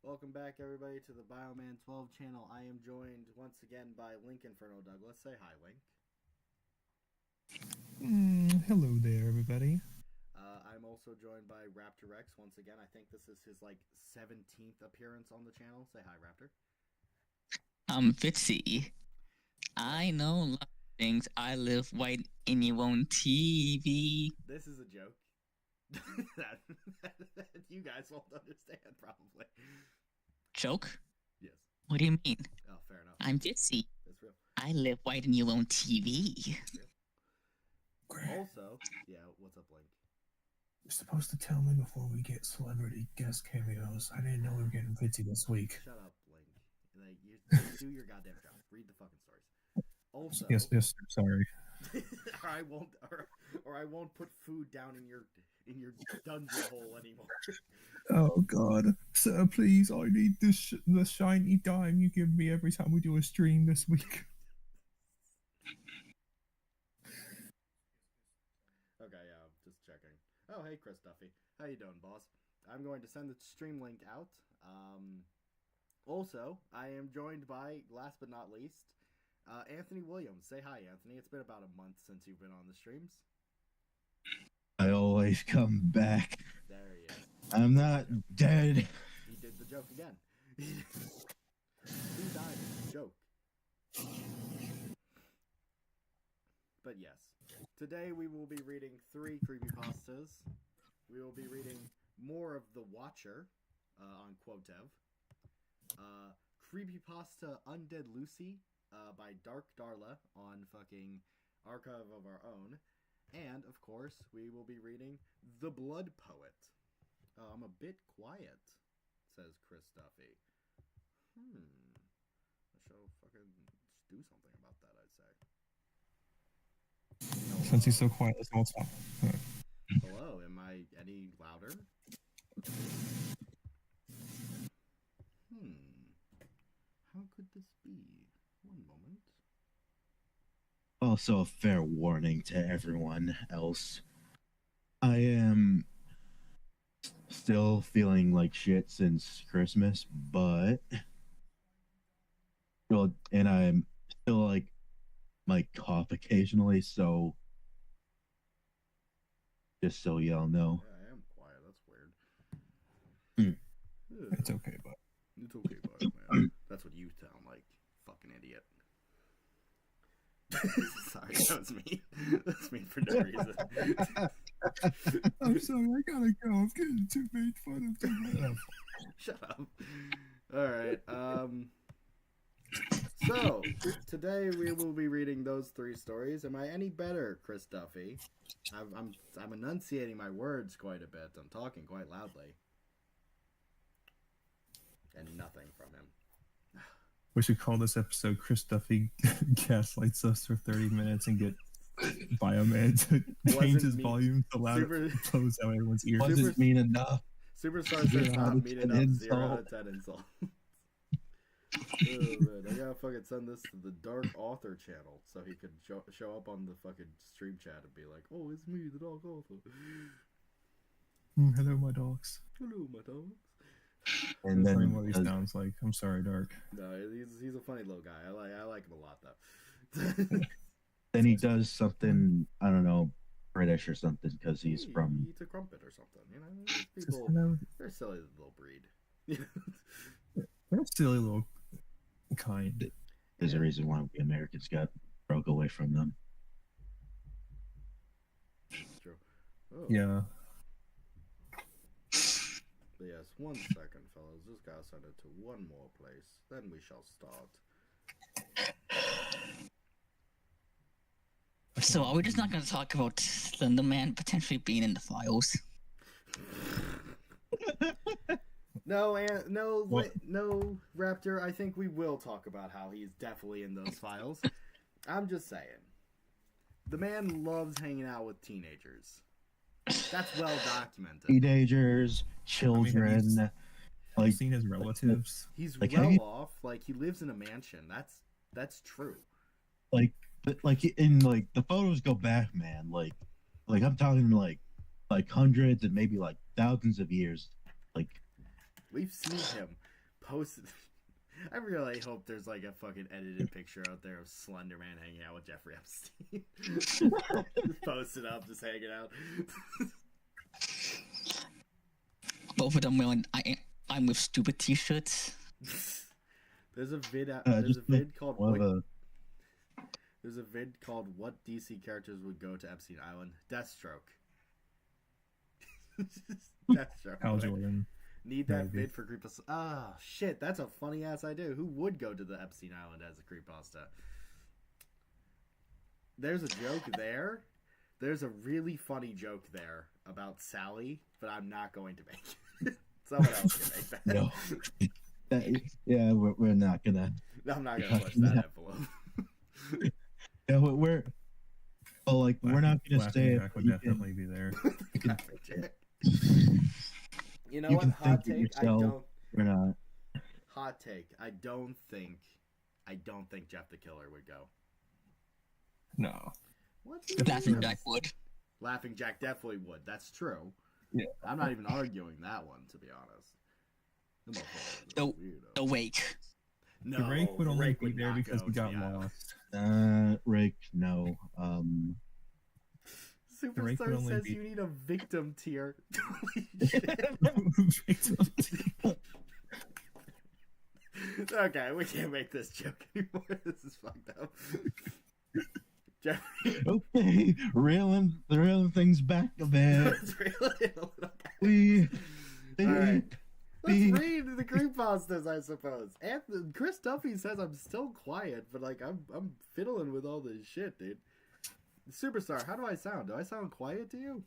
Welcome back, everybody, to the Bioman 12 channel. I am joined once again by Link Inferno Douglas. Say hi, Link. Hello there, everybody. I'm also joined by Raptor Rex once again. I think this is his 17th appearance on the channel. Say hi, Raptor. I'm Fitzy. I know a lot of things. I live white and you on TV. This is a joke. that you guys won't understand, probably. Joke? Yes. What do you mean? Oh, fair enough. I'm Fitzy. That's real. I live white and you on TV. Also, yeah, what's up, Link? You're supposed to tell me before we get celebrity guest cameos. I didn't know we were getting Fitzy this week. Shut up, Link. Like, you do your goddamn job. Read the fucking stories. Also, Yes, sorry. or I won't put food down in your dungeon hole anymore. Oh God, sir, please! I need the shiny dime you give me every time we do a stream this week. Okay, yeah, just checking. Oh, hey, Chris Duffy. How you doing, boss? I'm going to send the stream link out. Also, I am joined by, last but not least, Anthony Williams. Say hi, Anthony. It's been about a month since you've been on the streams. I always come back. There he is. I'm not dead. He did the joke again. Who died? Joke. But yes, today we will be reading 3 creepypastas. We will be reading more of The Watcher on Quotev. Creepypasta Undead Lucy by Dark Darla on fucking Archive of Our Own. And, of course, we will be reading The Blood Poet. I'm a bit quiet, says Chris Duffy. I shall fucking do something about that, I'd say. Since he's so quiet, let's all talk. Hello, am I any louder? How could this be? One moment. Also, a fair warning to everyone else. I am still feeling like shit since Christmas, but well, and I'm still like cough occasionally, so just so y'all know. Yeah, I am quiet. That's weird. It's okay, but It's okay, bud, man. That's what you sound like, fucking idiot. Sorry, that was me. That's me for no reason. I'm sorry, I gotta go. I'm getting too made fun of too much. Shut up. Alright, so, today we will be reading those 3 stories. Am I any better, Chris Duffy? I'm enunciating my words quite a bit. I'm talking quite loudly. And nothing from him. We should call this episode Chris Duffy gaslights us for 30 minutes and get Bioman to change his volume so loud it blows out everyone's ears. Wasn't mean enough. Superstar says not mean enough. 0 out of 10 insult. Oh man, I gotta fucking send this to the Dark Author channel so he could show up on the fucking stream chat and be like, "Oh, it's me, the Dark Author." Hello, my dogs. Hello, my dogs. And That's then what he sounds like. I'm sorry, Dark. No, he's a funny little guy. I like him a lot though. then he does something, I don't know, British or something, because he's He from eats a crumpet or something. You know, these people, they're a silly little breed. They're a silly little kind. There's a reason why we Americans got broke away from them. True. Oh. Yeah. But yes, 1 second, fellas. Just gotta send it to one more place. Then we shall start. So are we just not going to talk about Slender Man potentially being in the files? No, no, Raptor. I think we will talk about how he's definitely in those files. I'm just saying. The man loves hanging out with teenagers. That's well documented. Teenagers, children, Like seen as relatives. He's like, well off. Like he lives in a mansion. That's true. like in like the photos go back, man. Like I'm talking like hundreds and maybe like thousands of years. Like We've seen him posted. I really hope there's like a fucking edited picture out there of Slender Man hanging out with Jeffrey Epstein. Just post it up, just hanging out. Both of them wearing I'm with stupid t-shirts. There's a vid out. There's a vid called. There's a vid called "What DC characters would go to Epstein Island?" Deathstroke. Deathstroke. Hal Jordan. Need that vid for creepypasta. Ah, shit, that's a funny ass idea. Who would go to the Epstein Island as a creepypasta? There's a joke there. There's a really funny joke there about Sally, but I'm not going to make it. Someone else can make that. No. Yeah, we're not gonna. I'm not gonna push that envelope. Yeah, we're not gonna say it. Jack would definitely be there. You know You what? can Hot think take. it yourself. We're not. Hot take. I don't think Jeff the Killer would go. No. What? Laughing Jack would. Laughing Jack definitely would. That's true. Yeah. I'm not even arguing that one, to be honest. The Wake. No, The Rake would only be there not because go we to got the island. lost. Rick, no. Superstar only says be- you need a victim tier. Okay, we can't make this joke anymore. This is fucked up. Jeffrey, Okay, reeling things back a bit. let's reel it in a little bit. We. All right. Let's read the creepypastas, I suppose. Chris Duffy says I'm still quiet, but like I'm fiddling with all this shit, dude. Superstar, how do I sound? Do I sound quiet to you?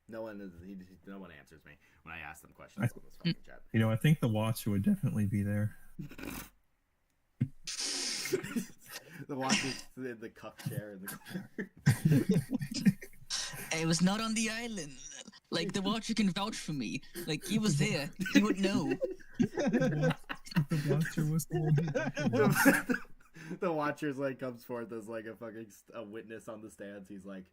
No one answers me when I ask them questions on this fucking chat. You know, I think the Watcher would definitely be there. The Watcher's in the cup chair in the corner. I was not on the island. Like, the Watcher can vouch for me. Like, he was there. He would know. The Watcher was the one who The Watcher's like comes forth as like a fucking witness on the stands. He's like,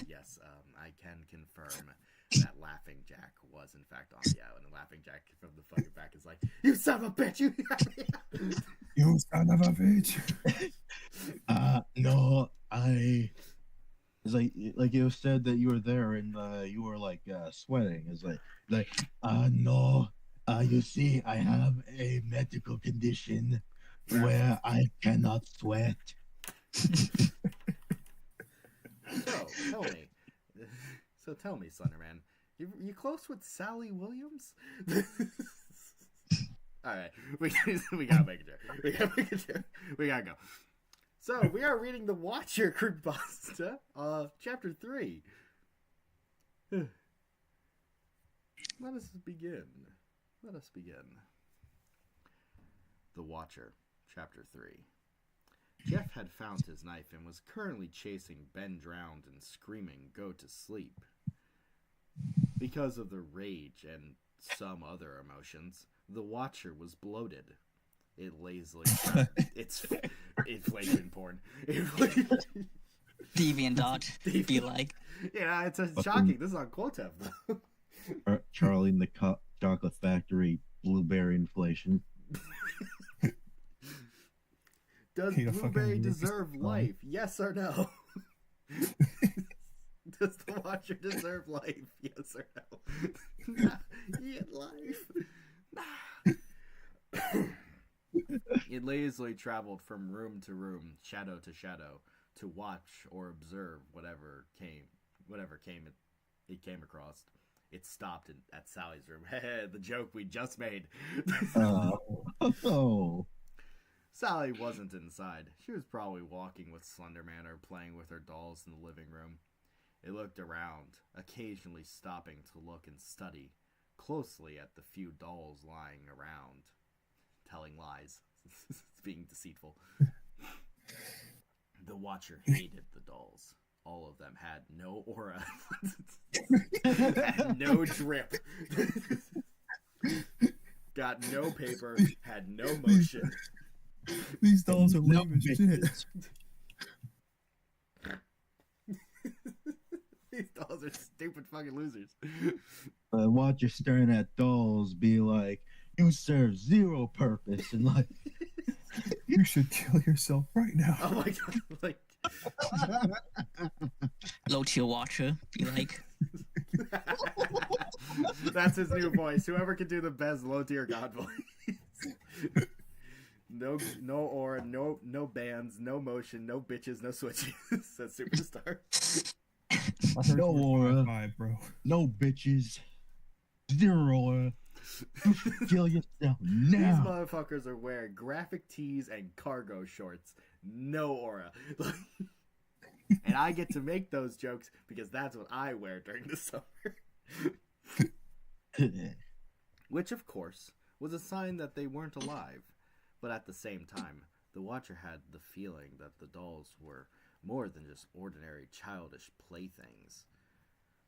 yes, I can confirm that Laughing Jack was in fact on the island. And Laughing Jack from the fucking back is like, you son of a bitch! You son of a bitch! No, it's like it was said that you were there and you were like sweating. It's like no, you see, I have a medical condition where I cannot sweat. So tell me, Slenderman, you close with Sally Williams? All right, we gotta make a joke. We gotta go. So we are reading the Watcher creepypasta, chapter 3. Let us begin. The Watcher, chapter 3. Jeff had found his knife and was currently chasing Ben drowned and screaming, "Go to sleep." Because of the rage and some other emotions, the Watcher was bloated. It lazily... it's inflation porn. DeviantArt, be like. Yeah, it's shocking. This is on Quotev, though. Charlie in the Chocolate Factory, blueberry inflation. Does Blueberry deserve life? Yes or no? Does the Watcher deserve life? Yes or no? Yet life. It lazily traveled from room to room, shadow to shadow, to watch or observe whatever it came across. It stopped at Sally's room. The joke we just made. Oh. Sally wasn't inside. She was probably walking with Slenderman or playing with her dolls in the living room. It looked around, occasionally stopping to look and study closely at the few dolls lying around. Telling lies. It's being deceitful. The Watcher hated the dolls. All of them had no aura. Had no drip. Got no paper. Had no motion. These dolls are lame as shit. These dolls are stupid fucking losers. Watch you staring at dolls, be like, you serve zero purpose, and like, you should kill yourself right now. Oh my god! Like, Low tier watcher, be like. That's his new voice. Whoever can do the best low tier god voice. No aura, no bands, no motion, no bitches, no switches. Says Superstar. no aura, bro. no bitches, zero aura. You should kill yourself now. These motherfuckers are wearing graphic tees and cargo shorts. No aura. And I get to make those jokes because that's what I wear during the summer. Which, of course, was a sign that they weren't alive. But at the same time, the Watcher had the feeling that the dolls were more than just ordinary childish playthings.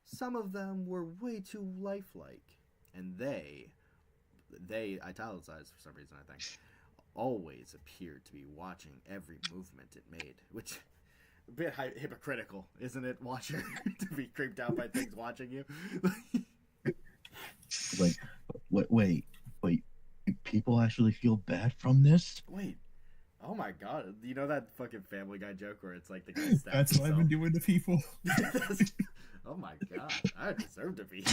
Some of them were way too lifelike. And they italicized for some reason, I think, always appeared to be watching every movement it made. Which, a bit hypocritical, isn't it, Watcher? To be creeped out by things watching you? Like, wait. People actually feel bad from this? Wait. Oh my god. You know that fucking Family Guy joke where it's like the guy stabs That's what I've been doing to people. Oh my god. I deserve to be.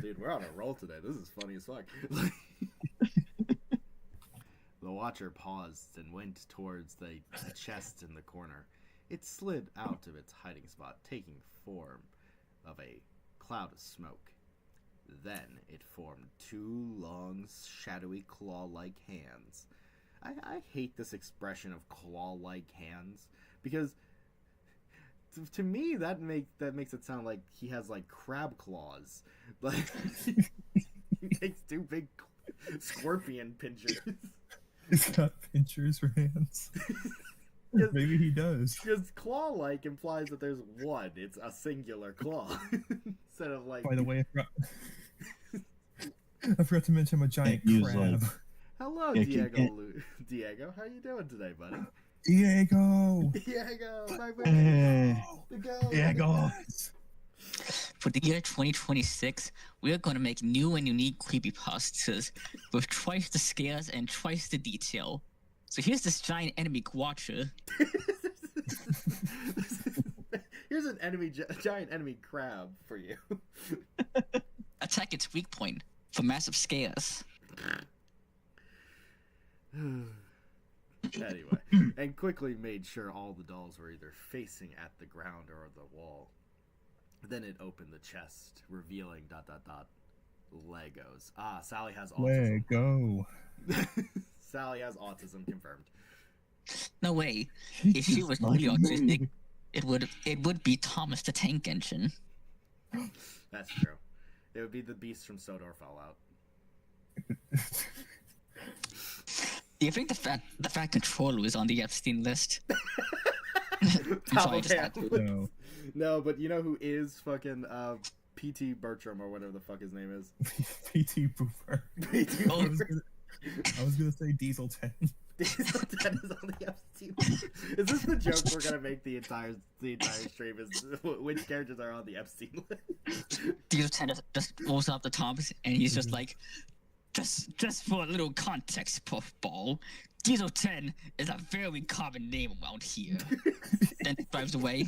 Dude, we're on a roll today. This is funny as fuck. The Watcher paused and went towards the chest in the corner. It slid out of its hiding spot, taking form of a cloud of smoke. Then it formed two long, shadowy, claw-like hands. I hate this expression of claw-like hands because to me that makes it sound like he has like crab claws. Like he takes two big scorpion pinchers. He's got pinchers for hands. Maybe he does. Because claw-like implies that there's one. It's a singular claw. Instead of like... By the way, I forgot to mention I'm a giant crab. Hello, Yeah, Diego, how you doing today, buddy? Diego! My man! Diego! For the year 2026, we are going to make new and unique creepypastas with twice the scales and twice the detail. So here's this giant enemy Watcher. Here's an giant enemy crab for you. Attack its weak point for massive scales. Anyway, and quickly made sure all the dolls were either facing at the ground or the wall. Then it opened the chest, revealing ... Legos. Ah, Sally has autism. Lego. Sally has autism confirmed. No way. If she was really autistic, it would be Thomas the Tank Engine. That's true. It would be the beast from Sodor Fallout. Do you think the fat controller is on the Epstein list? No, but you know who is fucking P.T. Bertram or whatever the fuck his name is? P.T. Booper. P.T. Booper. I was gonna say Diesel 10. Diesel 10 is on the Epstein list. Is this the joke we're gonna make the entire stream? Is which characters are on the Epstein list? Diesel 10 just rolls up the tops, and he's just like, just for a little context, puffball. Diesel 10 is a very common name around here. Then drives away.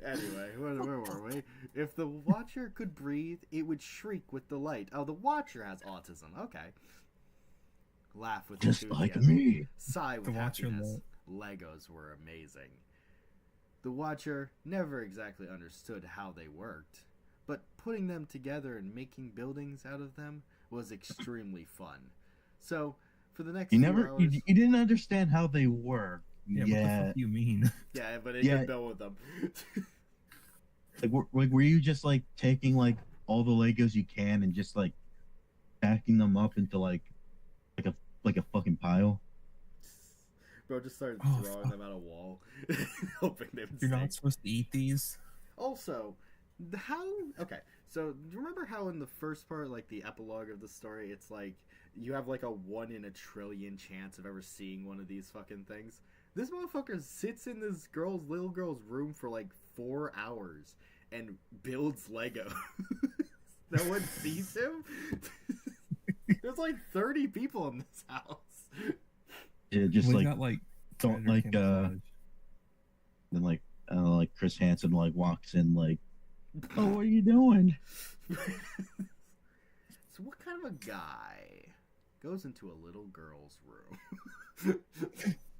Anyway, where were we? If the Watcher could breathe, it would shriek with delight. Oh, the Watcher has autism. Okay. Laugh with just enthusiasm. like me. Sigh with happiness. Legos were amazing. The Watcher never exactly understood how they worked, but putting them together and making buildings out of them was extremely fun. So, for the next you hours, you didn't understand how they work. Yeah, what the fuck do you mean? Yeah, but it did build with them. Like, were you just like taking like all the Legos you can and just like stacking them up into like a fucking pile? Bro just started throwing them at a wall, hoping they would You're stay. not supposed to eat these. Also, okay, so do you remember how in the first part, like the epilogue of the story, it's like you have like a 1 in a trillion chance of ever seeing one of these fucking things? This motherfucker sits in this little girl's room for like 4 hours and builds Lego. No one sees him? There's like 30 people in this house. Yeah, just Well, like got, like don't predator like camouflage. then like Chris Hansen like walks in like, oh, what are you doing? So what kind of a guy goes into a little girl's room?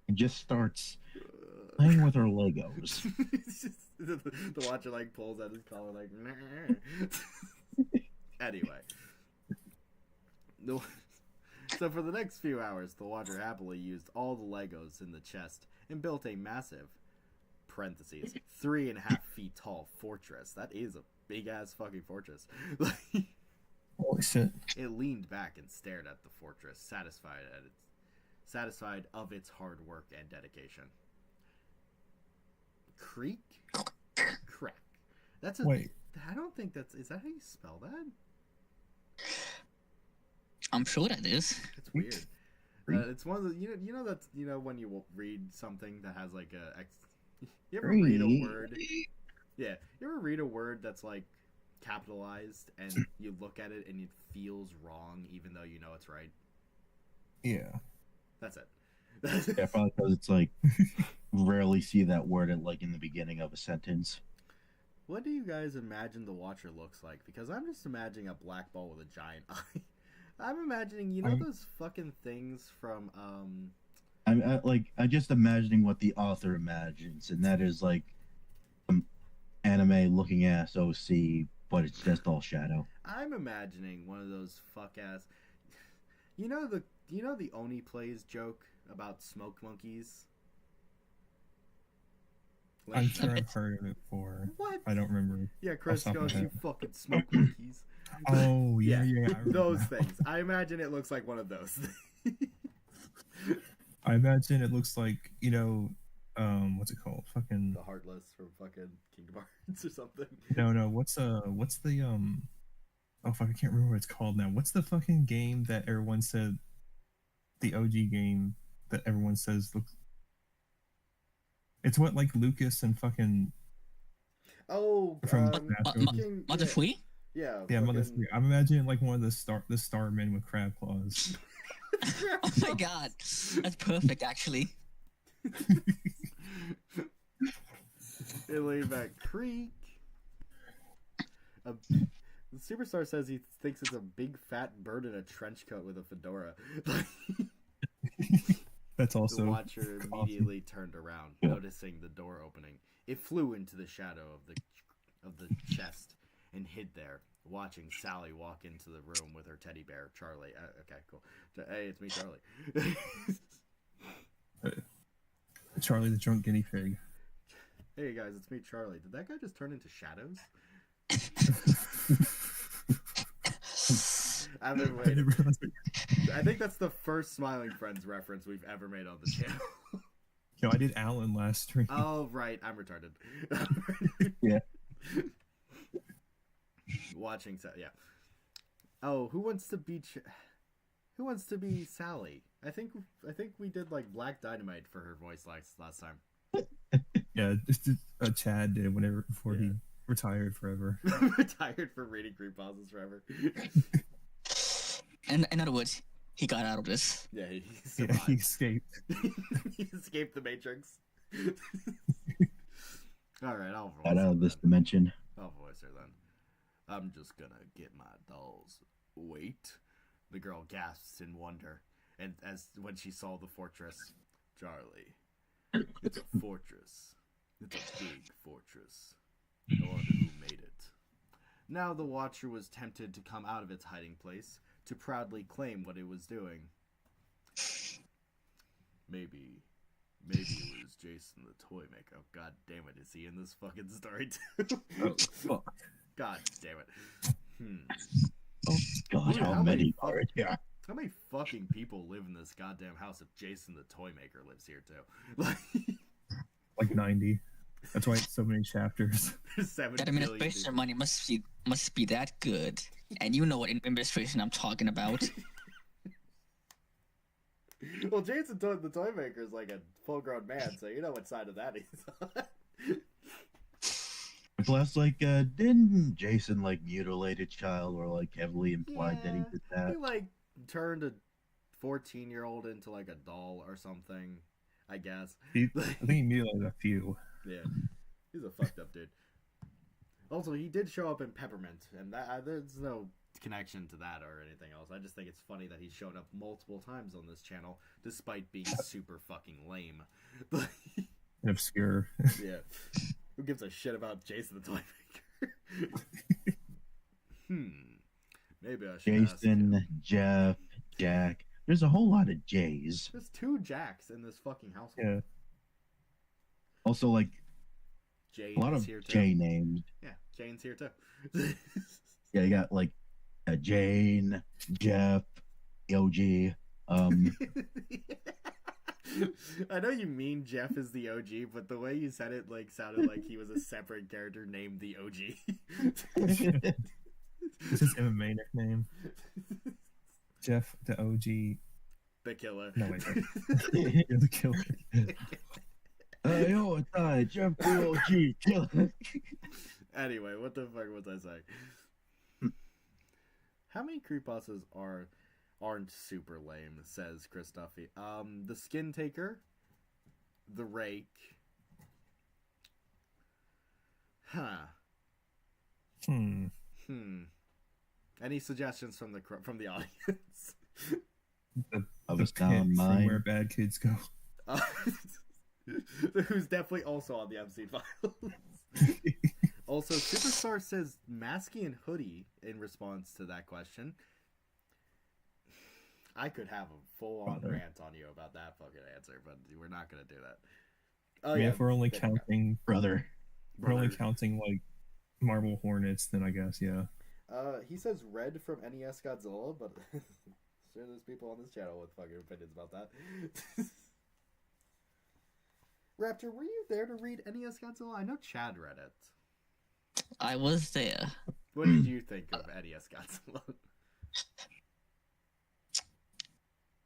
And just starts playing with her Legos. The watcher like pulls at his collar like nah. Anyway. So for the next few hours, the watcher happily used all the Legos in the chest and built a massive parentheses 3.5 feet tall fortress. That is a big ass fucking fortress. Holy shit. It leaned back and stared at the fortress, satisfied of its hard work and dedication. Creak? Crack. That's a... Wait. I don't think that's... Is that how you spell that? I'm sure that is. It's weird. It's one of the... You know when you read something that has like a... You ever read a word... Yeah. You ever read a word that's like capitalized and you look at it and it feels wrong even though you know it's right? Yeah. That's it. Yeah, probably because it's like rarely see that word in the beginning of a sentence. What do you guys imagine the Watcher looks like? Because I'm just imagining a black ball with a giant eye. I'm imagining, those fucking things from I'm just imagining what the author imagines, and that is like anime looking ass OC, but it's just all shadow. I'm imagining one of those fuck ass. You know the Oni plays joke about smoke monkeys? I'm sure I've heard of it before. What? I don't remember. Yeah, Chris Off the top of goes, my you head. fucking smoke monkeys. Oh, yeah. I remember those now. things. I imagine it looks like one of those things. I imagine it looks like, what's it called? Fucking... The Heartless from fucking Kingdom Hearts or something. No, what's the, oh, fuck, I can't remember what it's called now. What's the fucking game that everyone said, the OG game that everyone says looks... It's what, like, Lucas and fucking... Oh, From Mother Free? Yeah. Yeah, fucking... Mother Free. I'm imagining, like, one of the Starmen with crab claws. Oh my god. That's perfect, actually. It laid back creek. The superstar says he thinks it's a big fat bird in a trench coat with a fedora. That's also The Watcher immediately turned around, noticing the door opening. It flew into the shadow of the chest and hid there, watching Sally walk into the room with her teddy bear, Charlie. Okay, cool. Hey, it's me, Charlie. Charlie the drunk guinea pig. Hey guys, it's me, Charlie. Did that guy just turn into shadows? I've been waiting. I think that's the first Smiling Friends reference we've ever made on the channel. Yo, I did Alan last stream. Oh, right. I'm retarded. Yeah. Watching, yeah. Oh, who wants to be Sally? I think we did like Black Dynamite for her voice last time. Yeah, just Chad did before he retired forever. Retired from reading creepypastas forever. And in other words, he got out of this. Yeah, he escaped. He escaped the Matrix. All right, I'll voice Got out of this dimension. I'll voice her then. I'm just gonna get my dolls. Wait. The girl gasps in wonder, and when she saw the fortress, Charlie. It's a fortress. It's a big fortress. I wonder who made it. Now the Watcher was tempted to come out of its hiding place to proudly claim what it was doing. Maybe it was Jason the toy maker. Oh, god damn it, is he in this fucking story too? Oh, fuck. God damn it. Oh god, Dude, how many are there? How many fucking people live in this goddamn house if Jason the toy maker lives here too? Like 90. That's why it's so many chapters. There's 7 That billion administration people. money must be that good. And you know what administration I'm talking about. Well, Jason, the toy maker, is like a full-grown man, so you know what side of that he's on. Plus, like, didn't Jason like mutilate a child or like heavily implied that he did that? He like turned a 14-year-old into like a doll or something, I guess. I think he mutilated a few. Yeah, he's a fucked up dude. Also, he did show up in Peppermint, and there's no connection to that or anything else. I just think it's funny that he's shown up multiple times on this channel, despite being super fucking lame. But And obscure. yeah, who gives a shit about Jason the Toy Maker? Maybe I should ask him. Jason, Jeff, Jack. There's a whole lot of J's. There's 2 Jacks in this fucking household. Yeah. Also, like, Jane a lot is of here too. J names. Yeah, Jane's here too. Yeah, you got like Jane, Jeff, OG. I know you mean Jeff is the OG, but the way you said it like sounded like he was a separate character named the OG. It's his MMA nickname. Jeff the OG. The killer. No, wait. You're the killer. Yo, it's Jeff the OG. Killer. Anyway, what the fuck was I saying? How many creepypastas aren't super lame, says Chris Duffy. The Skin Taker, the Rake. Any suggestions from the audience? I was The down pit from mine. where bad kids go. Who's definitely also on the MC Files. Also, Superstar says Masky and Hoodie in response to that question. I could have a full-on rant on you about that fucking answer, but we're not going to do that. Oh, I mean, if we're only counting, Brother. we're only counting like Marble Hornets, then I guess, yeah. He says Red from NES Godzilla, but sure there's people on this channel with fucking opinions about that. Raptor, were you there to read NES Godzilla? I know Chad read it. I was there. What did you think of NES Godzilla?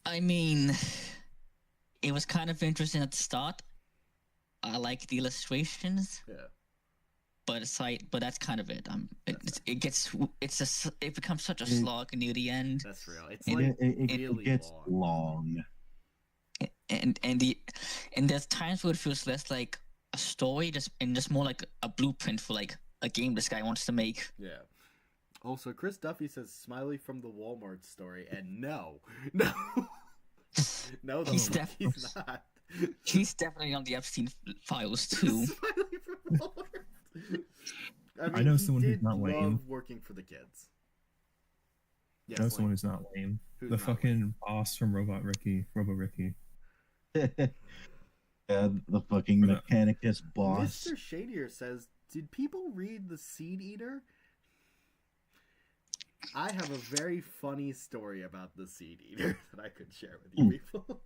I mean, it was kind of interesting at the start. I like the illustrations, Yeah. but that's kind of it. It becomes such a slog near the end, That's real. It's And like It really gets long. long. and there's times where it feels less like a story, just more like a blueprint for like a game this guy wants to make. Yeah. Also, Chris Duffy says Smiley from the Walmart story, and no, no, He's he's not. He's definitely on the Epstein files too. Smiley from Walmart. I know he someone who's did not lame. love working for the kids. Yes, I know lame. someone who's not lame. Who's The not fucking boss from Robo Ricky. Yeah, the fucking Or the- Mechanicus boss. Mr. Shadier says, "Did people read The Seed Eater?" I have a very funny story about The Seed Eater that I could share with you people.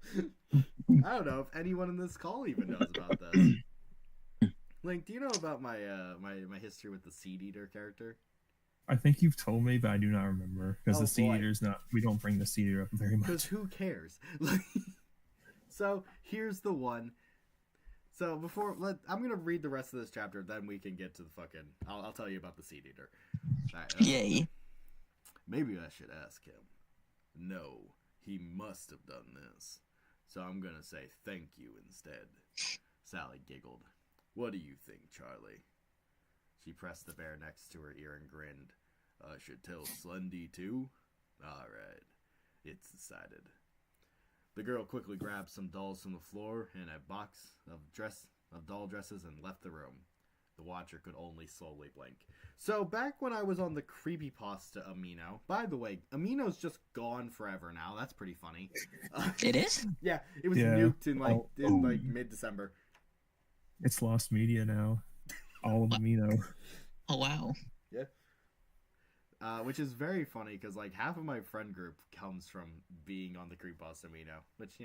I don't know if anyone in this call even knows about this. Link, do you know about my my history with the Seed Eater character? I think you've told me, but I do not remember because Oh, the Seed boy. Eater's not. We don't bring the Seed Eater up very Because much. who cares? So here's the one. So I'm gonna read the rest of this chapter, then we can get to the fucking. I'll tell you about the Seed Eater. Alright, Yay. Maybe I should ask him. No, he must have done this. So I'm gonna say thank you instead. Sally giggled. What do you think, Charlie? She pressed the bear next to her ear and grinned. I should tell Slendy too? Alright, it's decided. The girl quickly grabbed some dolls from the floor and a box of doll dresses and left the room. The watcher could only slowly blink. So back when I was on the creepypasta Amino, by the way, Amino's just gone forever now. That's pretty funny. It is? Yeah, it was Yeah. nuked in mid-December. It's lost media now. All of Amino. Oh wow. Which is very funny because like half of my friend group comes from being on the creepypasta Amino, which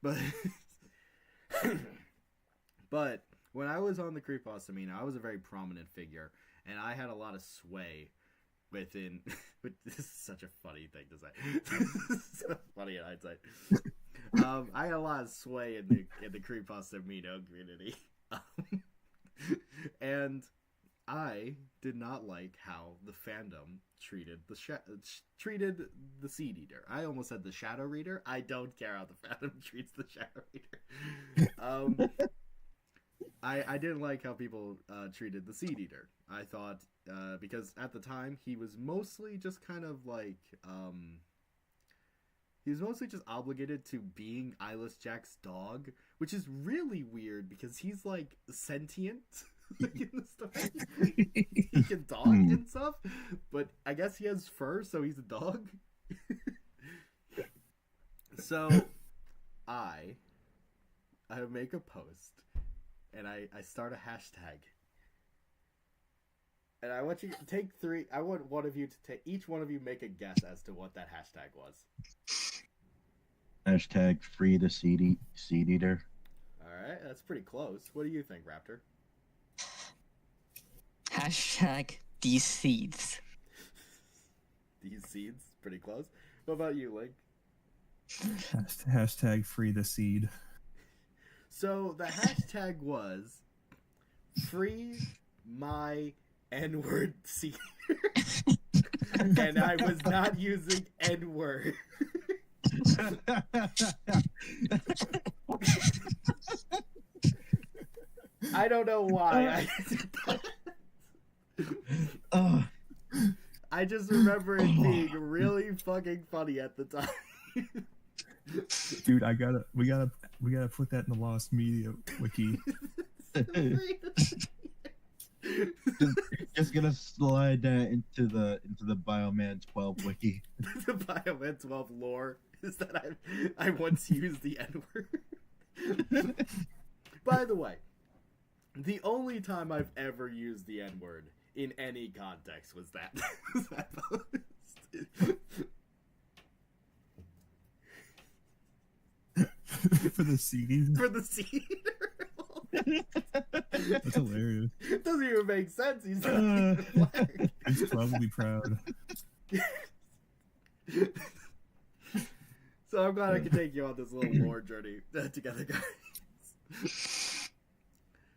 but but when I was on the creepypasta Amino, I was a very prominent figure, and I had a lot of sway within. This is such a funny thing to say. So funny in hindsight. it. I had a lot of sway in the creepypasta Mino community, and I did not like how the fandom treated the Seed Eater. I almost said the Shadow Reader. I don't care how the fandom treats the Shadow Reader. I didn't like how people treated the Seed Eater. I thought because at the time he was mostly just kind of like he was mostly just obligated to being Eyeless Jack's dog, which is really weird because he's like sentient. Like in the story, he can talk and stuff, but I guess he has fur, so he's a dog. So I make a post, and I start a hashtag, and I want you to take 3. I want one of you to take each one of you make a guess as to what that hashtag was. Hashtag free the seed eater. All right, that's pretty close. What do you think, Raptor? Hashtag these seeds. These seeds, pretty close. What about you, Link? Hashtag free the seed. So the hashtag was free my N-word seed. And I was not using N-word. I don't know why. I just remember it being really fucking funny at the time. Dude, we gotta put that in the Lost Media wiki. Just gonna slide that into the Bioman 12 wiki. The Bioman 12 lore is that I once used the N-word. By the way, the only time I've ever used the N-word in any context was that post. For the CD? For the seed. That's hilarious. It doesn't even make sense. He's not even black. He's probably proud. So I'm glad I could take you on this little lore journey together, guys.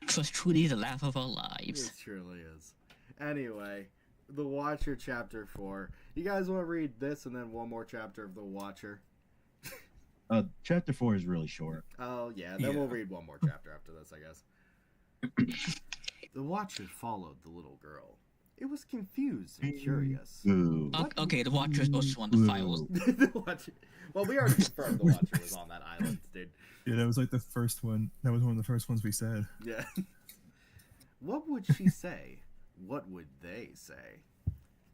It was truly the laugh of our lives. It surely is. Anyway, The Watcher Chapter 4. You guys want to read this and then one more chapter of The Watcher? Chapter 4 is really short. Oh, yeah. Then we'll read one more chapter after this, I guess. The Watcher followed the little girl. It was confused and curious. Ooh. Okay, the Watcher is also on the files. The Watcher. Well, we already confirmed the Watcher was on that island, dude. Yeah, that was like the first one. That was one of the first ones we said. Yeah. What would she say? What would they say?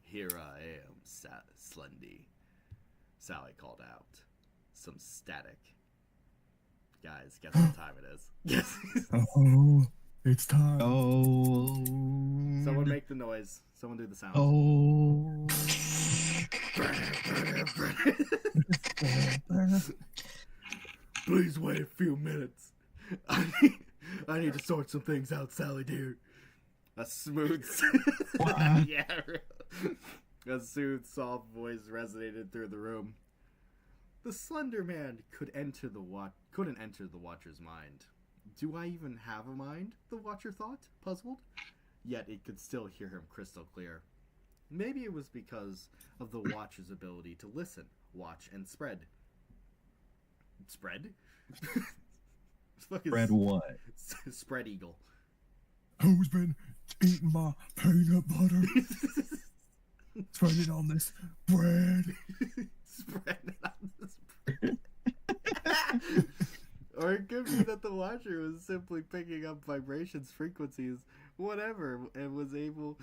Here I am, Slendy. Sally called out. Some static. Guys, guess what time it is? Yes. Oh, it's time. Oh. Someone make the noise. Someone do the sound. Oh. Please wait a few minutes. I need to sort some things out, Sally dear. A smooth, yeah, a smooth, soft voice resonated through the room. The Slender Man couldn't enter the Watcher's mind. Do I even have a mind? The Watcher thought, puzzled. Yet it could still hear him crystal clear. Maybe it was because of the Watcher's ability to listen, watch, and spread. Spread? Spread what? Spread eagle. Who's been eating my peanut butter? Spread it on this bread. Spread it on this bread. Or it could be that the Watcher was simply picking up vibrations, frequencies, whatever, and was able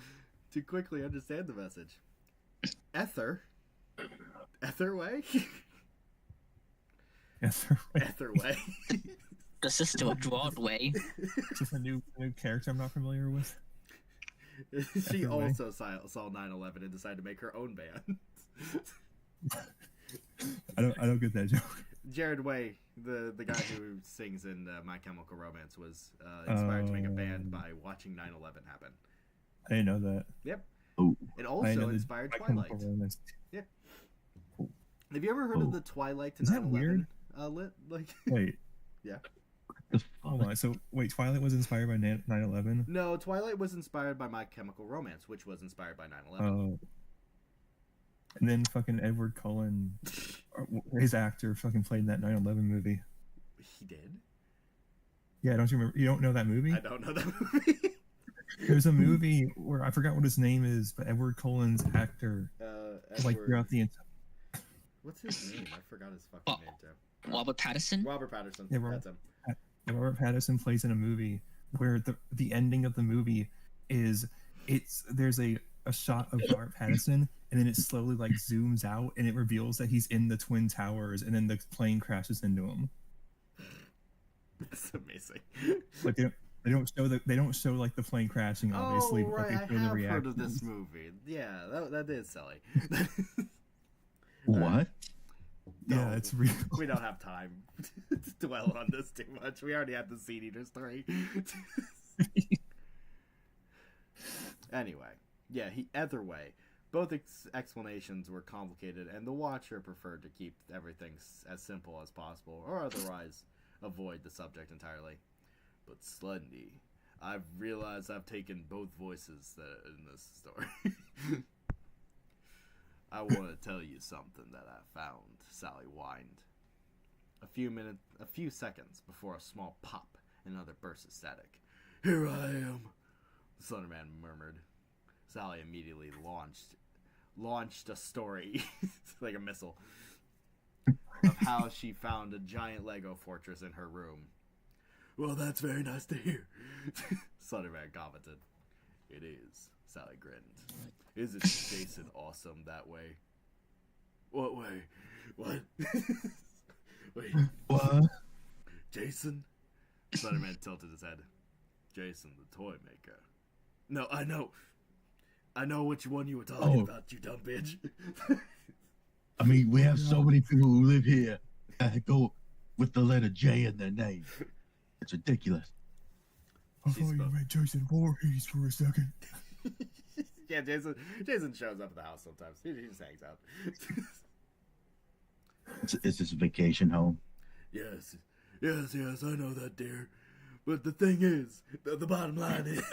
to quickly understand the message. Etherway? Etherway. The sister of Broadway. Just a new character I'm not familiar with. She Etherway. also saw 9/11 and decided to make her own band. I don't get that joke. Jared Way, the guy who sings in My Chemical Romance, was inspired to make a band by watching 9/11 happen. I didn't know that. Yep. Oh. It I also know inspired My Twilight. Chemical Romance. Yep. Have you ever heard of the Twilight to Is that 9/11 weird? Lit? Like, Wait. Yeah. The Hold fuck? on. So wait, Twilight was inspired by 9/11. no, Twilight was inspired by My Chemical Romance, which was inspired by 9/11. Oh. And then fucking Edward Cullen, his actor, fucking played in that 9/11 movie. He did? Yeah, don't you remember? You don't know that movie? I don't know that movie. There's a movie where I forgot what his name is, but Edward Cullen's actor, like Edward, throughout the entire. what's his name? I forgot his fucking name too. Robert Pattinson. Robert Patterson. Yeah, Robert- That's him. Robert Pattinson plays in a movie where the ending of the movie is there's a shot of Robert Pattinson and then it slowly like zooms out and it reveals that he's in the Twin Towers and then the plane crashes into him. That's amazing. Like they don't show like the plane crashing obviously, Oh, but right. like, I they show the have heard of this reactions. movie. Yeah, that is silly. What? Yeah, No, it's real. we don't have time to dwell on this too much. We already had the Seed Eaters 3. Anyway, yeah, either way, both explanations were complicated, and the Watcher preferred to keep everything as simple as possible, or otherwise avoid the subject entirely. But Slundy, I've realized I've taken both voices in this story. I want to tell you something that I found, Sally whined. A few seconds before a small pop and another burst of static. Here I am, the Slenderman murmured. Sally immediately launched a story, like a missile, of how she found a giant Lego fortress in her room. Well, that's very nice to hear, Slenderman commented. It is, Sally grinned. Isn't Jason awesome that way? What way? What? Wait, What? Jason? Slenderman tilted his head. Jason, the toy maker. No, I know which one you were talking about, you dumb bitch. I mean, we have so many people who live here that go with the letter J in their name. It's ridiculous. I She's thought you spoke. meant Jason Voorhees for a second. Yeah, Jason shows up at the house sometimes. He just hangs out. Is this a vacation home? Yes, I know that, dear. But the thing is, the bottom line is,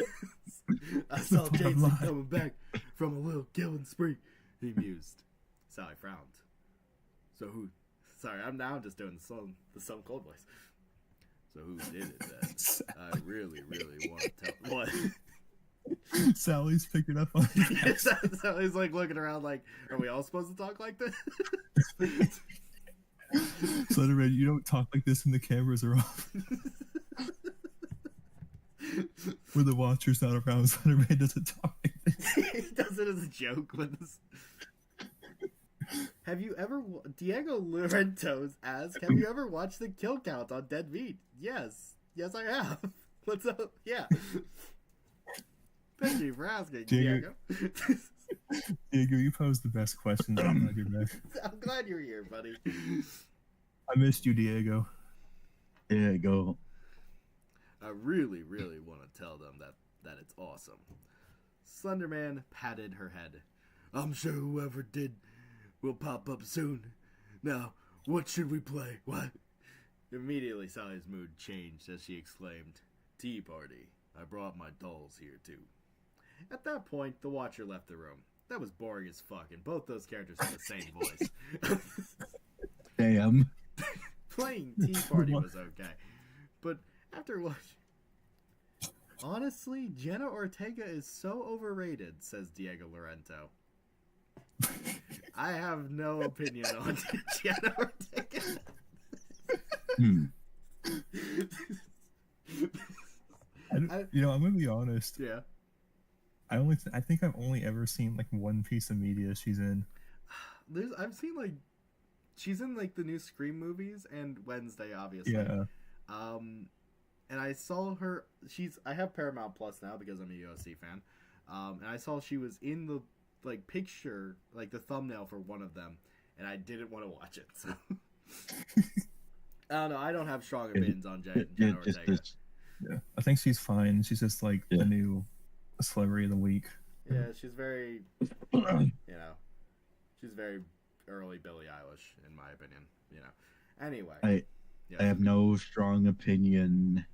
I saw bottom Jason line. coming back from a little killing spree. He mused. Sally frowned. So who? Sorry, I'm just doing the Stone Cold voice. So who did it then? I really want to tell. What? Sally's picking up on it. Sally's like looking around like, are we all supposed to talk like this? Slenderman, you don't talk like this when the cameras are off. When the Watcher's not around, Slenderman doesn't talk like this. He does it as a joke. But have you ever, Diego Lorento's asked, have you ever watched the kill count on Dead Meat? Yes, I have. What's up? Yeah. Thank you for asking, Diego. Diego, you pose the best questions. I'm glad you're back. I'm glad you're here, buddy. I missed you, Diego. There you go. I really want to tell them that it's awesome. Slenderman patted her head. I'm sure whoever did will pop up soon. Now, what should we play? What? Immediately, Sally's mood changed as she exclaimed, Tea party. I brought my dolls here, too. At that point, the Watcher left the room. That was boring as fuck, and both those characters had the same voice. Damn. Playing Tea Party was okay. But after watching... Honestly, Jenna Ortega is so overrated, says Diego Lorento. I have no opinion on Jenna Ortega. I'm gonna be honest. Yeah. I think I've only ever seen like one piece of media she's in. I've seen like she's in like the new Scream movies and Wednesday, obviously. Yeah. And I saw her. I have Paramount Plus now because I'm a UFC fan. And I saw she was in the like picture, like the thumbnail for one of them, and I didn't want to watch it. So I don't know. I don't have strong opinions on Jenna Ortega. Yeah, I think she's fine. She's just like the new celebrity of the week. Yeah, she's very, she's very early Billie Eilish, in my opinion. You know. Anyway, yes. I have no strong opinion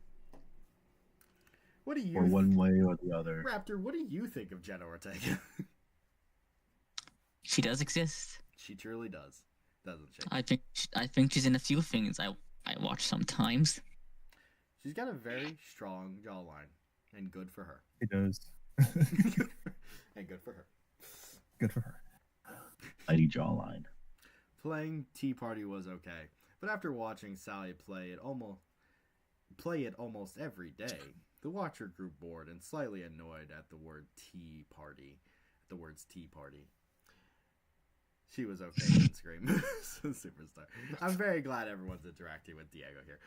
What do you for one way or the other. Raptor, what do you think of Jenna Ortega? She does exist. She truly does, doesn't she? I think she's in a few things I watch sometimes. She's got a very strong jawline, and good for her. It does. And good for her. Good for her. Mighty jawline. Playing Tea Party was okay, but after watching Sally play it almost every day, the watcher grew bored and slightly annoyed at the words tea party. She was okay in Scream. Superstar. I'm very glad everyone's interacting with Diego here.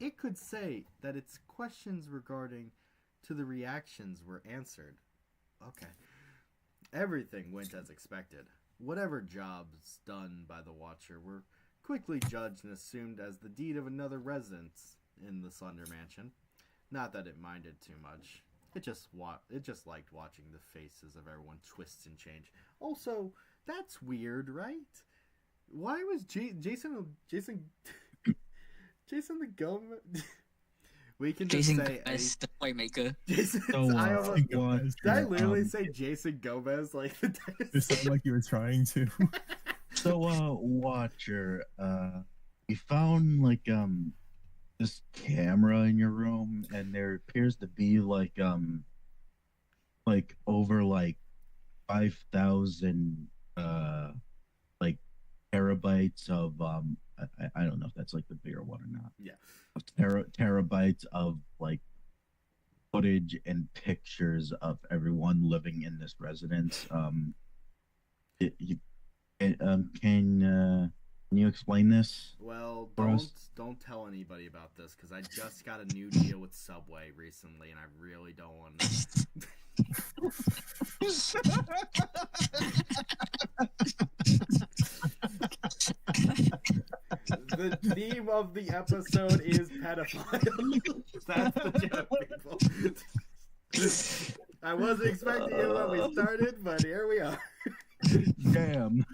It could say that its questions regarding to the reactions were answered. Okay. Everything went as expected. Whatever jobs done by the Watcher were quickly judged and assumed as the deed of another resident in the Slender Mansion. Not that it minded too much. It just liked watching the faces of everyone twist and change. Also, that's weird, right? Why was Jason the Gomez? We can just Jason say Gomez, the playmaker. Jason. So, I almost, Gomez. did I literally say Jason Gomez? Like It sounded like you were trying to. So, Watcher, we found like this camera in your room, and there appears to be like over like 5,000 like terabytes of I don't know if that's like the bigger one or not. Yeah. Terabytes of like footage and pictures of everyone living in this residence. Can you explain this? Well, for us? don't tell anybody about this because I just got a new deal with Subway recently, and I really don't want to. The theme of the episode is pedophile. That's the joke, people. I wasn't expecting it when we started, but here we are. Damn.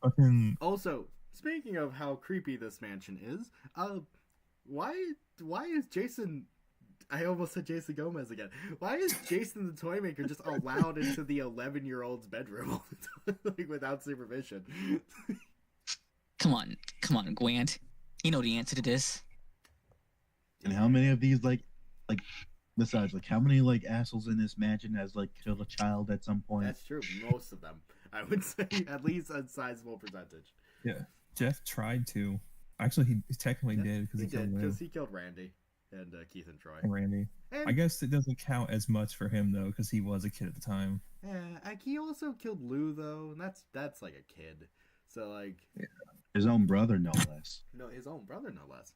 Fucking. Also, speaking of how creepy this mansion is, why is Jason? I almost said Jason Gomez again. Why is Jason the toy maker just allowed into the 11-year-old's bedroom all the time, like without supervision? Come on, Gwant. You know the answer to this. And how many of these like besides like how many like assholes in this mansion has like killed a child at some point? That's true. Most of them, I would say, at least a sizable percentage. Yeah, Jeff tried to. Actually, he technically did because he killed Randy and Keith and Troy. And Randy. And, I guess it doesn't count as much for him though because he was a kid at the time. Yeah, he also killed Lou though, and that's like a kid. So like, yeah. His own brother, no less. No, his own brother, no less.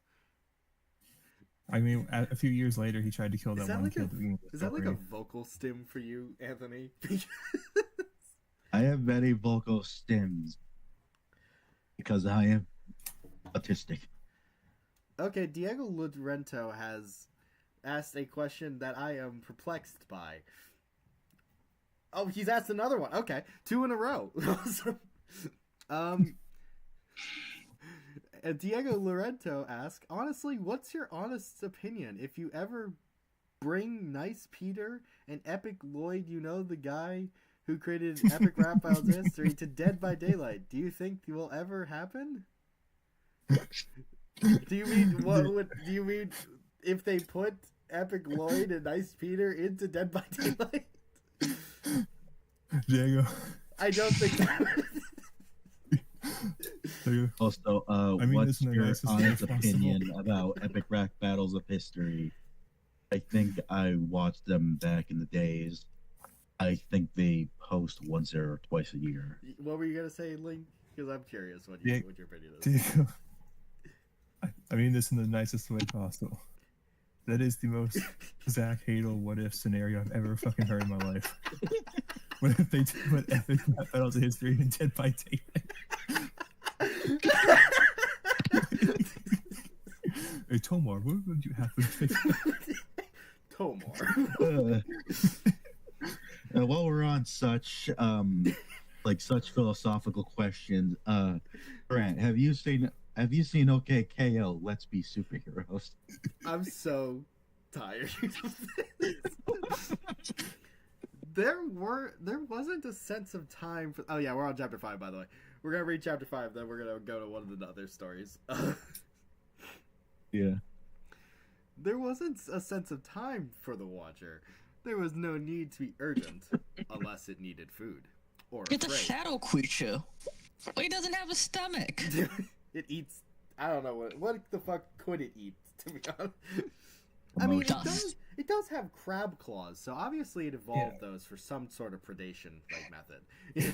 I mean, a few years later, he tried to kill that one like kid. Is that like a vocal stim for you, Anthony? I have very vocal stims because I am autistic. Okay, Diego Lorento has asked a question that I am perplexed by. Oh, he's asked another one. Okay, 2 in a row. Diego Lorento asks, honestly, what's your honest opinion? If you ever bring Nice Peter and Epic Lloyd, you know, the guy who created Epic Rap Battles history, to Dead by Daylight, do you think it will ever happen? Do you mean if they put Epic Lloyd and Nice Peter into Dead by Daylight? Diego. I don't think that. Also, what's your honest opinion about Epic Rap Battles of history? I think I watched them back in the days. I think they post once or twice a year. What were you gonna say, Link? Because I'm curious what your opinion is. Diego. I mean this in the nicest way possible. That is the most Zach Hadel what if scenario I've ever fucking heard in my life. What if they put Epic Rap Battles of history in Dead by Daylight? Hey Tomar, what would you have to fix? Tomar. while we're on such such philosophical questions, Grant, have you seen OK KO? Let's Be Superheroes. I'm so tired. There wasn't a sense of time for. Oh yeah, we're on chapter 5, by the way. We're gonna read chapter 5, then we're gonna go to one of the other stories. Yeah. There wasn't a sense of time for the Watcher. There was no need to be urgent, unless it needed food or It's a prey. shadow creature. Well, he doesn't have a stomach. It eats. I don't know what the fuck could it eat. To be honest, I mean it does have crab claws, so obviously it evolved those for some sort of predation method.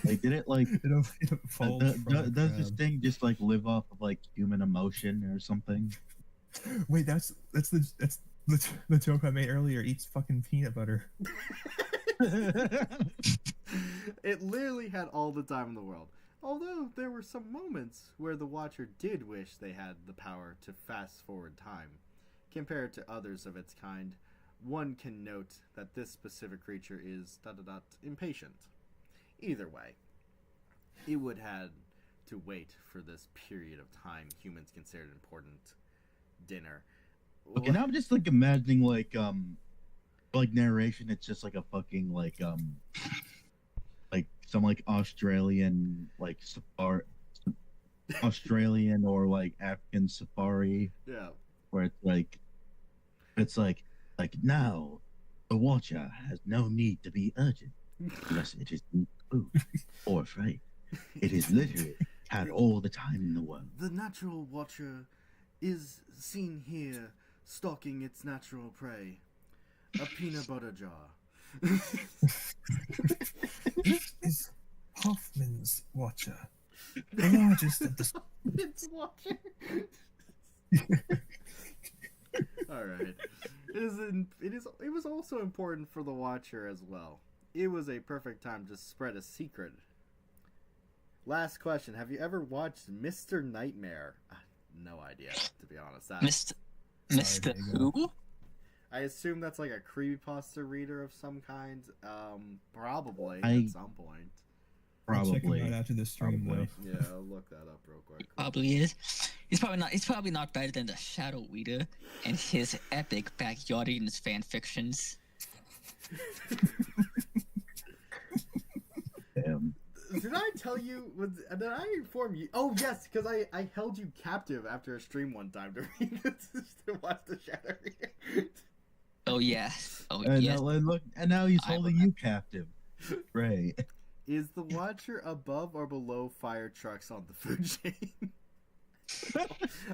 Like, did it like? It evolved from a Does this crab. thing just like live off of like human emotion or something? Wait, that's the joke I made earlier. Eats fucking peanut butter. It literally had all the time in the world. Although there were some moments where the Watcher did wish they had the power to fast forward time. Compared to others of its kind, one can note that this specific creature is ... impatient. Either way, it would have to wait for this period of time humans considered important dinner. Okay, now I'm just like imagining like narration. It's just like a fucking like some like Australian like safari, Australian or like African safari, Yeah. where it's like now the Watcher has no need to be urgent unless it is food or afraid. It is literally had all the time in the world. The natural Watcher is seen here stalking its natural prey. A peanut butter jar. This is Hoffman's Watcher, the largest of the. It's Watcher. All right. It was also important for the Watcher as well. It was a perfect time to spread a secret. Last question: have you ever watched Mr. Nightmare? No idea, to be honest. Mr. Who? I assume that's like a creepypasta reader of some kind. Probably I- at some point. I'll check him Probably. out after the stream, Probably. though. Yeah, I'll look that up real quick. Probably is. He's probably not better than the Shadow Reader and his epic backyardiness fan fictions. Damn. Did I tell you? Did I inform you? Oh yes, because I held you captive after a stream one time to read this, to watch the Shadow Reader. Oh yeah. Oh And yes. now, look, and now he's I holding you captive. Right. Is the Watcher above or below fire trucks on the food chain?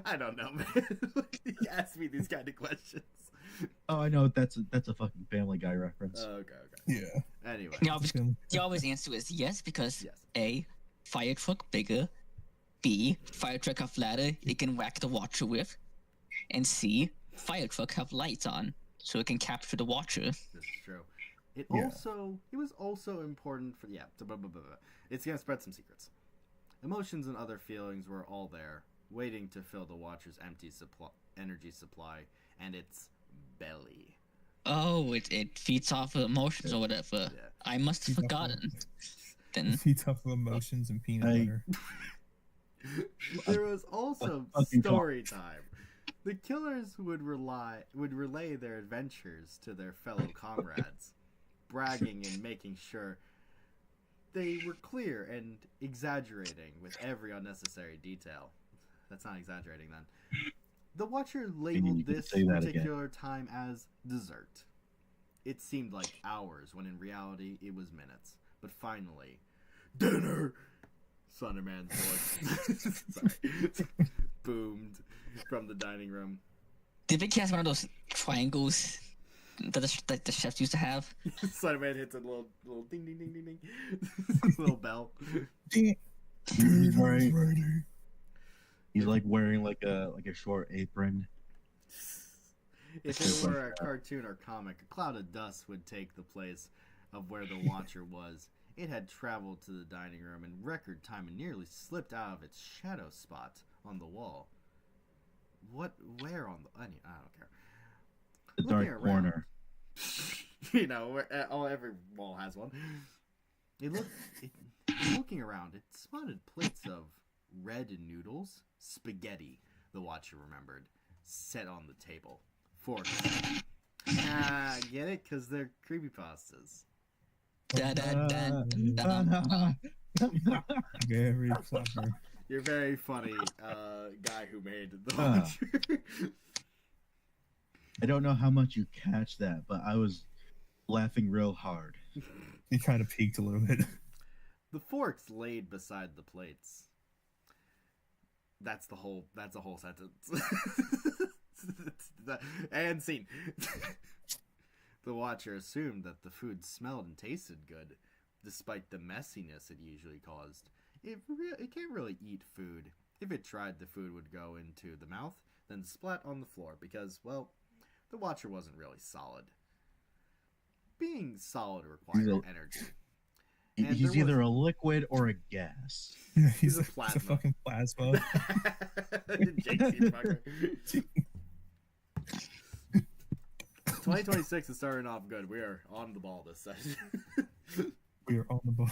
I don't know, man. You ask me these kind of questions. Oh, I know that's a fucking Family Guy reference. Okay. Yeah. Anyway, The obvious answer is yes, because yes. A, fire truck bigger, B, fire truck have ladder it can whack the Watcher with, and C, fire truck have lights on so it can capture the Watcher. This is true. It was also important for it's gonna spread some secrets. Emotions and other feelings were all there, waiting to fill the Watcher's empty energy supply and its belly. Oh, it feeds off of emotions or whatever. Yeah. I must have Feeds off forgotten. Then It feeds off of emotions and peanut I- butter. There was also Fucking story time. The killers would relay their adventures to their fellow comrades, bragging and making sure they were clear and exaggerating with every unnecessary detail. That's not exaggerating then. The Watcher labeled you can this say that particular time as dessert. It seemed like hours when in reality it was minutes. But finally, dinner! Thunderman's voice sorry, boomed from the dining room. did Vicky has one of those triangles that the chefs used to have? Thunderman hits a little ding ding ding ding ding, little bell. He's wearing- Ready. He's like wearing like a short apron. If it were a cartoon or comic, a cloud of dust would take the place of where the Watcher was. It had traveled to the dining room in record time and nearly slipped out of its shadow spot on the wall. Where on the... I don't care. The Looking dark around. corner. Every mall has one. Looking around, it spotted plates of red noodles, spaghetti, the Watcher remembered, set on the table. Forks. Get it? Because they're creepypastas. Very clever. You're very funny, guy who made the Watcher. I don't know how much you catch that, but I was laughing real hard. He kind of peaked a little bit. The forks laid beside the plates. That's a whole sentence. And scene. The Watcher assumed that the food smelled and tasted good, despite the messiness it usually caused. It can't really eat food. If it tried, the food would go into the mouth, then splat on the floor, because, well, the Watcher wasn't really solid. Being solid required energy. And He's either a liquid or a gas. Yeah, He's a He's plasma. a fucking plasma. JC fucker. 2026 is starting off good. We are on the ball this session. We are on the ball.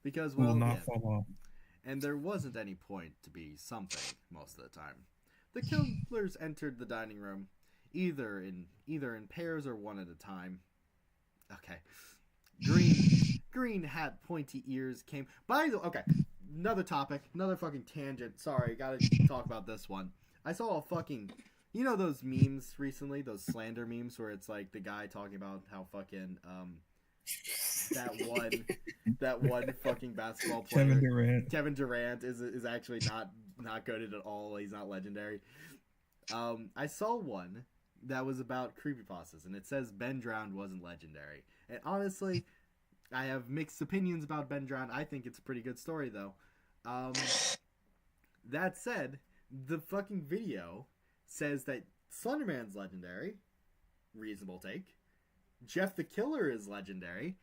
Because, We well, will not yeah. fall off. And there wasn't any point to be something most of the time. The killers entered the dining room, either in pairs or one at a time. Okay. Green hat, pointy ears came. By the okay, another topic, another fucking tangent. Sorry, gotta talk about this one. I saw a fucking, those memes recently, those slander memes where it's like the guy talking about how fucking that one fucking basketball player, Kevin Durant is actually not good at all. He's not legendary. I saw one that was about creepypastas, and it says Ben Drowned wasn't legendary. And honestly, I have mixed opinions about Ben Drowned. I think it's a pretty good story, though. That said, the fucking video says that Slenderman's legendary. Reasonable take. Jeff the Killer is legendary.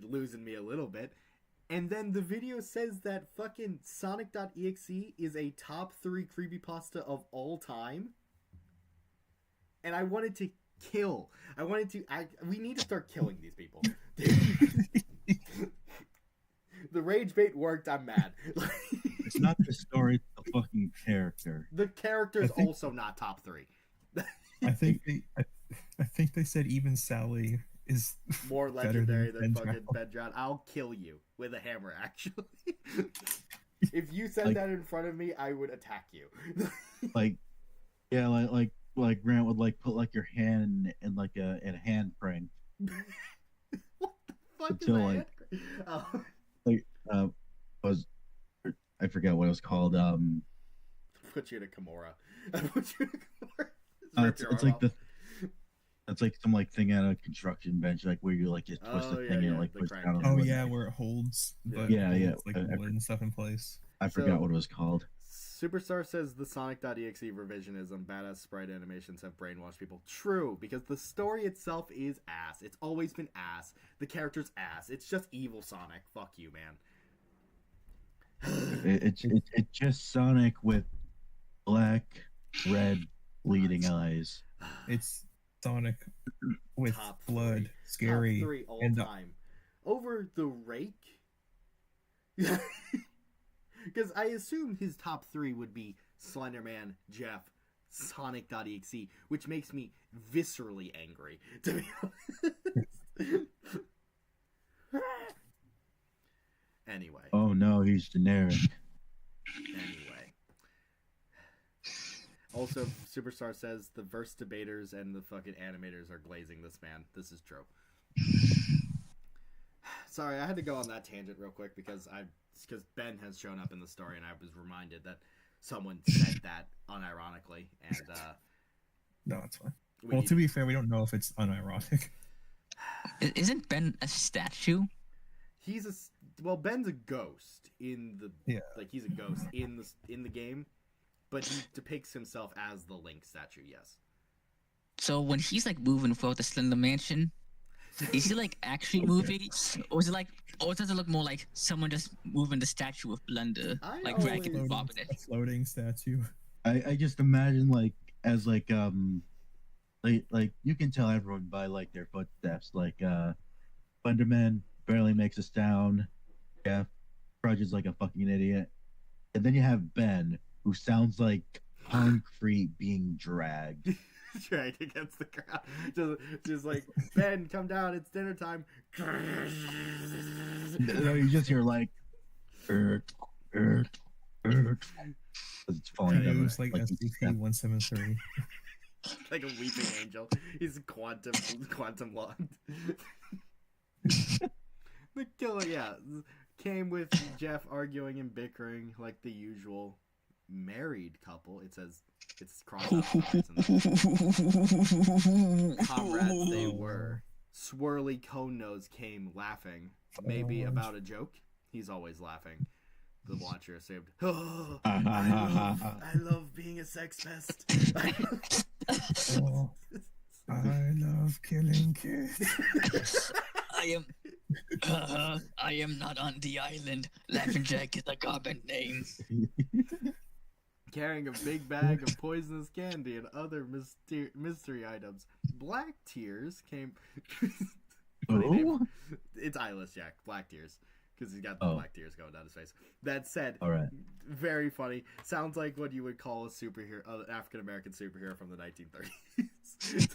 Losing me a little bit. And then the video says that fucking Sonic.exe is a top 3 creepypasta of all time. And I wanted to kill. We need to start killing these people. The rage bait worked. I'm mad. It's not the story, it's the fucking character. The character's also not top 3. I think they said even Sally is more better legendary than Ben fucking Drowned. Ben Drowned. I'll kill you with a hammer, actually. If you said Like- that in front of me, I would attack you. Like Grant would put your hand in a hand prank. What the fuck Until, is like- that? I forget what it was called. Put you to Kimura. Put you to Kimura. Rip your It's arm like off. it's like some thing at a construction bench, where you just twist Oh, the yeah, thing yeah, and the push crank. down. on Oh wood. yeah, where it holds, but Yeah. Yeah, holds, like I- wood and stuff in place. I forgot what it was called. Superstar says the Sonic.exe revisionism, badass sprite animations have brainwashed people. True, because the story itself is ass. It's always been ass. The character's ass. It's just evil Sonic. Fuck you, man. It's just Sonic with black, red, bleeding eyes. It's Sonic with Top blood, three. scary, Top 3 all and time. Over the Rake? Because I assume his top 3 would be Slenderman, Jeff, Sonic.exe, which makes me viscerally angry, to be honest. Anyway. Oh no, he's generic. Anyway. Also, Superstar says the verse debaters and the fucking animators are glazing this man. This is true. Sorry, I had to go on that tangent real quick because Ben has shown up in the story and I was reminded that someone said that unironically, and no, it's fine. Well, to be fair, we don't know if it's unironic. Isn't Ben a statue? Ben's a ghost in the he's a ghost in the game, but he depicts himself as the Link statue. Yes. So when he's moving throughout the Slender Mansion, is he actually moving, or is it or does it look more like someone just moving the statue with Blender, dragging and bobbing A it? floating statue. I just imagine as like you can tell everyone by like their footsteps. Like Slenderman barely makes a sound. Jeff trudges like a fucking idiot, and then you have Ben, who sounds like concrete being dragged. Dragged against the ground. Just like, Ben, come down, it's dinner time. No, you just hear like, it's falling It down. was like SCP-173. Like a weeping angel. He's quantum locked. The killer, yeah, came with Jeff arguing and bickering like the usual married couple. It says it's crossed out comrades they were. Swirly Cone Nose came laughing, maybe about a joke. He's always laughing. The Watcher saved. Oh, I love being a sex pest. Oh, I love killing kids. I am not on the island. Laughing Jack is a common name. Carrying a big bag of poisonous candy and other mystery items. Black Tears came. Oh, It's eyeless Jack. Black Tears. Because he's got the black tears going down his face. That said, all right. very funny. Sounds like what you would call a superhero, an African-American superhero from the 1930s.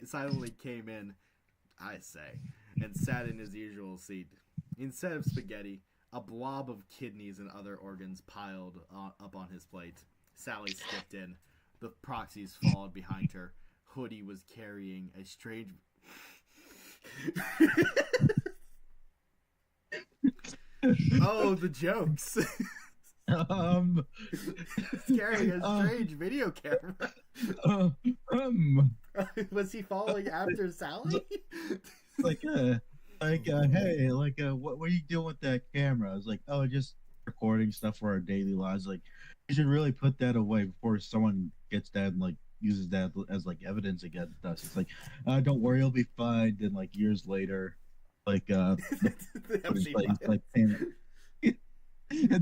Silently came in, I say, and sat in his usual seat. Instead of spaghetti, a blob of kidneys and other organs piled up on his plate. Sally skipped in. The proxies followed behind her. Hoodie was carrying a strange... Oh, the jokes. He's carrying a strange video camera. Was he following after Sally? Hey, what are you doing with that camera? I was like, oh, just recording stuff for our daily lives. Like, you should really put that away before someone gets that and like uses that as like evidence against us. It's like, don't worry, you'll be fine. Then like years later, like it's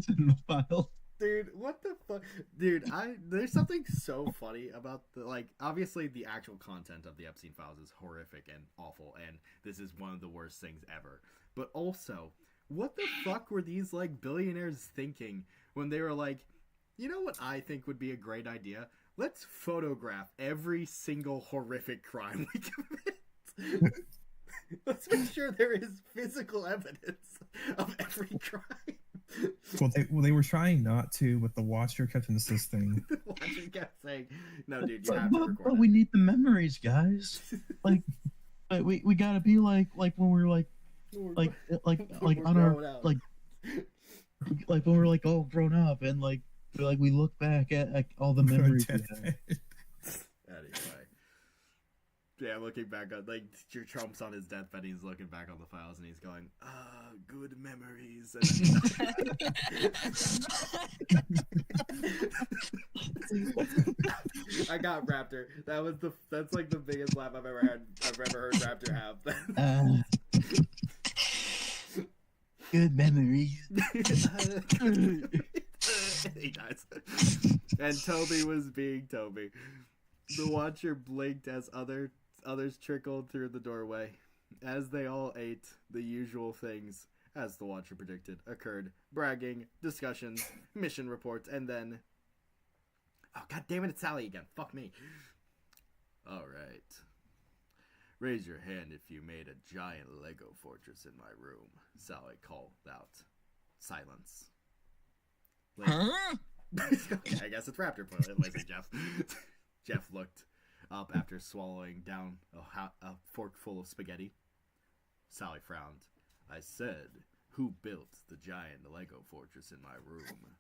in the file. Dude, what the fuck? Dude, there's something so funny about the, like, obviously the actual content of the Epstein Files is horrific and awful, and this is one of the worst things ever. But also, what the fuck were these, like, billionaires thinking when they were like, you know what I think would be a great idea? Let's photograph every single horrific crime we commit. Let's make sure there is physical evidence of every crime. Well, they were trying not to, but the Watcher kept insisting. The Watcher kept saying, "No, dude, you have to record but it." we need the memories, guys. Like we gotta be like when we're like on our like when we're like all grown up and like we look back at all the memories. We have. Anyway. Yeah, looking back on, like, your Trump's on his deathbed, he's looking back on the files and he's going, good memories. I got Raptor. That's like the biggest laugh I've ever heard Raptor have. Good memories. He dies. And Toby was being Toby. The Watcher blinked as others trickled through the doorway. As they all ate, the usual things, as the Watcher predicted, occurred. Bragging, discussions, mission reports, and then... Oh, god damn it, it's Sally again. Fuck me. Alright. Raise your hand if you made a giant Lego fortress in my room, Sally called out. Silence. Huh? Okay, I guess it's Raptor point. Lazy Jeff. Jeff looked up after swallowing down a fork full of spaghetti. Sally frowned. I said, who built the giant Lego fortress in my room?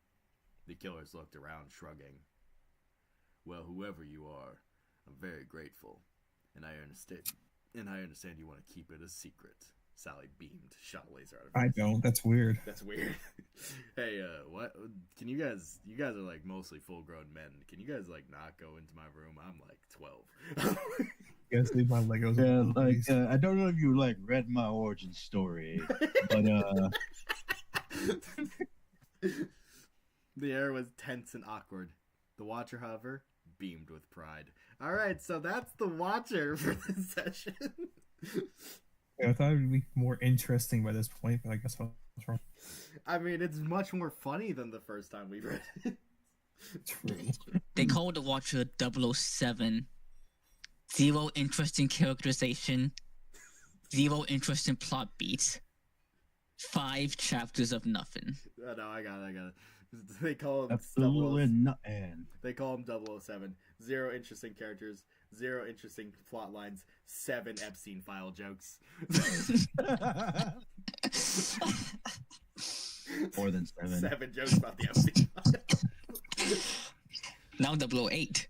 The killers looked around, shrugging. Well, whoever you are, I'm very grateful, and I understand you want to keep it a secret. Sally beamed, shot a laser out of her. I don't. That's weird. That's weird. Hey, what? Can you guys are like mostly full grown men. Can you guys like not go into my room? I'm like 12. You guys leave my Legos. Yeah, like I don't know if you like read my origin story, but the air was tense and awkward. The Watcher, however, beamed with pride. All right, so that's the Watcher for this session. Yeah, I thought it would be more interesting by this point, but I guess I was wrong. I mean, it's much more funny than the first time we read it. True. They called the Watcher 007. Zero interesting characterization. Zero interesting plot beats. 5 chapters of nothing. No, I got it. They call him Absolutely nothing. They call him 007. 0 interesting characters, 0 interesting plot lines, 7 Epstein file jokes. More than 7. 7 jokes about the Epstein file. Now 008.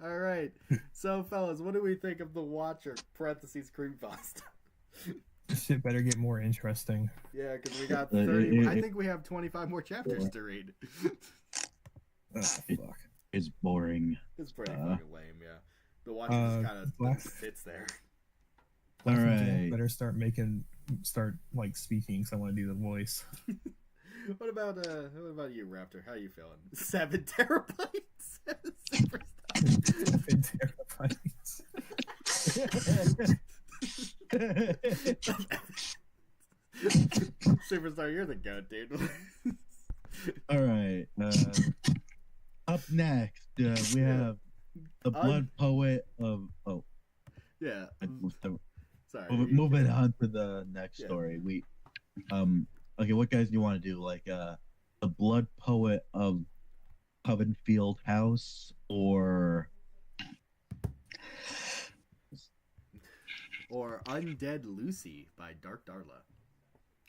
All right. So, fellas, what do we think of the Watcher? Parentheses creepypasta. This shit better get more interesting. Yeah, because we got 30. I think we have 25 more chapters to read. Oh, fuck. It's boring. It's pretty fucking lame, yeah. The Watcher just kind of sits there. All Black and Jan right. better start like speaking, because I want to do the voice. What about you, Raptor? How you feeling? 7 terabytes. Super Superstar, you're the goat, dude. All right. Up next, we have the Blood Poet of. Oh, yeah. Sorry. Moving on to the next story. We, okay, what guys do you want to do? Like, the Blood Poet of Covenfield House, or Undead Lucy by Dark Darla.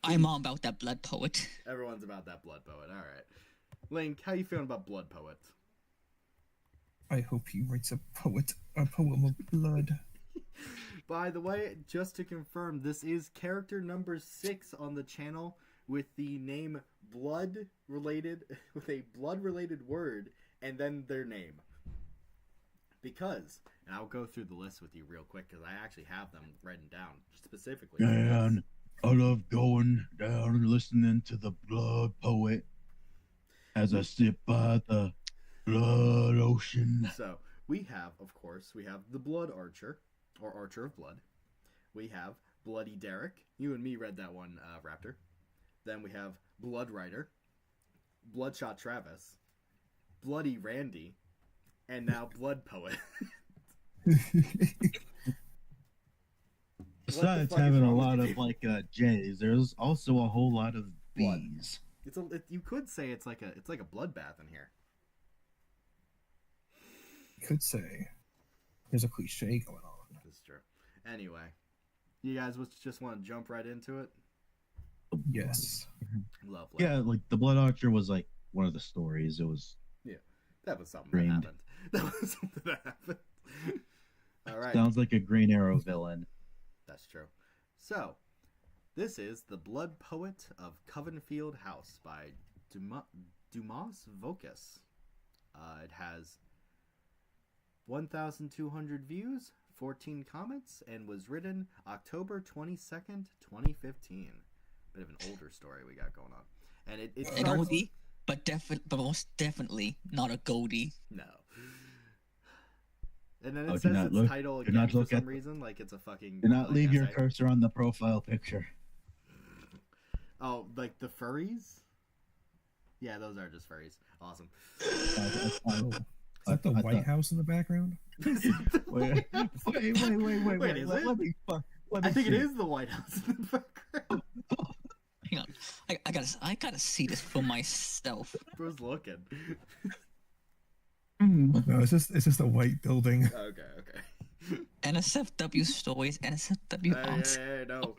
I'm all about that blood poet. Everyone's about that Blood Poet. All right. Link, how you feeling about Blood Poet? I hope he writes a poem of blood. By the way, just to confirm, this is character number 6 on the channel with the name blood related, with a blood related word and then their name. Because, and I'll go through the list with you real quick because I actually have them written down specifically. man, I love going down and listening to the Blood Poet as I sit by the blood ocean. So, we have the Blood Archer, or Archer of Blood. We have Bloody Derek. You and me read that one, Raptor. Then we have Blood Rider, Bloodshot Travis, Bloody Randy, and now Blood Poet. Besides having a lot of like J's, there's also a whole lot of B's. You could say it's like a bloodbath in here. Could say there's a cliche going on. That's true. Anyway, you guys just want to jump right into it? Yes. Lovely. Yeah, like the Blood Archer was like one of the stories. It was That was something Dreamed. that happened. That was something that happened. All right. sounds like a Green Arrow villain. That's true. So, this is The Blood Poet of Covenfield House by Dumas Vocus. It has 1,200 views, 14 comments, and was written October 22nd, 2015. Bit of an older story we got going on. And it An starts... oldie, but most definitely not a goldie. No. And then Oh, it do says not its look- title do again not for look some at- reason, like it's a fucking... Do not like, leave your essay. cursor on the profile picture. Oh, like the furries? Yeah, those are just furries. Awesome. Oh, is that the I White thought- House in the background? Wait, wait. Wait, is it? Let me I think it see. is the White House in the background. Hang on, I gotta see this for myself. Bro's looking. No, it's just a white building. Okay. NSFW stories, NSFW arts. Hey, no.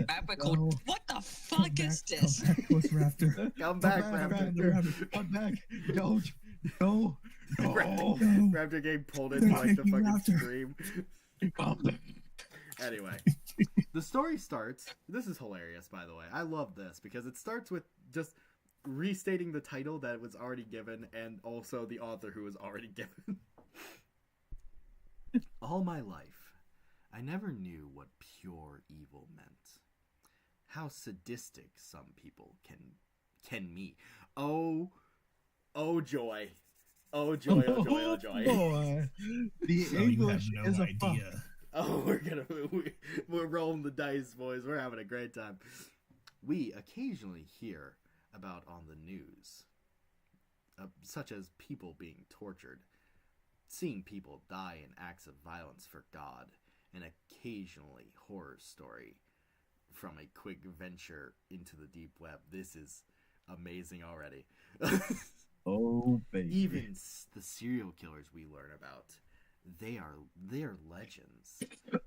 Fabrical. no. What the fuck is this? Come back to us, Raptor. Come back, Raptor. Raptor. Come back. Don't. No. No. Raptor getting pulled into like the Taking fucking Raptor. stream. Come back. Anyway, the story starts. This is hilarious, by the way. I love this because it starts with just restating the title that was already given and also the author who was already given. All my life, I never knew what pure evil meant. How sadistic some people can be. Oh joy. Oh joy, oh joy, oh joy. Boy, the So you have English no is a idea. Oh, we're rolling the dice, boys. We're having a great time. We occasionally hear about on the news, such as people being tortured, seeing people die in acts of violence for God, and occasionally horror story from a quick venture into the deep web. This is amazing already. Oh baby. Even the serial killers we learn about, they are legends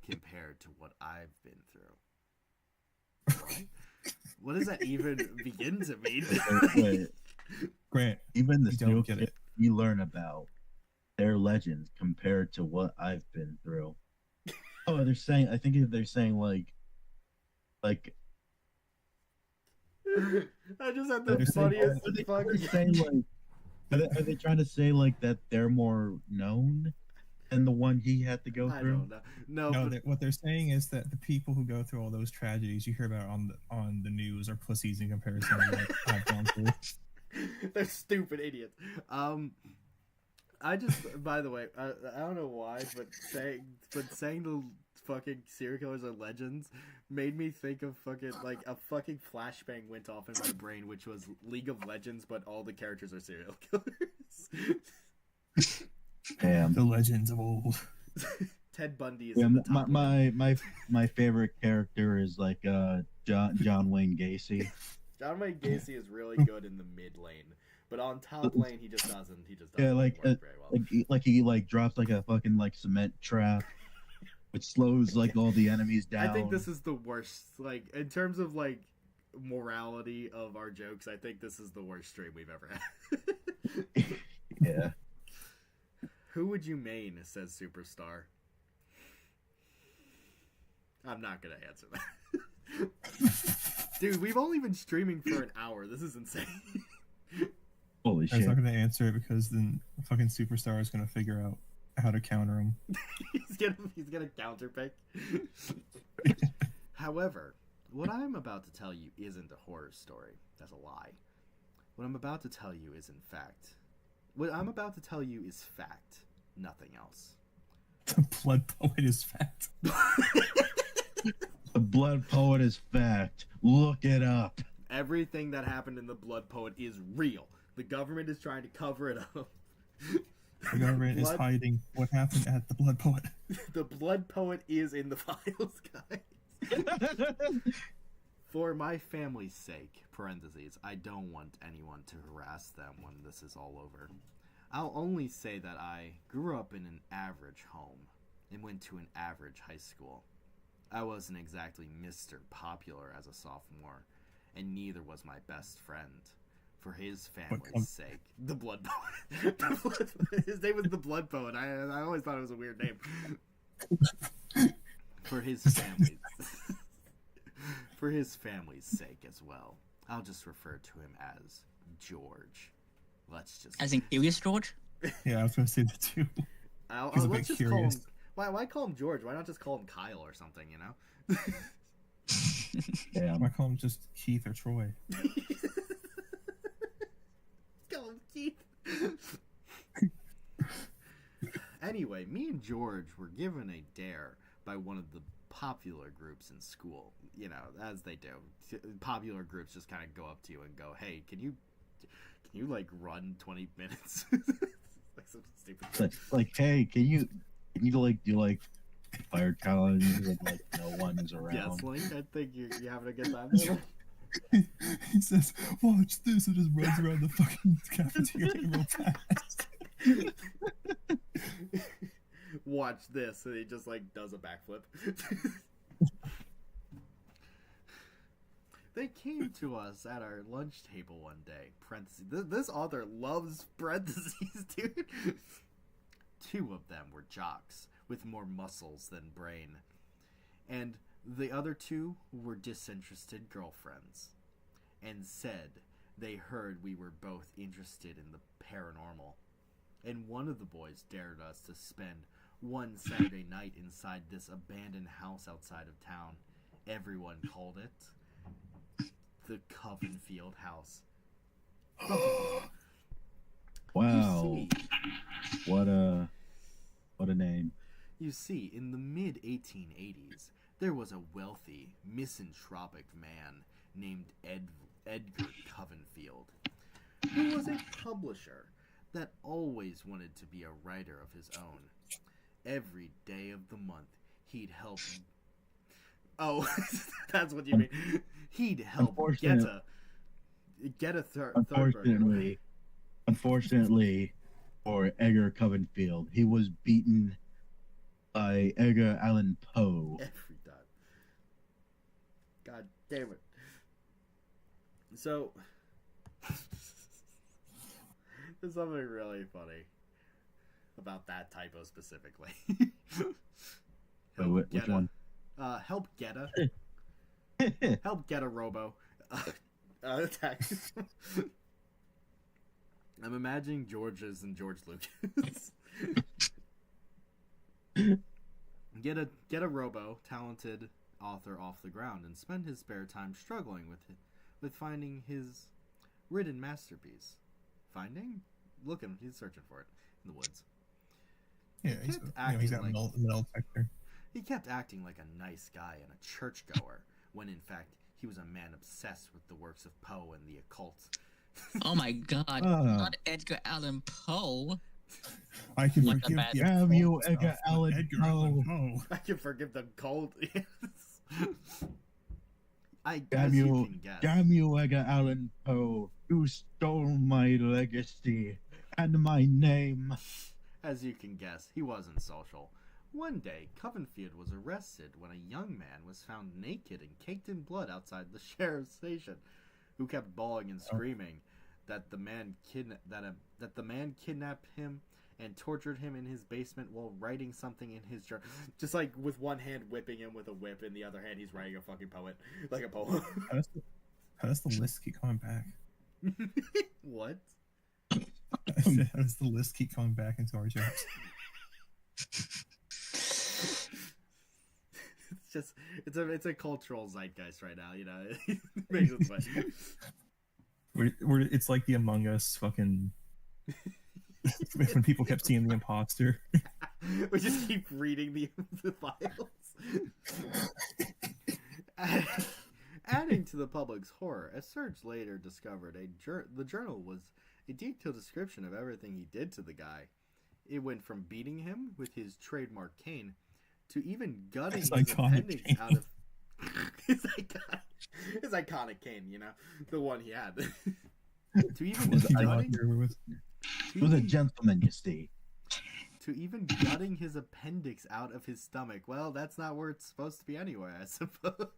compared to what I've been through. What does that even begin to mean? Wait, Grant, even the you serial don't get killers it. we learn about, they're legends compared to what I've been through. Oh, they're saying. I think they're saying like. I just had They're the saying- funniest Are they fucking. saying like? Are they trying to say like that they're more known than the one he had to go I through? don't know. No, No, but what they're saying is that the people who go through all those tragedies you hear about on the news are pussies in comparison to what I've gone through. they're stupid idiots. I just, by the way, I don't know why, but saying the fucking serial killers are legends made me think of fucking like a fucking flashbang went off in my brain, which was League of Legends, but all the characters are serial killers. Damn. The legends of old. Ted Bundy is Yeah, in the top. my favorite character is like John Wayne Gacy. John Wayne Gacy is really good in the mid lane, but on top lane he just doesn't. Yeah, like work very well. he like drops like a fucking like cement trap, which slows like all the enemies down. I think this is the worst. Like in terms of like morality of our jokes, I think this is the worst stream we've ever had. Yeah. Who would you main? Says Superstar. I'm not gonna answer that. Dude, we've only been streaming for an hour. This is insane. Holy I was shit. not going to answer it because then fucking Superstar is going to figure out how to counter him. he's gonna counter pick. However, what I'm about to tell you isn't a horror story. That's a lie. What I'm about to tell you is in fact. What I'm about to tell you is fact, nothing else. The blood poet is fat. The blood poet is fact. Look it up. Everything that happened in the Blood Poet is real. The government is trying to cover it up. The government is hiding what happened at the blood poet. The Blood Poet is in the files, guys. For my family's sake, parentheses, I don't want anyone to harass them when this is all over. I'll only say that I grew up in an average home and went to an average high school. I wasn't exactly Mr. Popular as a sophomore, and neither was my best friend. For his family's sake, the Blood Poet. His name was the Blood Poet. I always thought it was a weird name. For his family's for his family's sake as well, I'll just refer to him as George. Let's just As in Curious George? Yeah, I was going to say that too. Let's just call him. Why call him George? Why not just call him Kyle or something? You know. Yeah. I might call him just Keith or Troy. Call him Keith. Anyway, me and George were given a dare by one of the popular groups in school. You know, as they do. Popular groups just kind of go up to you and go, "Hey, can you like run 20 minutes?" Like some stupid shit. Like, hey, can you like do like fire challenge when like no one's around? Yes, Link, I think you're having a good time there. He says, "Watch this," and just runs around the fucking cafeteria real fast. Watch this, and he just like does a backflip. They came to us at our lunch table one day. Parentheses. This author loves parentheses, dude. Two of them were jocks with more muscles than brain, and the other two were disinterested girlfriends, and said they heard we were both interested in the paranormal. And one of the boys dared us to spend one Saturday night inside this abandoned house outside of town. Everyone called it the Covenfield House. Wow. You see, What a name. You see, in the mid 1880s, there was a wealthy, misanthropic man named Edgar Covenfield, who was a publisher that always wanted to be a writer of his own. Every day of the month, he'd help. Oh, that's what you mean. He'd help get a third burger. Unfortunately, for Edgar Covenfield, he was beaten by Edgar Allan Poe. Every time. God damn it. So, there's something really funny about that typo specifically. Which one? Help get a robo. Attack. I'm imagining George's and George Lucas. Get a robo, talented author off the ground and spend his spare time struggling with finding his written masterpiece. Finding? Looking, he's searching for it in the woods. Yeah, he's got like, metal detector. He kept acting like a nice guy and a churchgoer, when in fact he was a man obsessed with the works of Poe and the occult. Oh my god, not Edgar Allan Poe. I can Like forgive the Damn you, occult Edgar stuff, but Allan Edgar Poe. Allan Poe. I can forgive the cold. I guess Damn you you, can guess. damn you, Edgar Allan Poe. You stole my legacy and my name. As you can guess, he wasn't social. One day, Covenfield was arrested when a young man was found naked and caked in blood outside the sheriff's station, who kept bawling and screaming that the man kidnapped him and tortured him in his basement while writing something in his journal. Just like with one hand whipping him with a whip, in the other hand he's writing a fucking poet, like a poem. How does the list keep coming back? What? How does the list keep coming back into our jokes? It's just it's a cultural zeitgeist right now, you know. It makes it funny. It's like the Among Us fucking when people kept seeing the imposter. We just keep reading the files. Adding to the public's horror, a search later discovered the journal was a detailed description of everything he did to the guy. It went from beating him with his trademark cane to even gutting his appendix cane. out of his iconic cane, you know, the one he had. To even He was a gentleman, you see. To even gutting his appendix out of his stomach. Well, that's not where it's supposed to be anyway, I suppose.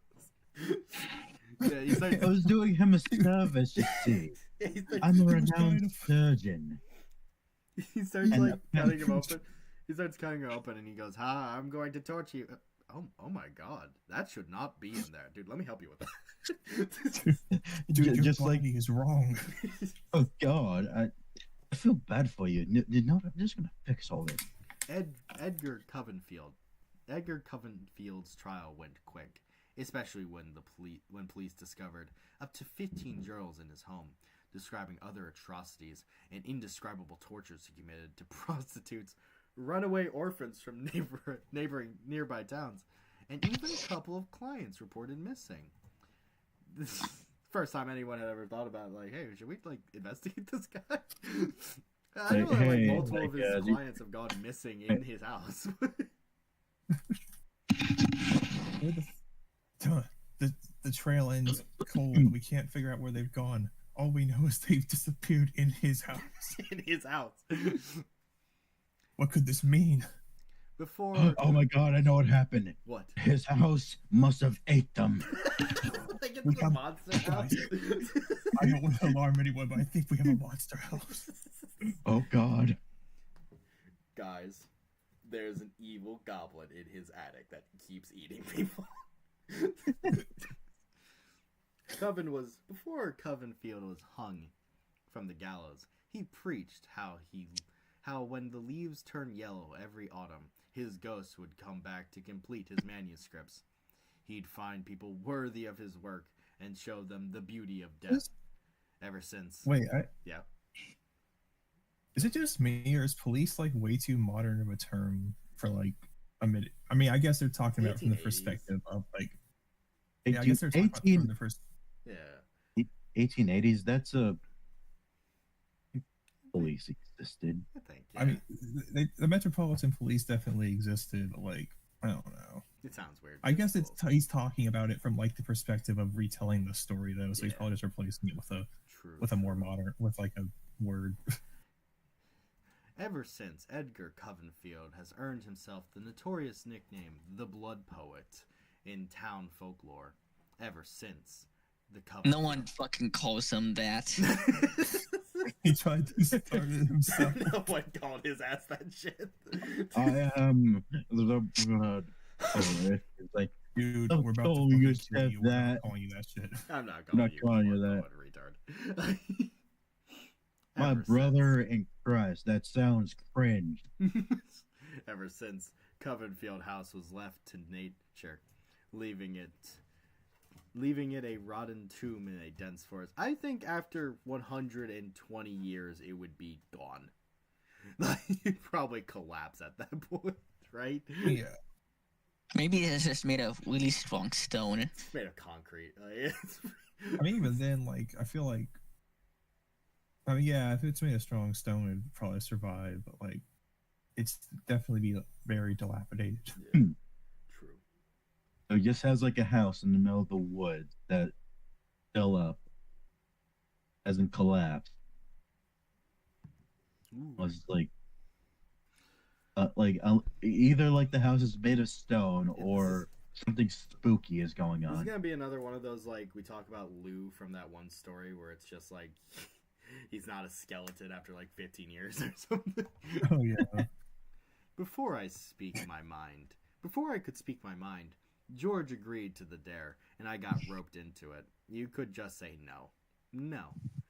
Yeah, I was doing him a service, you see. I'm a renowned surgeon. He starts like cutting him open. He starts cutting him open, and he goes, "Ha! I'm going to torture you." Oh my God! That should not be in there, dude. Let me help you with that. Dude, your just body like is wrong. Oh God, I feel bad for you. No, I'm just gonna fix all this. Edgar Covenfield. Edgar Covenfield's trial went quick, especially when police discovered up to 15 journals in his home, describing other atrocities and indescribable tortures he committed to prostitutes, runaway orphans from nearby towns, and even a couple of clients reported missing. This is the first time anyone had ever thought about, like, hey, should we like investigate this guy? I know that like multiple of his clients have gone missing in his house. The trail ends cold. We can't figure out where they've gone. All we know is they've disappeared in his house. In his house. What could this mean? Before. Oh my God, I know what happened. What? His house must have ate them. Like it's a monster house. I don't want to alarm anyone, but I think we have a monster house. Oh God. Guys, there's an evil goblin in his attic that keeps eating people. Before Covenfield was hung from the gallows, he preached how when the leaves turn yellow every autumn, his ghost would come back to complete his manuscripts. He'd find people worthy of his work and show them the beauty of death. Ever since. Wait, yeah. Is it just me, or is police like way too modern of a term for like a minute? I mean, I guess they're talking about it from the 1880s. perspective of like, yeah, I guess they're talking about 18, from the first. Yeah. 1880s. That's a police existed. I think. I mean, the Metropolitan Police definitely existed. But, like, I don't know. it sounds weird. I guess he's talking about it from like the perspective of retelling the story, though. So he's Yeah. probably just replacing it true. with a more modern, with like a word. Ever since, Edgar Covenfield has earned himself the notorious nickname the Blood Poet in town folklore. Ever since the Covenfield. No one fucking calls him that. He tried to start it himself. No one called his ass that shit. I am the blood. It's like, Dude, Oh, we're about oh, to you fucking said kill you. We're not that. calling you that shit. I'm not I'm not calling you Blood that. Poet, retard. My Ever brother in Christ. That sounds cringe. Ever since Covenfield House was left to nature, leaving it a rotten tomb in a dense forest. I think after 120 years, it would be gone. Like, you'd probably collapse at that point, right? Yeah. Maybe it's just made of really strong stone. It's made of concrete. Like, I mean, even then, like, I feel like, I mean, yeah, if it's made of strong stone, it'd probably survive, but like, it's definitely be very dilapidated. yeah, true. So it just has like a house in the middle of the woods that fell up, hasn't collapsed. Ooh. Was either like the house is made of stone or something spooky is going This is on. gonna be another one of those, like, we talk about Lou from that one story where it's just like he's not a skeleton after like 15 years or something. Oh, yeah. Before I could speak my mind, George agreed to the dare, and I got roped into it. You could just say no. No.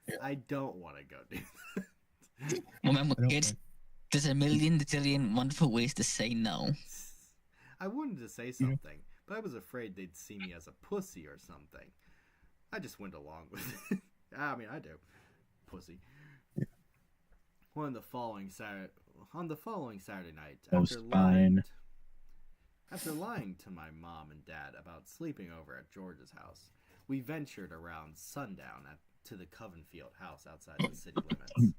Yeah. I don't want to go do that. Remember, I don't kids, like- there's a million zillion wonderful ways to say no. I wanted to say something, but I was afraid they'd see me as a pussy or something. I just went along with it. I mean, I do. Pussy. Yeah. On the following Saturday night, Oh, spine. After lying to my mom and dad about sleeping over at George's house, we ventured around sundown to the Covenfield house outside the city limits.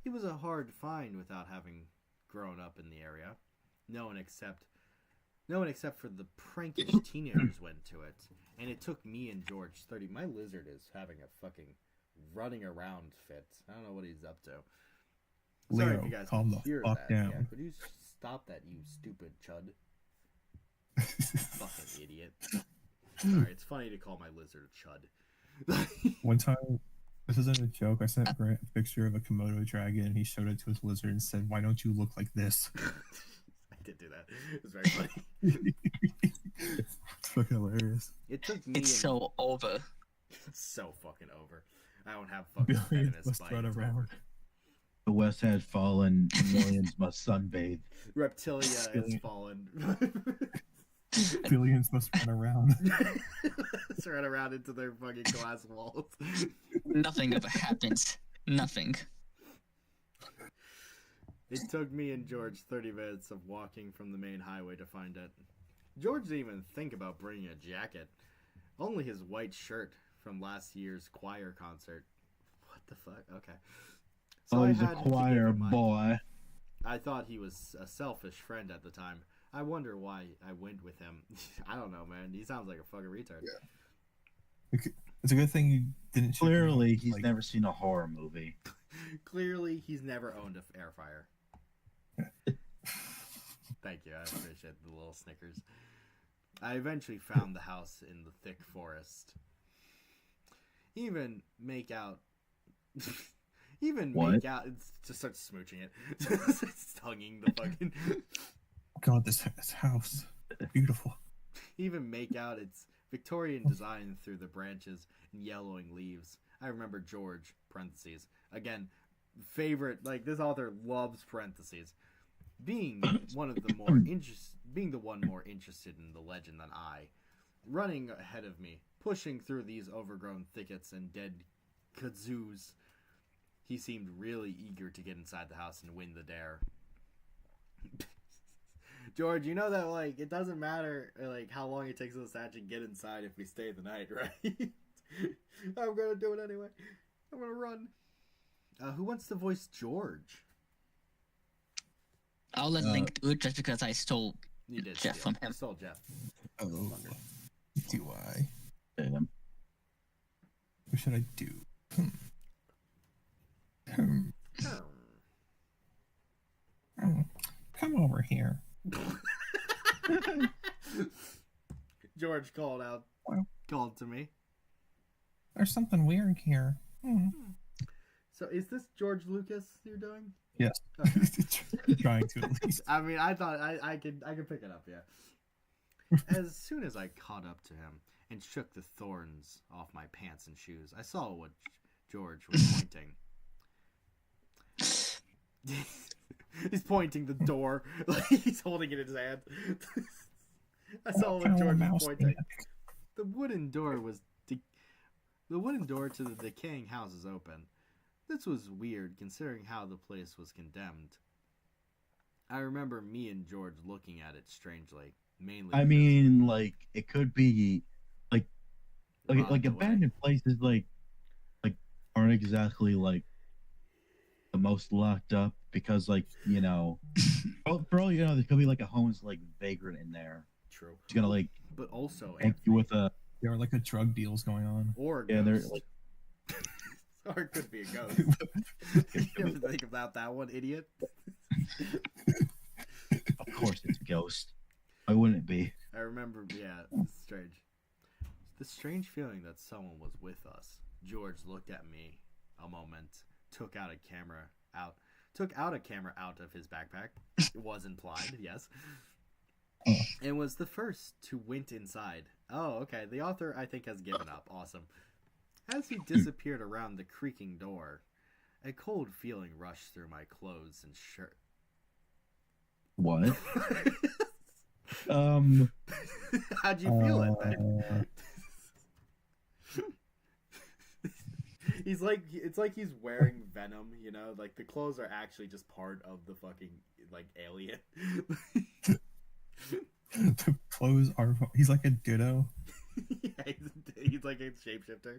It was a hard find without having grown up in the area. No one except for the prankish teenagers went to it, and it took me and George 30. My lizard is having a fucking running around fit. I don't know what he's up to. Sorry Leo, if you guys calm can the hear fuck that. down. Yeah, could you stop that, you stupid chud? Fucking idiot. Sorry, it's funny to call my lizard a chud. One time, this isn't a joke. I sent Grant a picture of a Komodo dragon, and he showed it to his lizard and said, "Why don't you look like this?" I did do that. It was very funny. It's fucking hilarious. It took me. It's so over. so fucking over. I don't have fucking Billions venomous must bite. run It's around. over. The West had fallen. Millions must sunbathe. Reptilia has Billion. fallen. Billions must run around. Let's run around into their fucking glass walls. Nothing ever happens. Nothing. It took me and George 30 minutes of walking from the main highway to find it. George didn't even think about bringing a jacket. Only his white shirt from last year's choir concert. What the fuck? Okay. So Oh, I he's a had to give choir him my- boy. I thought he was a selfish friend at the time. I wonder why I went with him. I don't know, man. He sounds like a fucking retard. Yeah. It's a good thing you didn't. shoot him Clearly, up, he's like- never seen a horror movie. Clearly, he's never owned an air fryer. Thank you. I appreciate the little Snickers. I eventually found the house in the thick forest. Even make out. What? Make out. Just start smooching it. Just tonguing the fucking. God, this house, beautiful. Even make out its Victorian design through the branches and yellowing leaves. I remember George, parentheses. Again, favorite, like, this author loves parentheses. Being one of the more being the one more interested in the legend than I, running ahead of me, pushing through these overgrown thickets and dead kazoos. He seemed really eager to get inside the house and win the dare. George, you know that, like, it doesn't matter, like, how long it takes us to actually get inside if we stay the night, right? I'm gonna do it anyway. I'm gonna run. Who wants to voice George? I'll let Link do it just because I stole You did Jeff steal. from him. You stole Jeff. Oh, do I? Damn. What should I do? Come over here. George called to me. There's something weird here. So is this George Lucas you're doing? Yes. Okay. Trying to at least. I mean, I thought I could pick it up, yeah. As soon as I caught up to him and shook the thorns off my pants and shoes, I saw what George was pointing. He's pointing the door, like he's holding it in his hand. I saw what George was pointing. The wooden door to the decaying house is open. This was weird, considering how the place was condemned. I remember me and George looking at it strangely, mainly. I mean, like, it could be like abandoned places like aren't exactly like the most locked up because, like, you know, for all you know, there could be like a homeless like vagrant in there. True. He's gonna like, but also hit you with a There are like a drug deals going on. or yeah, they're ghost. like, Or it could be a ghost. You have to think about that one, idiot. of course it's a ghost. Why wouldn't it be? I remember, yeah, it's strange. The strange feeling that someone was with us. George looked at me a moment, took out a camera out of his backpack. It was implied, yes. And was the first to went inside. Oh, okay. The author, I think, has given up. Awesome. As he disappeared around the creaking door, a cold feeling rushed through my clothes and shirt. What? How'd you feel it then? He's like, it's like he's wearing Venom, you know? Like, the clothes are actually just part of the fucking, like, alien. The clothes are. He's like a ditto. Yeah, he's like a shapeshifter.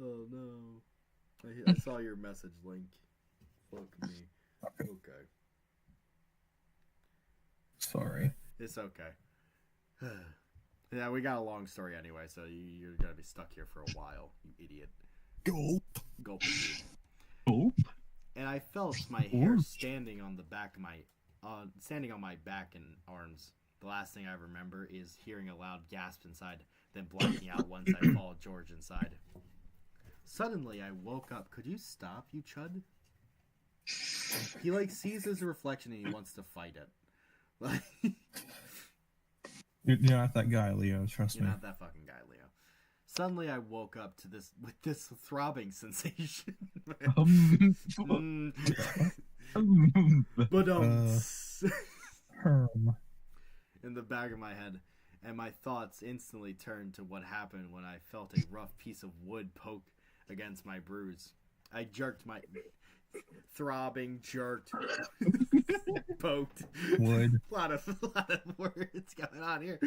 Oh no. I saw your message, Link. Fuck me. Okay. Sorry. It's okay. Yeah, we got a long story anyway, so you're gonna be stuck here for a while, you idiot. Gulp. Gulp indeed. Oh, And I felt my hair standing on my back and arms. The last thing I remember is hearing a loud gasp inside, then blacking out once I followed George inside. Suddenly, I woke up. Could you stop, you chud? He, like, sees his reflection and he wants to fight it. Like, You're not that guy, Leo. Trust you're me. not that fucking guy, Leo. Suddenly, I woke up to this throbbing sensation. But Herm. in the back of my head, and my thoughts instantly turned to what happened when I felt a rough piece of wood poke against my bruise. I jerked my jerked, poked. Wood. a lot of words going on here.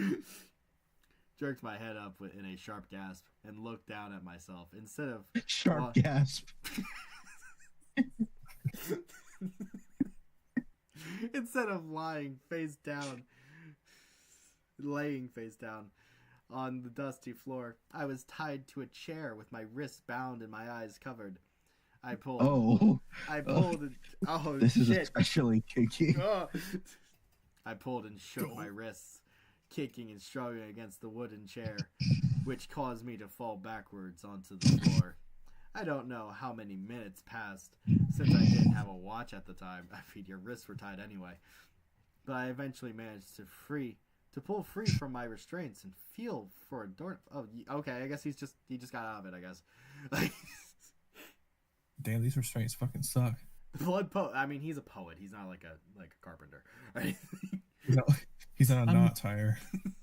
Jerked my head up in a sharp gasp and looked down at myself instead of sharp gasp. Instead of laying face down on the dusty floor, I was tied to a chair with my wrists bound and my eyes covered. I pulled. Oh, this shit. is especially kinky. Oh. I pulled and shook my wrists, kicking and struggling against the wooden chair, which caused me to fall backwards onto the floor. I don't know how many minutes passed since I didn't have a watch at the time. I mean, your wrists were tied anyway. But I eventually managed to pull free from my restraints and feel for a door. Oh, okay. I guess he just got out of it. I guess. Damn, these restraints fucking suck. Blood poet. I mean, he's a poet. He's not like a carpenter, right? He's not a knot tire.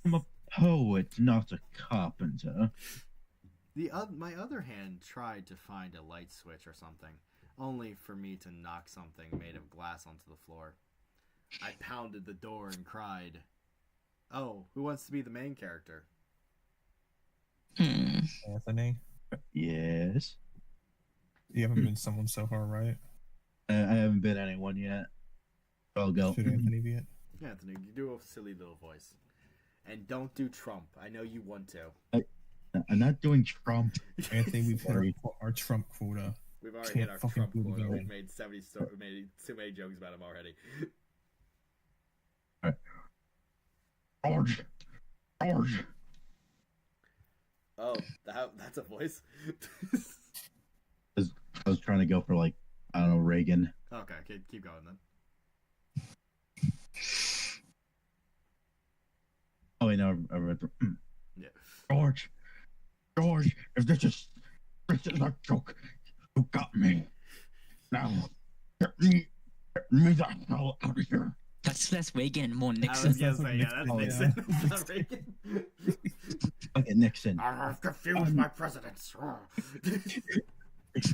I'm a poet, not a carpenter. My other hand tried to find a light switch or something, only for me to knock something made of glass onto the floor. I pounded the door and cried, "Oh, who wants to be the main character?" Anthony, Yes. you haven't been someone so far, right? I haven't been anyone yet. I'll go. Should Anthony be it? Anthony, you do a silly little voice. And don't do Trump. I know you want to. I'm not doing Trump. Anthony, we've hit Sorry. our Trump quota. We've already hit our Fucking Trump keep quota. going. We've made made too many jokes about him already. George. Oh, that's a voice. I was trying to go for like, I don't know, Reagan. Okay, keep going then. Oh wait, no, I read. Yeah. George, if this is a joke, you got me. Now, get me the hell out of here. That's less Reagan and more I Nixon. was gonna say, yeah, that's Oh, Nixon. It's not Reagan. Okay, Nixon. I have confused my presidents.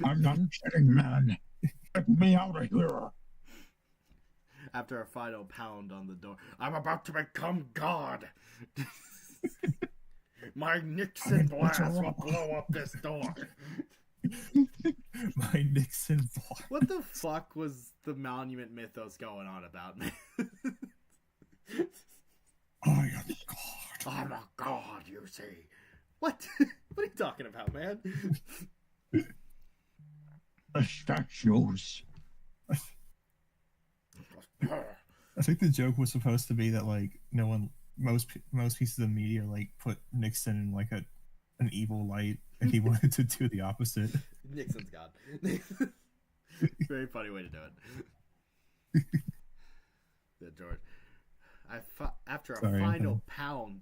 I'm not kidding, man. Get me out of here. After a final pound on the door, I'm about to become God. My Nixon blast will blow up this door. My Nixon block. What the fuck was the monument mythos going on about, man? I am God. I'm a god, you see. What? What are you talking about, man? The statues. I think the joke was supposed to be that like no one, most pieces of media like put Nixon in like an evil light, and he wanted to do the opposite. Nixon's God. Very funny way to do it. Yeah, George. After a Sorry, final pound.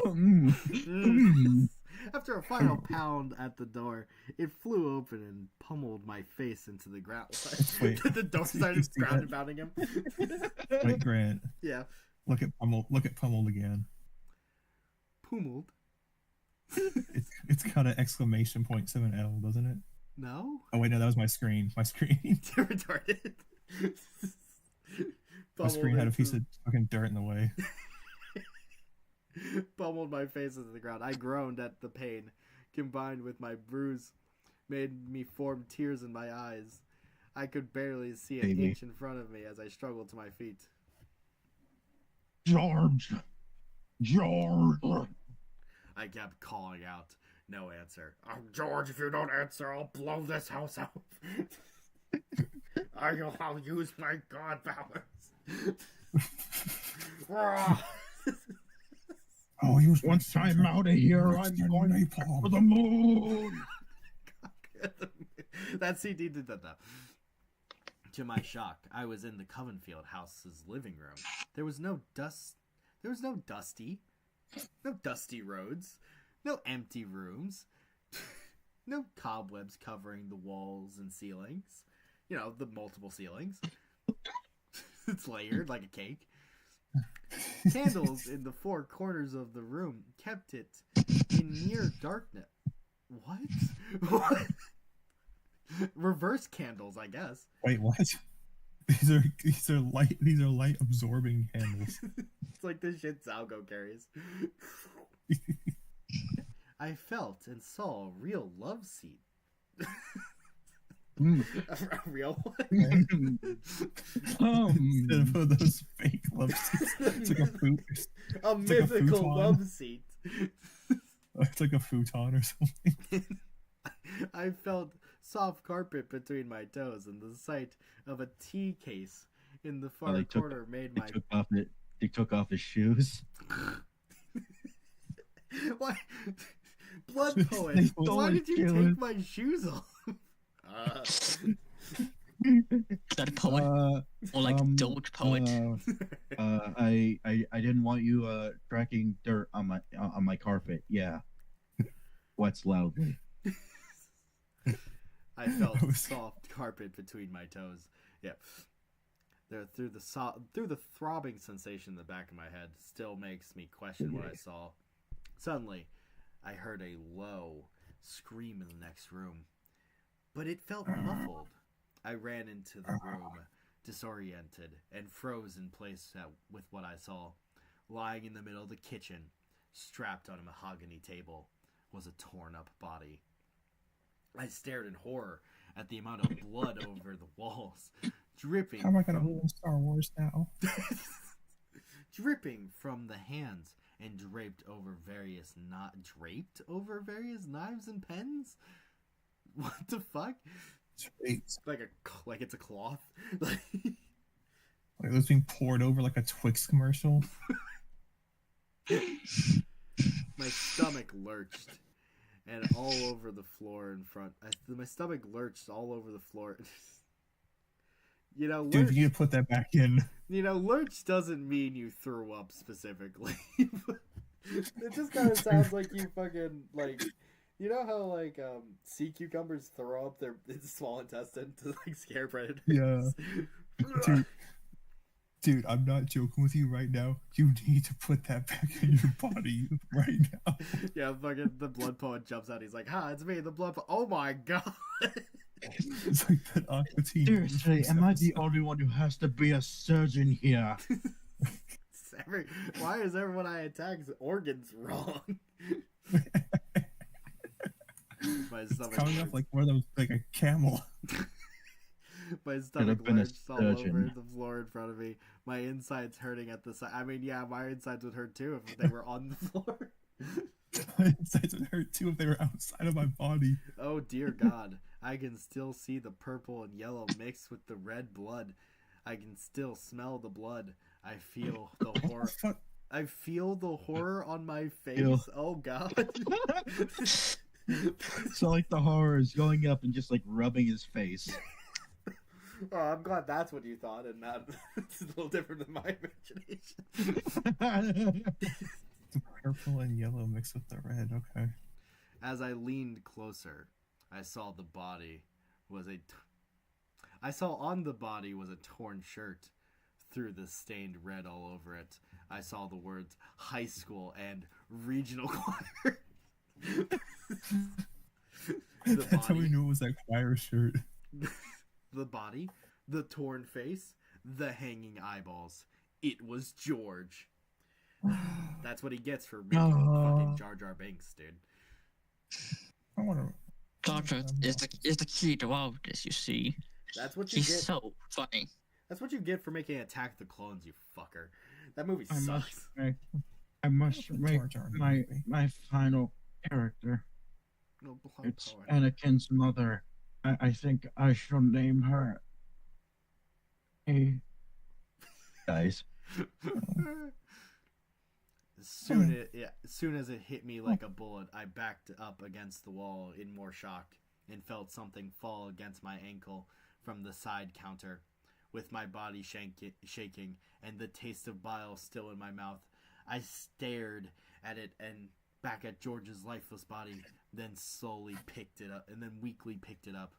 Mm. After a final pound at the door, it flew open and pummeled my face into the ground. Wait. The door started See ground that? and pounding him. Wait, Grant, Yeah. look at pummeled again. Pummeled? It's got an exclamation point 7L, doesn't it? No? Oh wait, no, that was my screen. My screen. You're retarded. My screen had a piece of fucking dirt in the way. Pummeled my face into the ground. I groaned at the pain, combined with my bruise, made me form tears in my eyes. I could barely see an Baby. inch in front of me as I struggled to my feet. George. I kept calling out. No answer. George, if you don't answer, I'll blow this house up. I'll use my god powers. Oh, he was Once I'm out of here, I'm going for the moon. That CD did that though. To my shock, I was in the Covenfield house's living room. There was no dusty roads, no empty rooms, no cobwebs covering the walls and ceilings. You know, the multiple ceilings. It's layered like a cake. Candles in the four corners of the room kept it in near darkness. What? Reverse candles, I guess. Wait, what? These are light absorbing candles. It's like the shit Zalgo carries. I felt and saw a real love seat. A real one? Instead of those fake love seats, it's like a food. A It's like a mythical futon. love seat. It's like a futon or something. I felt soft carpet between my toes, and the sight of a tea case in the far they took- corner made He took off his shoes. Why? Blood They poet, stole why his did you shoes. take my shoes off? That poet, or like Doge poet. I didn't want you tracking dirt on my carpet. Yeah. What's loudly? I felt soft carpet between my toes. Yeah. Through the throbbing sensation in the back of my head still makes me question what I saw. Suddenly, I heard a low scream in the next room, but it felt muffled. I ran into the room, disoriented, and froze in place with what I saw. Lying in the middle of the kitchen, strapped on a mahogany table, was a torn-up body. I stared in horror at the amount of blood over the walls, dripping. How am I gonna live in Star Wars now? Dripping from the hands and draped over various knives and pens. What the fuck? It's Like it's a cloth. like it was being poured over like a Twix commercial. My stomach lurched, and all over the floor in front. My stomach lurched all over the floor. You know, dude, you need to put that back in. You know, lurch doesn't mean you threw up specifically. It just kind of sounds like you fucking like. You know how like sea cucumbers throw up their small intestine to like scare predators? Yeah. Dude, I'm not joking with you right now. You need to put that back in your body right now. Yeah, fucking the blood poet jumps out. He's like, "Ha, it's me, the blood poet." Oh my god. It's like that Aqua Teen. Seriously, am I the only one who has to be a surgeon here? Why is everyone I attack's organs wrong? My stomach coming off like one of those, like a camel. My stomach lurched all over the floor in front of me. My insides hurting at the side. I mean, yeah, my insides would hurt too if they were on the floor. My insides would hurt too if they were outside of my body. Oh dear God. I can still see the purple and yellow mixed with the red blood. I can still smell the blood. I feel the horror. I feel the horror on my face. Ew. Oh God. So like the horror is going up and just like rubbing his face. Oh, I'm glad that's what you thought, and not it's a little different than my imagination. The purple and yellow mixed with the red. Okay. As I leaned closer, I saw the body was I saw on the body was a torn shirt. Through the stained red all over it, I saw the words high school and regional choir. That's how we knew it was that choir shirt. The body, the torn face, the hanging eyeballs. It was George. That's what he gets for making fucking Jar Jar Binks, dude. I want to. Jar Jar is the key to all this, you see. That's what you He's get. so funny. That's what you get for making Attack the Clones, you fucker. That movie sucks. I must make my final character. No, It's Anakin's mother. I think I shall name her. Guys. As soon as it hit me like a bullet, I backed up against the wall in more shock and felt something fall against my ankle from the side counter. With my body shaking and the taste of bile still in my mouth, I stared at it and back at George's lifeless body, then slowly picked it up and then weakly picked it up.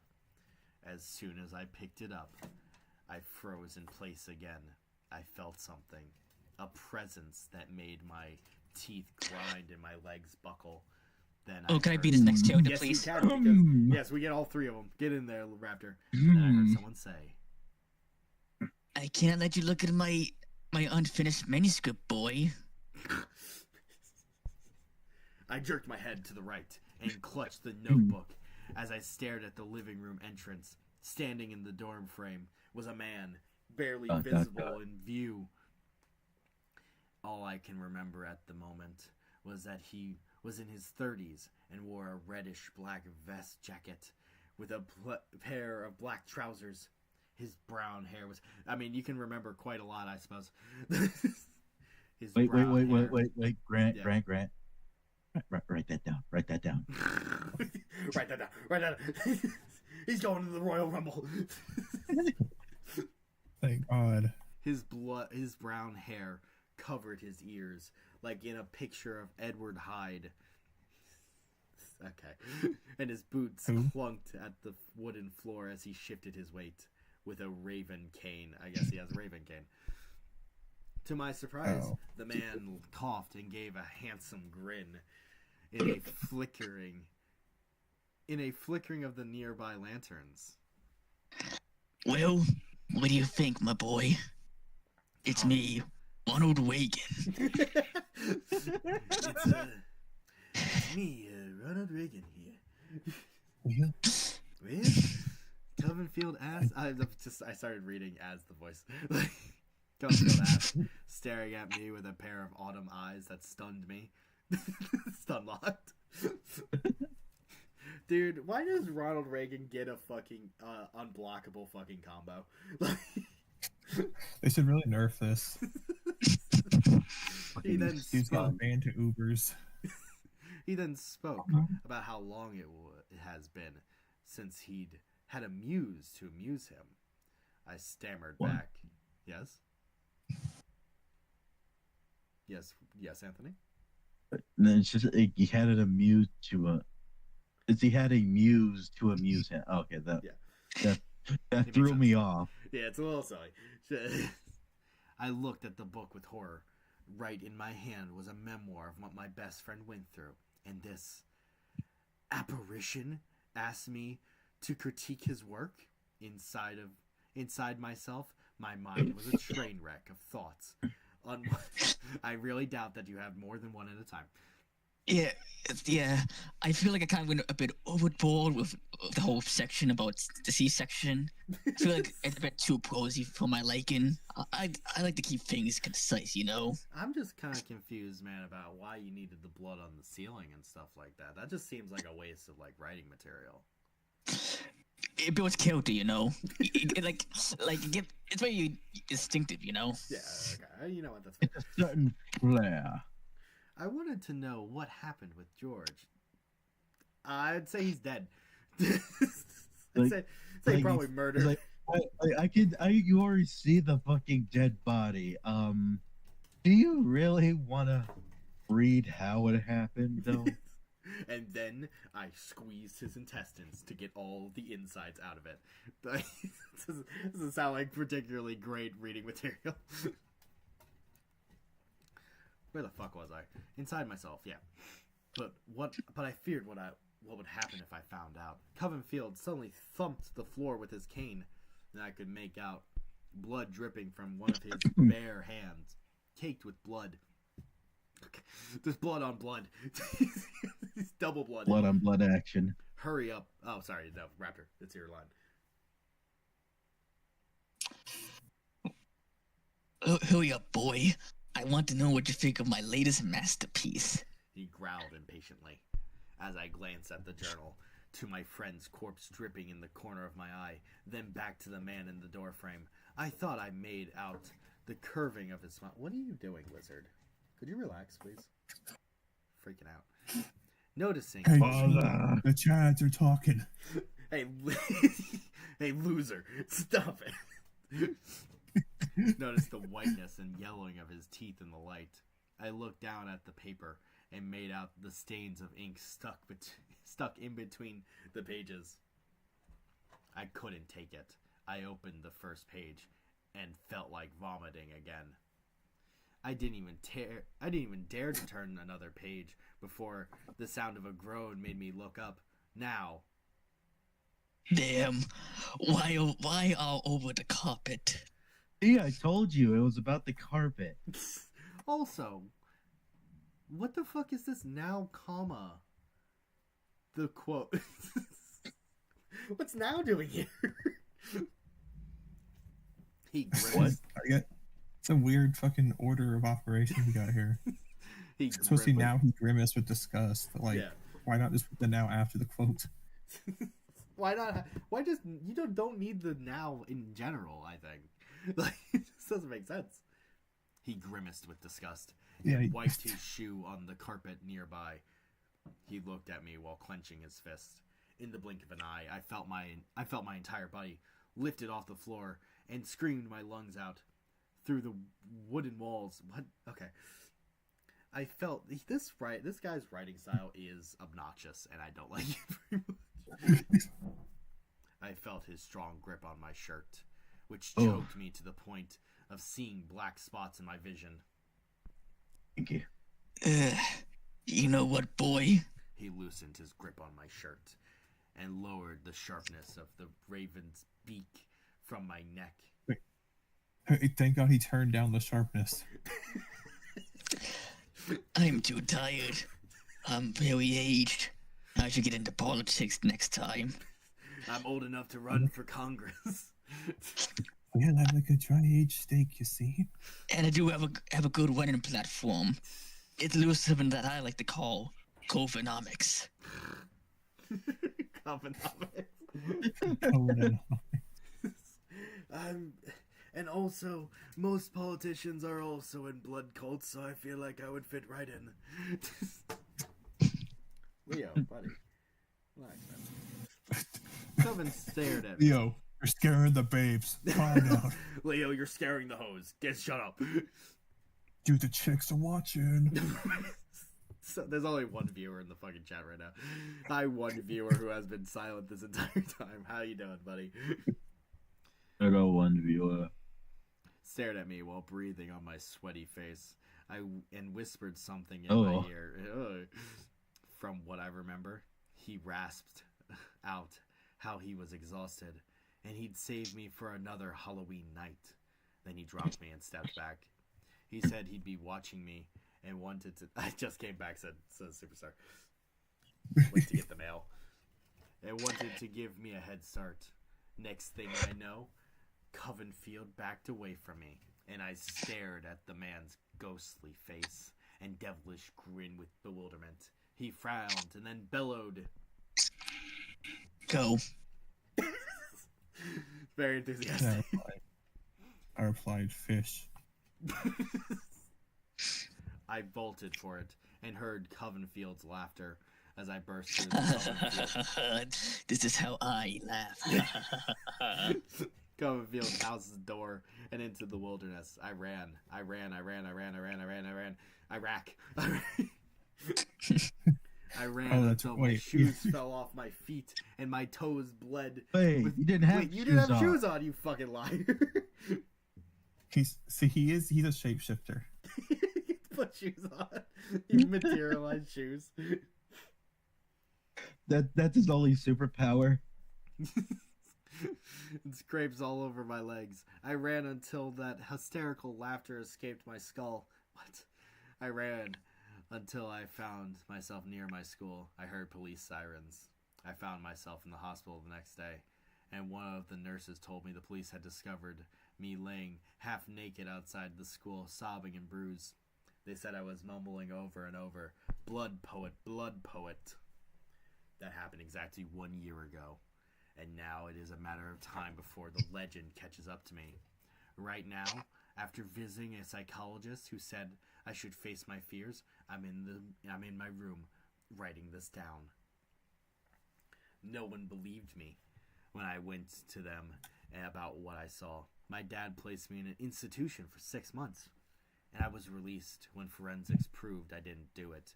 As soon as I picked it up, I froze in place again. I felt something, a presence that made my teeth grind and my legs buckle. Then can I be the next character, yes, please? You can, because, yes, we get all three of them. Get in there, Raptor. And then I heard someone say, I can't let you look at my unfinished manuscript, boy. I jerked my head to the right and clutched the notebook as I stared at the living room entrance. Standing in the dorm frame was a man, barely visible in view. All I can remember at the moment was that he was in his 30s and wore a reddish-black vest jacket with a pair of black trousers. His brown hair was... I mean, you can remember quite a lot, I suppose. Wait, Grant. Write that down. Write that down. He's going to the Royal Rumble. Thank God. His brown hair covered his ears, like in a picture of Edward Hyde. Okay. And his boots clunked at the wooden floor as he shifted his weight with a raven cane. I guess he has a raven cane. To my surprise, the man coughed and gave a handsome grin. in a flickering of the nearby lanterns. Well, what do you think, my boy? It's me, Ronald Reagan. It's me, Ronald Reagan here. Yeah. Well, Covenfield asked. I started reading as the voice. Covenfield asked, staring at me with a pair of autumn eyes that stunned me. Stun locked. Dude, why does Ronald Reagan get a fucking unblockable fucking combo? They should really nerf this. He then He's got spoke. banned to Ubers. He then spoke about how long it has been since he'd had a muse to amuse him. I stammered back. Yes? Yes, Anthony? No, it's just he had a muse to he had a muse to amuse him. Okay, that It threw makes me sense. off. Yeah, it's a little silly. I looked at the book with horror. Right in my hand was a memoir of what my best friend went through, and this apparition asked me to critique his work. Inside myself, my mind was a train wreck of thoughts. I really doubt that you have more than one at a time. Yeah. I feel like I kind of went a bit overboard with the whole section about the C-section. I feel like it's a bit too prosy for my liking. I like to keep things concise, you know? I'm just kind of confused, man, about why you needed the blood on the ceiling and stuff like that. That just seems like a waste of, like, writing material. It builds character, you know? It's very distinctive, you know? Yeah, okay. You know what? That's fine. It's a certain flair. I wanted to know what happened with George. I'd say he's dead. I'd say he probably murdered. Like, you already see the fucking dead body. Do you really want to read how it happened, though? And then I squeezed his intestines to get all the insides out of it. This doesn't sound like particularly great reading material. Where the fuck was I? Inside myself, yeah. But I feared what would happen if I found out. Covenfield suddenly thumped the floor with his cane, and I could make out blood dripping from one of his bare hands, caked with blood. There's blood on blood. It's double blood. Blood on blood action. Hurry up. Oh, sorry. No, Raptor. It's your line. Hurry up, boy. I want to know what you think of my latest masterpiece. He growled impatiently as I glanced at the journal, to my friend's corpse dripping in the corner of my eye, then back to the man in the doorframe. I thought I made out the curving of his smile. What are you doing, Lizard? Could you relax, please? Freaking out. Noticing. Hey, the Chads are talking. Hey, hey, loser. Stop it. Notice the whiteness and yellowing of his teeth in the light. I looked down at the paper and made out the stains of ink stuck in between the pages. I couldn't take it. I opened the first page and felt like vomiting again. I didn't even dare to turn another page before the sound of a groan made me look up. Now. Damn. Why all over the carpet? See, I told you it was about the carpet. Also, what the fuck is this now, comma? The quote. What's now doing here? He grimaced. It's a weird fucking order of operations we got here. It's supposed to be now he grimaced with disgust. Like, yeah. Why not just put the now after the quote? Why not? Why just you don't need the now in general? I think like it just doesn't make sense. He grimaced with disgust and wiped his shoe on the carpet nearby. He looked at me while clenching his fist. In the blink of an eye, I felt my entire body lifted off the floor and screamed my lungs out through the wooden walls. What? Okay. I felt this guy's writing style is obnoxious, and I don't like it very much. I felt his strong grip on my shirt, which choked me to the point of seeing black spots in my vision. Thank you. You know what, boy? He loosened his grip on my shirt and lowered the sharpness of the raven's beak from my neck. Thank God he turned down the sharpness. I'm too tired. I'm very aged. I should get into politics next time. I'm old enough to run for Congress. Yeah, I like a dry aged steak, you see? And I do have a good running platform. It's something that I like to call Covenomics. Covenomics. And also, most politicians are also in blood cults, so I feel like I would fit right in. Leo, buddy. Relax, man. Coven stared at me. Leo, you're scaring the babes. Calm down. Leo, you're scaring the hoes. Shut up. Dude, the chicks are watching. So, there's only one viewer in the fucking chat right now. Hi, one viewer who has been silent this entire time. How you doing, buddy? I got one viewer. Stared at me while breathing on my sweaty face. And whispered something in my ear. From what I remember, he rasped out how he was exhausted, and he'd save me for another Halloween night. Then he dropped me and stepped back. He said he'd be watching me and wanted to... I just came back, said Superstar. Wait to get the mail. And wanted to give me a head start. Next thing I know, Coven Field backed away from me, and I stared at the man's ghostly face and devilish grin with bewilderment. He frowned and then bellowed. Go. Very enthusiastic. I replied, fish. I bolted for it and heard Covenfield's laughter as I burst through the Covenfield. This is how I laugh. Covenfield house's door and into the wilderness. I ran. Iraq. I ran until my shoes fell off my feet and my toes bled. Wait, you didn't have you didn't have shoes on, you fucking liar. He's a shapeshifter. He put shoes on. He materialized shoes. That's his only superpower. And scrapes all over my legs. I ran until that hysterical laughter escaped my skull. What? I ran until I found myself near my school. I heard police sirens. I found myself in the hospital the next day, and one of the nurses told me the police had discovered me laying half naked outside the school, sobbing and bruised. They said I was mumbling over and over, "Blood poet, blood poet." That happened exactly 1 year ago, and now it is a matter of time before the legend catches up to me. Right now, after visiting a psychologist who said I should face my fears, I'm in my room writing this down. No one believed me when I went to them about what I saw. My dad placed me in an institution for 6 months, and I was released when forensics proved I didn't do it.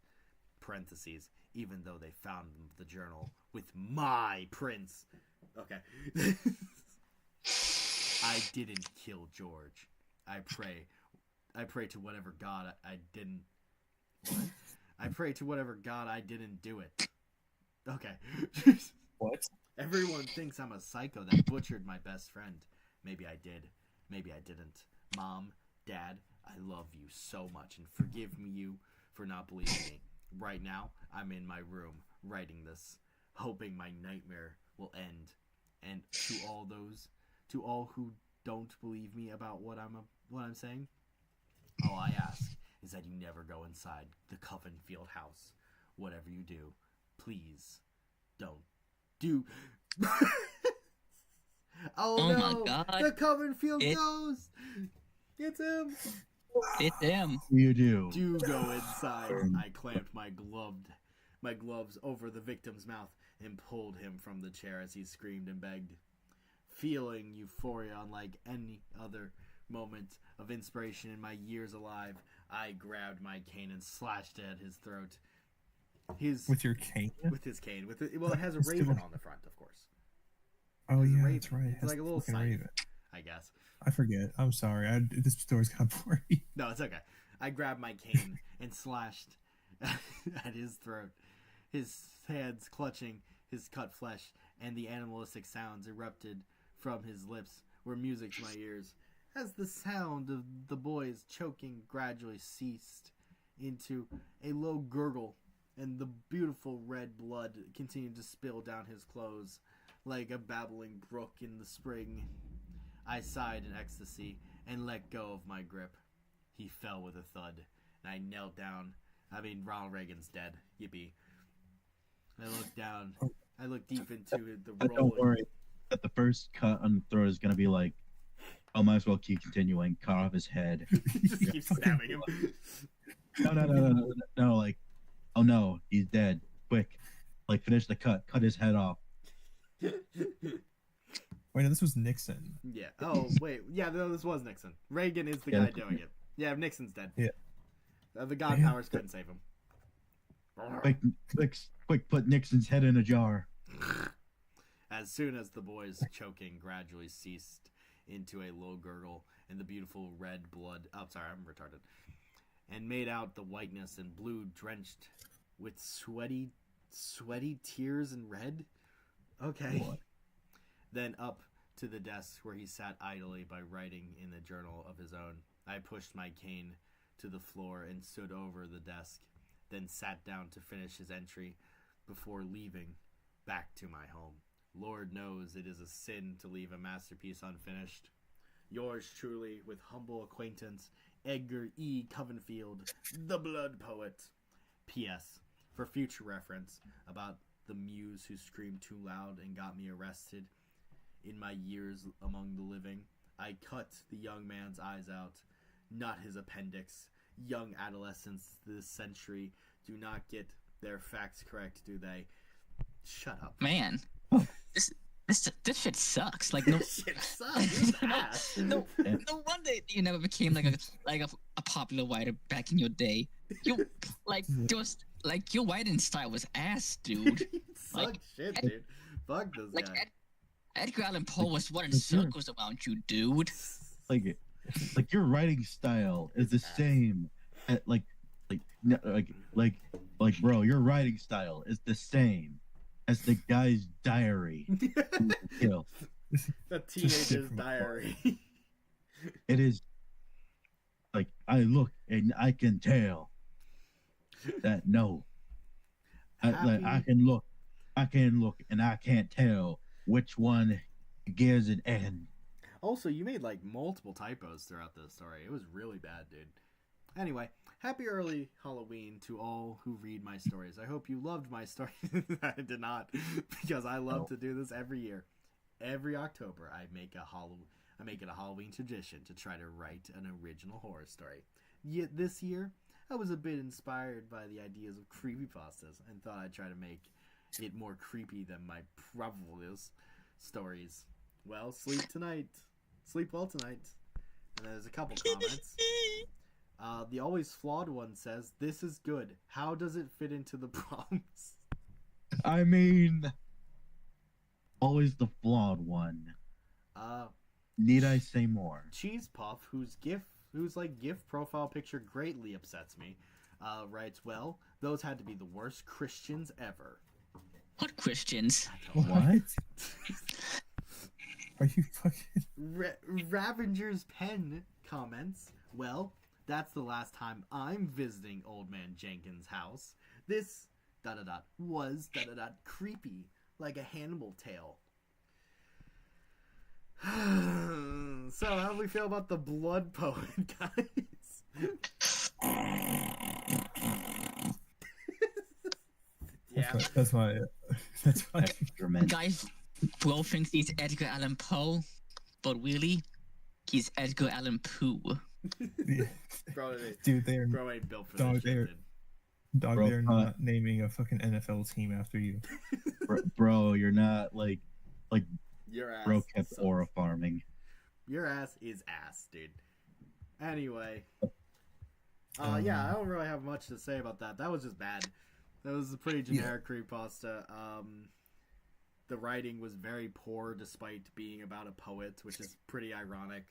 Parentheses, even though they found the journal with my prints. Okay. I didn't kill George. I pray to whatever God I didn't. What? I pray to whatever God I didn't do it. Okay. What? Everyone thinks I'm a psycho that butchered my best friend. Maybe I did. Maybe I didn't. Mom, Dad, I love you so much, and forgive me you for not believing me. Right now, I'm in my room writing this, hoping my nightmare will end. And to all who don't believe me about what I'm saying, all I ask is that you never go inside the Coven Field house. Whatever you do, please don't do. Oh no! My God. The Coven Field ghost. It's him. It's him. You do. Do go inside. I clamped my gloves over the victim's mouth and pulled him from the chair as he screamed and begged. Feeling euphoria unlike any other moment of inspiration in my years alive, I grabbed my cane and slashed it at his throat. With your cane? With his cane. Well, it has a raven on the front, of course. Oh yeah, that's right. It's like a little scythe, raven. I guess. I forget. I'm sorry. This story's kind of boring. No, it's okay. I grabbed my cane and slashed at his throat, his hands clutching his cut flesh, and the animalistic sounds erupted from his lips were music to my ears. As the sound of the boy's choking gradually ceased into a low gurgle, and the beautiful red blood continued to spill down his clothes like a babbling brook in the spring, I sighed in ecstasy and let go of my grip. He fell with a thud, and I knelt down. I mean, Ronald Reagan's dead. Yippee. I looked down. I looked deep into the But rolling... don't worry, that the first cut on the throat is gonna be like, I might as well keep continuing. Cut off his head. Just keep stabbing him. No, like, oh no, he's dead. Quick, like, finish the cut. Cut his head off. Wait, no, this was Nixon. Yeah. Oh, wait. Yeah, no, this was Nixon. Reagan is the Yeah. guy doing it. Yeah, Nixon's dead. Yeah. The God powers couldn't save him. Quick, put Nixon's head in a jar. As soon as the boy's choking gradually ceased into a low gurgle and the beautiful red blood... Oh, sorry, I'm retarded. And made out the whiteness and blue drenched with sweaty tears and red? Okay. What? Then up to the desk where he sat idly by writing in a journal of his own. I pushed my cane to the floor and stood over the desk, then sat down to finish his entry before leaving back to my home. Lord knows it is a sin to leave a masterpiece unfinished. Yours truly, with humble acquaintance, Edgar E. Covenfield, the Blood Poet. P.S. For future reference, about the muse who screamed too loud and got me arrested in my years among the living. I cut the young man's eyes out, not his appendix. Young adolescents this century do not get their facts correct, do they? Shut up. Man, this shit sucks. Like no, This shit sucks. Ass. no wonder you never became like a popular writer back in your day. You like just like your writing style was ass, dude. You suck Like, shit, dude. Fuck this Like guy. Edgar Allan Poe was running like you're- circles around you, dude. Like your writing style is the same. Bro, your writing style is the same as the guy's diary. You know, The teenager's diary. it is like I look and I can tell that no, I can look and I can't tell which one gives an end. Also, you made like multiple typos throughout this story. It was really bad, dude. Anyway, happy early Halloween to all who read my stories. I hope you loved my story. I did not, because I love to do this every year. Every October, I make it a Halloween tradition to try to write an original horror story. Yet this year, I was a bit inspired by the ideas of creepypastas and thought I'd try to make it more creepy than my previous stories. Well, sleep well tonight. And there's a couple comments. The always flawed one says, "This is good. How does it fit into the prompts?" I mean, always the flawed one. Need I say more? Cheese Puff, whose GIF profile picture greatly upsets me, writes, "Well, those had to be the worst Christians ever." What Christians? What? Are you fucking... Ravenger's Pen comments, "Well, that's the last time I'm visiting Old Man Jenkins' house. This was creepy, like a Hannibal tale." So, how do we feel about the Blood Poet, guys? Yeah. That's my... Excrement. Guys, bro thinks he's Edgar Allan Poe, but really, he's Edgar Allan Poe. Dude, they're Bro ain't built for Dog, this shit, dude. Bro, they're not naming a fucking NFL team after you. Bro, you're not like Your ass bro kept sucks. aura farming. Your ass is ass, dude. Anyway. Yeah, I don't really have much to say about that. That was just bad. That was a pretty generic creepypasta. The writing was very poor despite being about a poet, which is pretty ironic.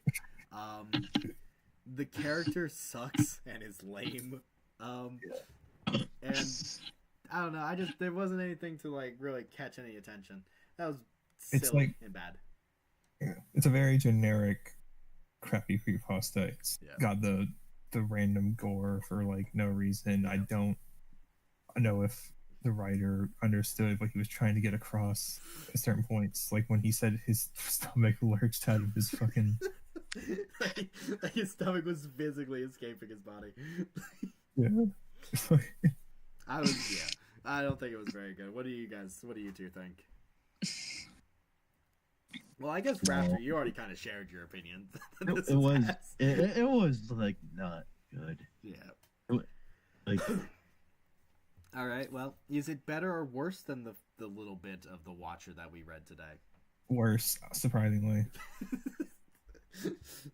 The character sucks and is lame. And I don't know. There wasn't anything to like really catch any attention. That was It's silly like- and bad. Yeah. It's a very generic, crappy creepypasta. It's Yeah. got the random gore for like no reason. I don't know if the writer understood what he was trying to get across at certain points. Like when he said his stomach lurched out of his fucking. like his stomach was physically escaping his body. Yeah. I don't think it was very good. What do you two think? Well, I guess Raptor, you already kind of shared your opinion. It was like not good. Yeah. Like All right. Well, is it better or worse than the little bit of The Watcher that we read today? Worse, surprisingly.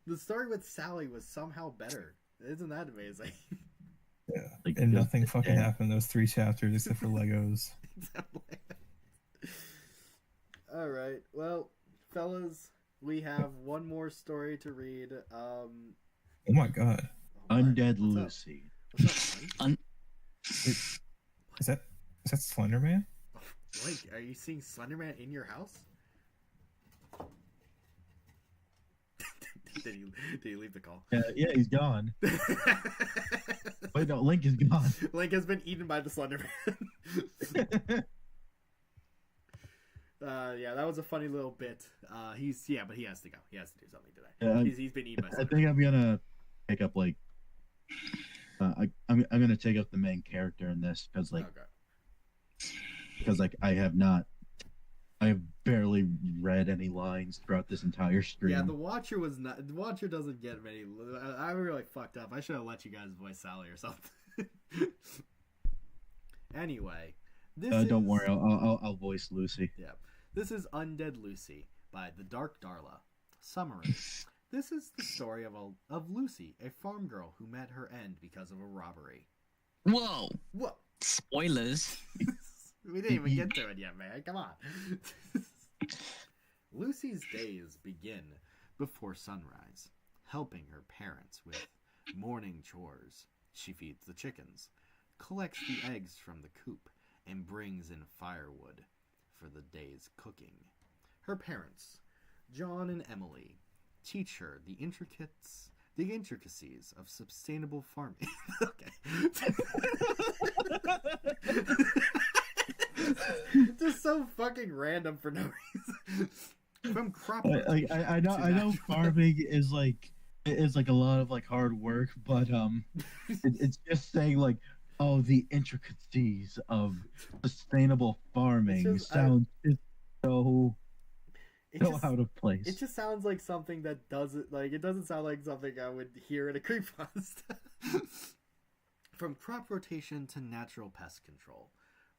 The story with Sally was somehow better. Isn't that amazing? Yeah. Like, And just nothing the fucking end. happened in those 3 chapters except for Legos. All right. Well, fellas, we have one more story to read. Oh my god. What? Undead What's up? Lucy. What's up, man? Is that Slender Man? Blake, are you seeing Slenderman in your house? did he leave the call? Yeah, he's gone. Wait, no, Link is gone. Link has been eaten by the Slenderman. Yeah, that was a funny little bit. But he has to go. He has to do something today. He's been eaten by I Slenderman. think I'm gonna pick up like I'm gonna take up the main character in this because Okay. I have barely read any lines throughout this entire stream. Yeah, the Watcher was not. The Watcher doesn't get many. I really fucked up. I should have let you guys voice Sally or something. Anyway, Don't worry, I'll voice Lucy. Yeah, this is Undead Lucy by the Dark Darla. Summary: This is the story of Lucy, a farm girl who met her end because of a robbery. Whoa! What? Spoilers. We didn't even get to it yet, man. Come on. Lucy's days begin before sunrise, helping her parents with morning chores. She feeds the chickens, collects the eggs from the coop, and brings in firewood for the day's cooking. Her parents, John and Emily, teach her the intricacies of sustainable farming. Okay. Just so fucking random for no reason. From crop Like I know farming is like a lot of like hard work, but it's just saying like, oh, the intricacies of sustainable farming sounds just so out of place. It just sounds like something that doesn't like. It doesn't sound like something I would hear in a creepypasta. From crop rotation to natural pest control,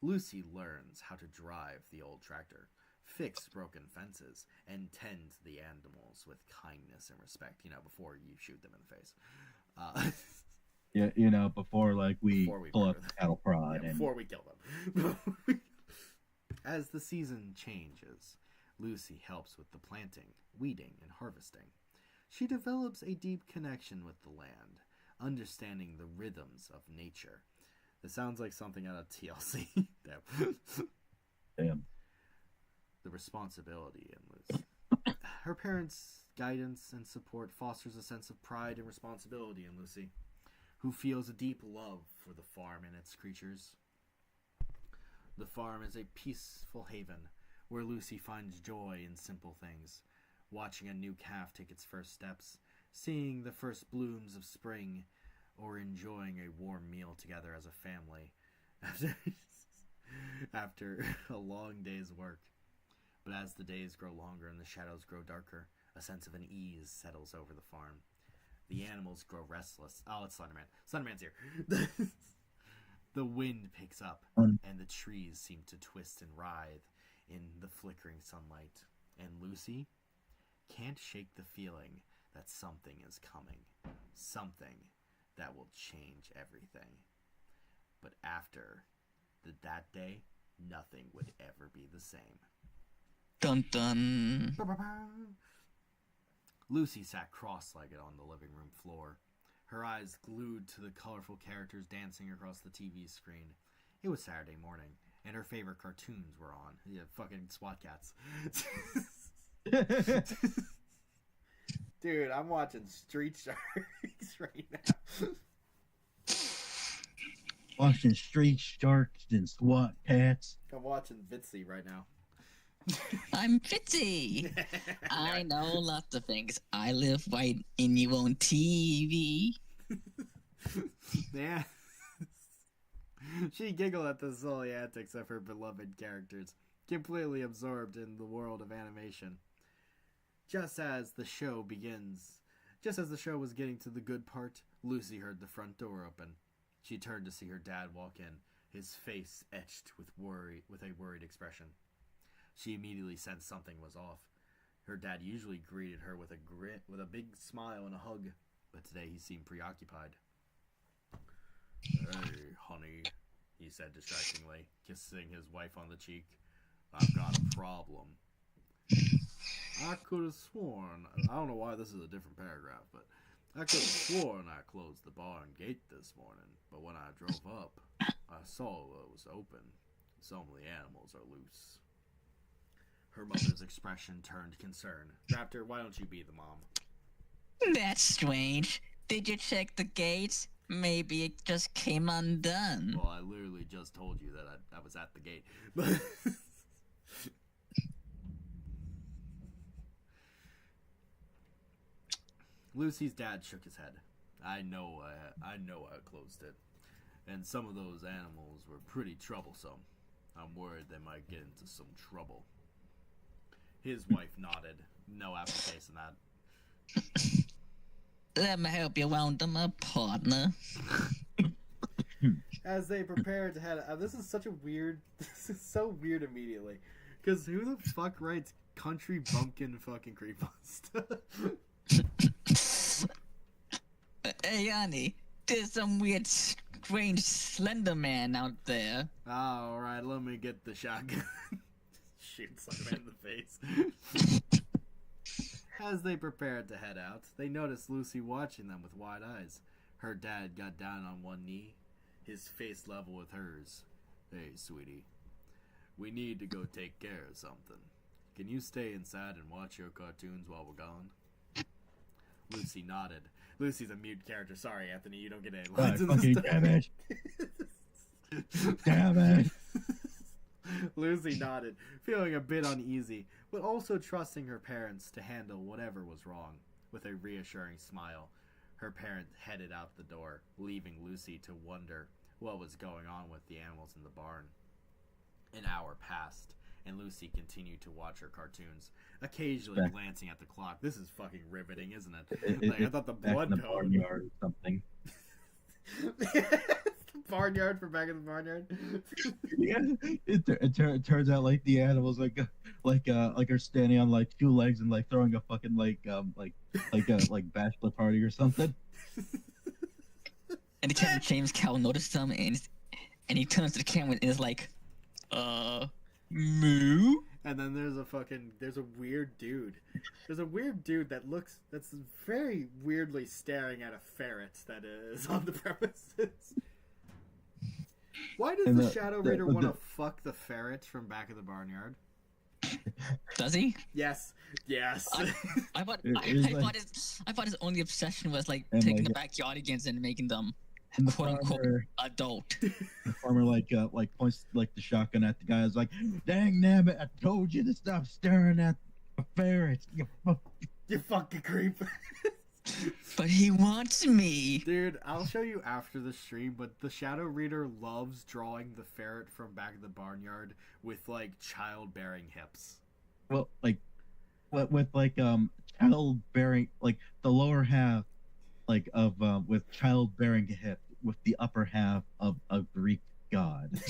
Lucy learns how to drive the old tractor, fix broken fences, and tend the animals with kindness and respect. Before you shoot them in the face. Yeah, before we pull up murder them. cattle prod and Before we kill them. As the season changes, Lucy helps with the planting, weeding, and harvesting. She develops a deep connection with the land, understanding the rhythms of nature. This sounds like something out of TLC. Damn. The responsibility in Lucy. Her parents' guidance and support fosters a sense of pride and responsibility in Lucy, who feels a deep love for the farm and its creatures. The farm is a peaceful haven where Lucy finds joy in simple things, watching a new calf take its first steps, seeing the first blooms of spring, or enjoying a warm meal together as a family after a long day's work. But as the days grow longer and the shadows grow darker, a sense of unease settles over the farm. The animals grow restless. Oh, it's Slenderman. Slenderman's here. The wind picks up, and the trees seem to twist and writhe in the flickering sunlight. And Lucy can't shake the feeling that something is coming. Something that will change everything. But after that day, nothing would ever be the same. Dun dun. Lucy sat cross-legged on the living room floor, her eyes glued to the colorful characters dancing across the TV screen. It was Saturday morning, and her favorite cartoons were on. Yeah, fucking SWAT cats. Dude, I'm watching Street Sharks right now. Watching Street Sharks and SWAT cats. I'm watching Vitsy right now. I'm Fitzy. I know lots of things. I live right in your own TV. Yeah. She giggled at the silly antics of her beloved characters, completely absorbed in the world of animation. Just as the show was getting to the good part, Lucy heard the front door open. She turned to see her dad walk in, his face etched with a worried expression. She immediately sensed something was off. Her dad usually greeted her with a big smile and a hug, but today he seemed preoccupied. "Hey, honey," he said distractingly, kissing his wife on the cheek. "I've got a problem." I could have sworn, I don't know why this is a different paragraph, but I could have sworn I closed the barn gate this morning, but when I drove up, I saw it was open. Some of the animals are loose. Her mother's expression turned concern. Raptor, why don't you be the mom? That's strange. Did you check the gates? Maybe it just came undone. Well, I literally just told you that I was at the gate. But Lucy's dad shook his head. I know I closed it. And some of those animals were pretty troublesome. I'm worried they might get into some trouble. His wife nodded. No aftertaste in that. Let me help you round them up, partner. As they prepared to head out, this is so weird immediately. Because who the fuck writes country bumpkin fucking creepypasta? Hey, honey, there's some weird, strange Slender Man out there. Alright, let me get the shotgun. Shoot Slenderman in the face. As they prepared to head out, they noticed Lucy watching them with wide eyes. Her dad got down on one knee, his face level with hers. "Hey, sweetie, we need to go take care of something. Can you stay inside and watch your cartoons while we're gone?" Lucy nodded. Lucy's a mute character. Sorry, Anthony, you don't get any lines in this stuff. Damn it! Damn it! Lucy nodded, feeling a bit uneasy, but also trusting her parents to handle whatever was wrong. With a reassuring smile, her parent headed out the door, leaving Lucy to wonder what was going on with the animals in the barn. An hour passed, and Lucy continued to watch her cartoons, occasionally glancing at the clock. This is fucking riveting, isn't it? Like, I thought the blood in the barnyard or something. The barnyard for back in the barnyard. Yeah, it turns out like the animals are standing on like two legs and like throwing a fucking like bachelor party or something. And the Captain James Cow noticed them, and he turns to the camera and is like, moo? And then there's a weird dude. There's a weird dude that's very weirdly staring at a ferret that is on the premises. Why does the Shadow Reader want to fuck the ferret from back of the barnyard? Does he? Yes. I thought his only obsession was like taking the backyardigans and making them quote unquote adult. The farmer points like the shotgun at the guy. Is like, "Dang nabbit, I told you to stop staring at the ferret. You fucking creep." But he wants me. Dude, I'll show you after the stream, but the Shadow Reader loves drawing the ferret from back of the barnyard with like childbearing hips. Well, like with childbearing, like the lower half of with childbearing hip, with the upper half of a Greek god.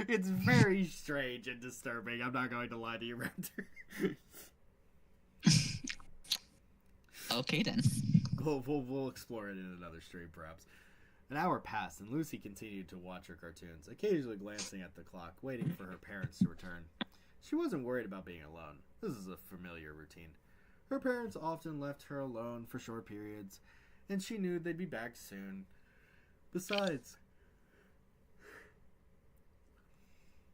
It's very strange and disturbing. I'm not going to lie to you, Raptor. Okay then. We'll explore it in another stream, perhaps. An hour passed, and Lucy continued to watch her cartoons, occasionally glancing at the clock, waiting for her parents to return. She wasn't worried about being alone. This is a familiar routine. Her parents often left her alone for short periods, and she knew they'd be back soon. Besides,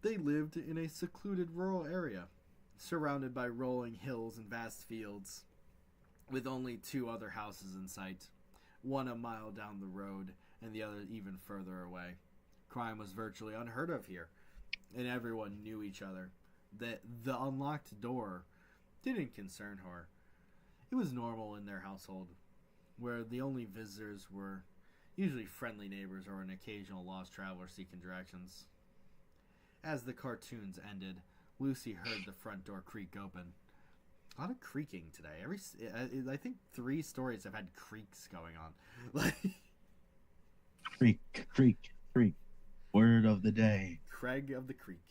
they lived in a secluded rural area, surrounded by rolling hills and vast fields, with only 2 other houses in sight, one a mile down the road and the other even further away. Crime was virtually unheard of here, and everyone knew each other. The unlocked door didn't concern her. It was normal in their household, where the only visitors were usually friendly neighbors or an occasional lost traveler seeking directions. As the cartoons ended, Lucy heard the front door creak open. A lot of creaking today. I think 3 stories have had creaks going on. Like Creak, creak, creak. Word of the day. Craig of the Creek.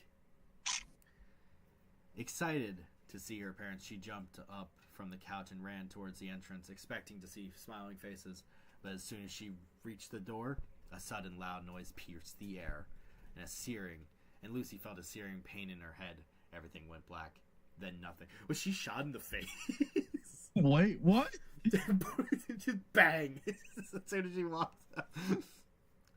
Excited to see her parents, she jumped up from the couch and ran towards the entrance, expecting to see smiling faces. But as soon as she reached the door, a sudden loud noise pierced the air, and Lucy felt a searing pain in her head. Everything went black. Then nothing. Was she shot in the face? Wait, what? Just bang! As soon as she walked out.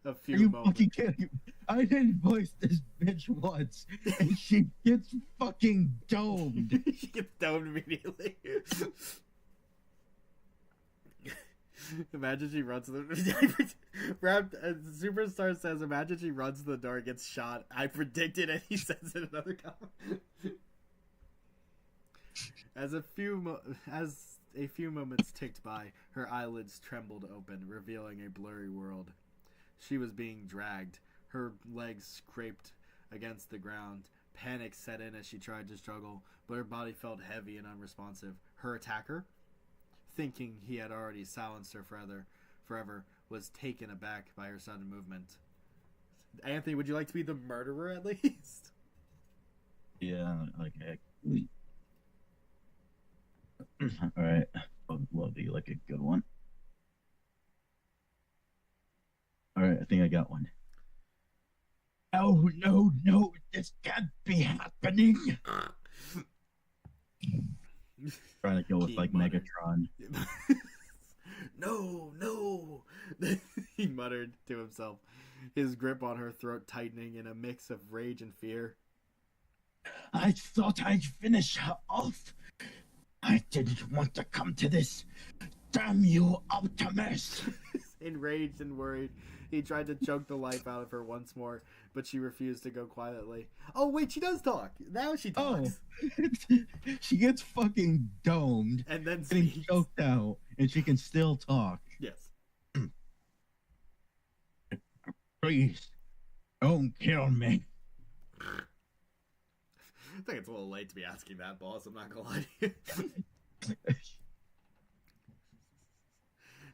A few Are you moments. fucking kidding me? I didn't voice this bitch once, and she gets fucking domed. She gets domed immediately. Imagine she runs to the Superstar says, imagine she runs to the door, gets shot. I predicted it, he says in another comment. As a few moments ticked by, her eyelids trembled open, revealing a blurry world. She was being dragged. Her legs scraped against the ground. Panic set in as she tried to struggle, but her body felt heavy and unresponsive. Her attacker, thinking he had already silenced her forever, was taken aback by her sudden movement. Anthony, would you like to be the murderer at least? Yeah, okay. Alright. Will be like a good one. Alright, I think I got one. Oh, no, this can't be happening. Trying to go with He like muttered. Megatron. No. He muttered to himself, his grip on her throat tightening in a mix of rage and fear. I thought I'd finish her off. I didn't want to come to this. Damn you, Optimus! Enraged and worried, he tried to choke the life out of her once more, but she refused to go quietly. Oh, wait, she does talk. Now she talks. She gets fucking domed, And then getting speaks. choked out, and she can still talk. Yes. Please, don't kill me. I think it's a little late to be asking that, boss. I'm not gonna lie to you.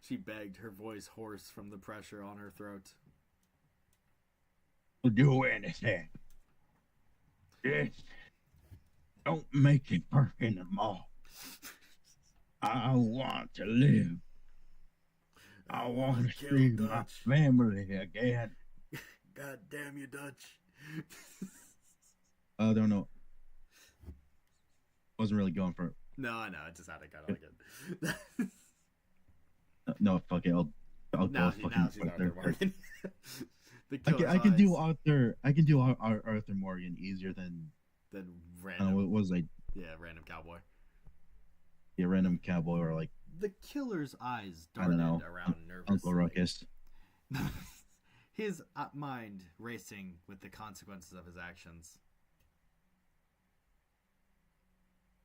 She begged, her voice hoarse from the pressure on her throat. Do anything. Just don't make it work anymore. I want to live. I want to kill see my Dutch. family again. God damn you, Dutch. I don't know. Wasn't really going for it. No, I just had to kind of like it. No, fuck it. I'll go now with fucking she's Arthur Arthur. Morgan. The I killer's can do eyes, Arthur. I can do Arthur Morgan easier than then what random, was like random cowboy. a random cowboy or like The killer's eyes I don't darted know, around nervously. Uncle Ruckus. His mind racing with the consequences of his actions.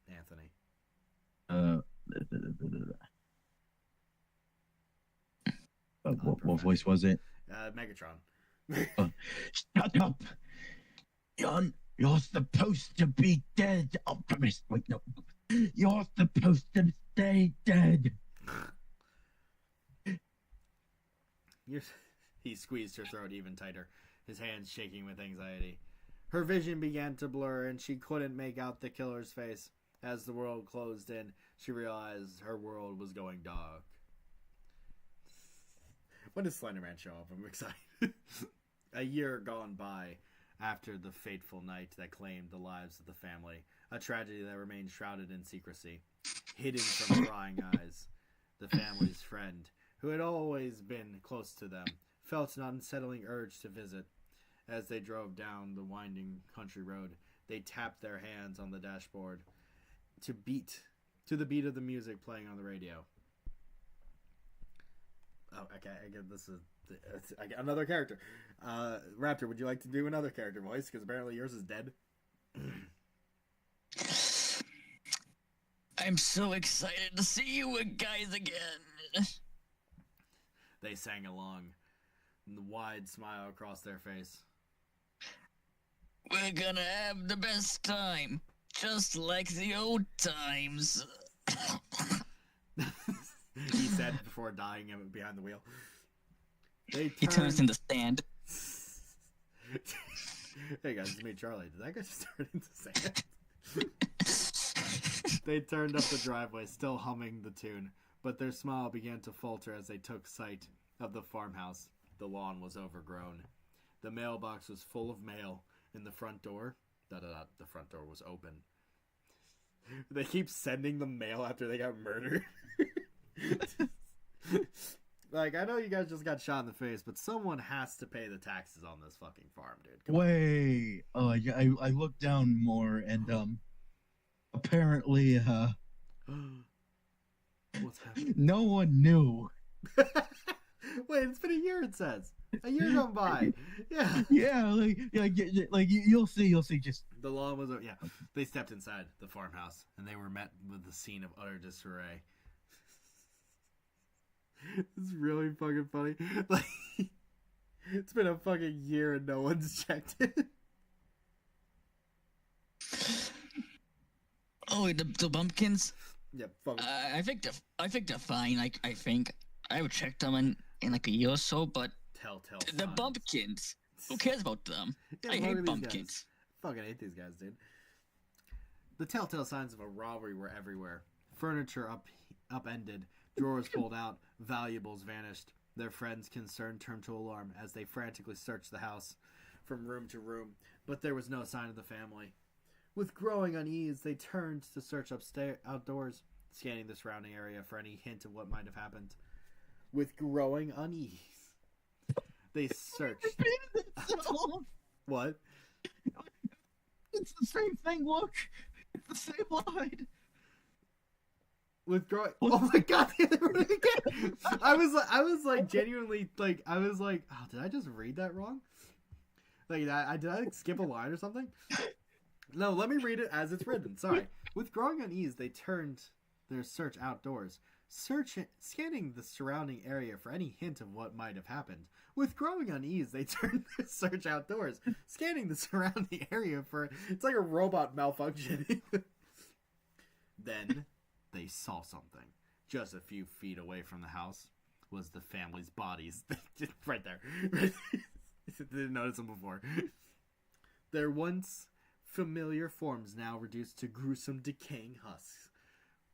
Anthony. What voice was it? Megatron. Shut up! You're supposed to be dead, Optimus. Wait, no. You're supposed to stay dead. He squeezed her throat even tighter, his hands shaking with anxiety. Her vision began to blur, and she couldn't make out the killer's face. As the world closed in, she realized her world was going dark. When does Slenderman show up? I'm excited. A year gone by after the fateful night that claimed the lives of the family, a tragedy that remained shrouded in secrecy. hidden from prying eyes. The family's friend, who had always been close to them, felt an unsettling urge to visit. As they drove down the winding country road, they tapped their hands on the dashboard to the beat of the music playing on the radio. Oh, okay. Again, this is another character. Raptor, would you like to do another character voice? Because apparently yours is dead. I'm so excited to see you guys again. They sang along, the wide smile across their face. We're gonna have the best time, just like the old times. He said before dying behind the wheel. He turns into sand. Hey guys, it's me, Charlie. Did that guy just turn into sand? They turned up the driveway, still humming the tune, but their smile began to falter as they took sight of the farmhouse. The lawn was overgrown. The mailbox was full of mail, and the front door, the front door was open. They keep sending the mail after they got murdered. Like, I know you guys just got shot in the face, but someone has to pay the taxes on this fucking farm, dude. Come Wait. Oh, yeah. I looked down more, and apparently, What's happening? no one knew. Wait, it's been a year. It says a year gone by. Yeah. Yeah, you'll see. Just The lawn was yeah. They stepped inside the farmhouse, and they were met with the scene of utter disarray. It's really fucking funny. Like, it's been a fucking year and no one's checked it. Oh, the bumpkins. Yeah, fuck. I think they're fine. Like, I think I would check them in like a year or so. But Telltale. the signs. bumpkins. Who cares about them? Yeah, I look at hate these bumpkins. guys. Fucking hate these guys, dude. The telltale signs of a robbery were everywhere. Furniture upended, drawers pulled out, valuables vanished. Their friends, concerned, turned to alarm as they frantically searched the house from room to room, but there was no sign of the family. With growing unease, they turned to search outdoors, scanning the surrounding area for any hint of what might have happened. With growing unease, they searched. What? It's the same thing. Look, it's the same line. With growing, oh my god, they wrote it again. I was like genuinely like, I was like, oh, did I just read that wrong? Like, did I skip a line or something? No, let me read it as it's written. Sorry. With growing unease, they turned their search outdoors, scanning the surrounding area for any hint of what might have happened. With growing unease, they turned their search outdoors, scanning the surrounding area for. It's like a robot malfunctioning. Then they saw something. Just a few feet away from the house was the family's bodies. Right there. Didn't notice them before. Their once familiar forms now reduced to gruesome decaying husks.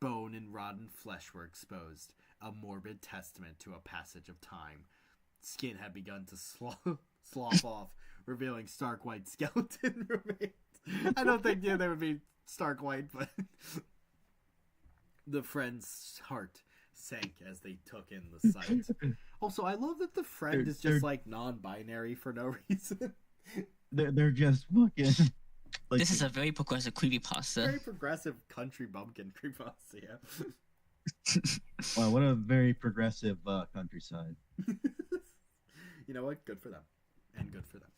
Bone and rotten flesh were exposed, a morbid testament to a passage of time. Skin had begun to slough off, revealing stark white skeleton remains. I don't think they would be stark white, but the friend's heart sank as they took in the sight. Also, I love that the friend is just like non-binary for no reason. They're just fucking. Like, This is a very progressive creepypasta. Very progressive country bumpkin creepypasta, yeah. wow, what a very progressive countryside. You know what? Good for them, and good for them.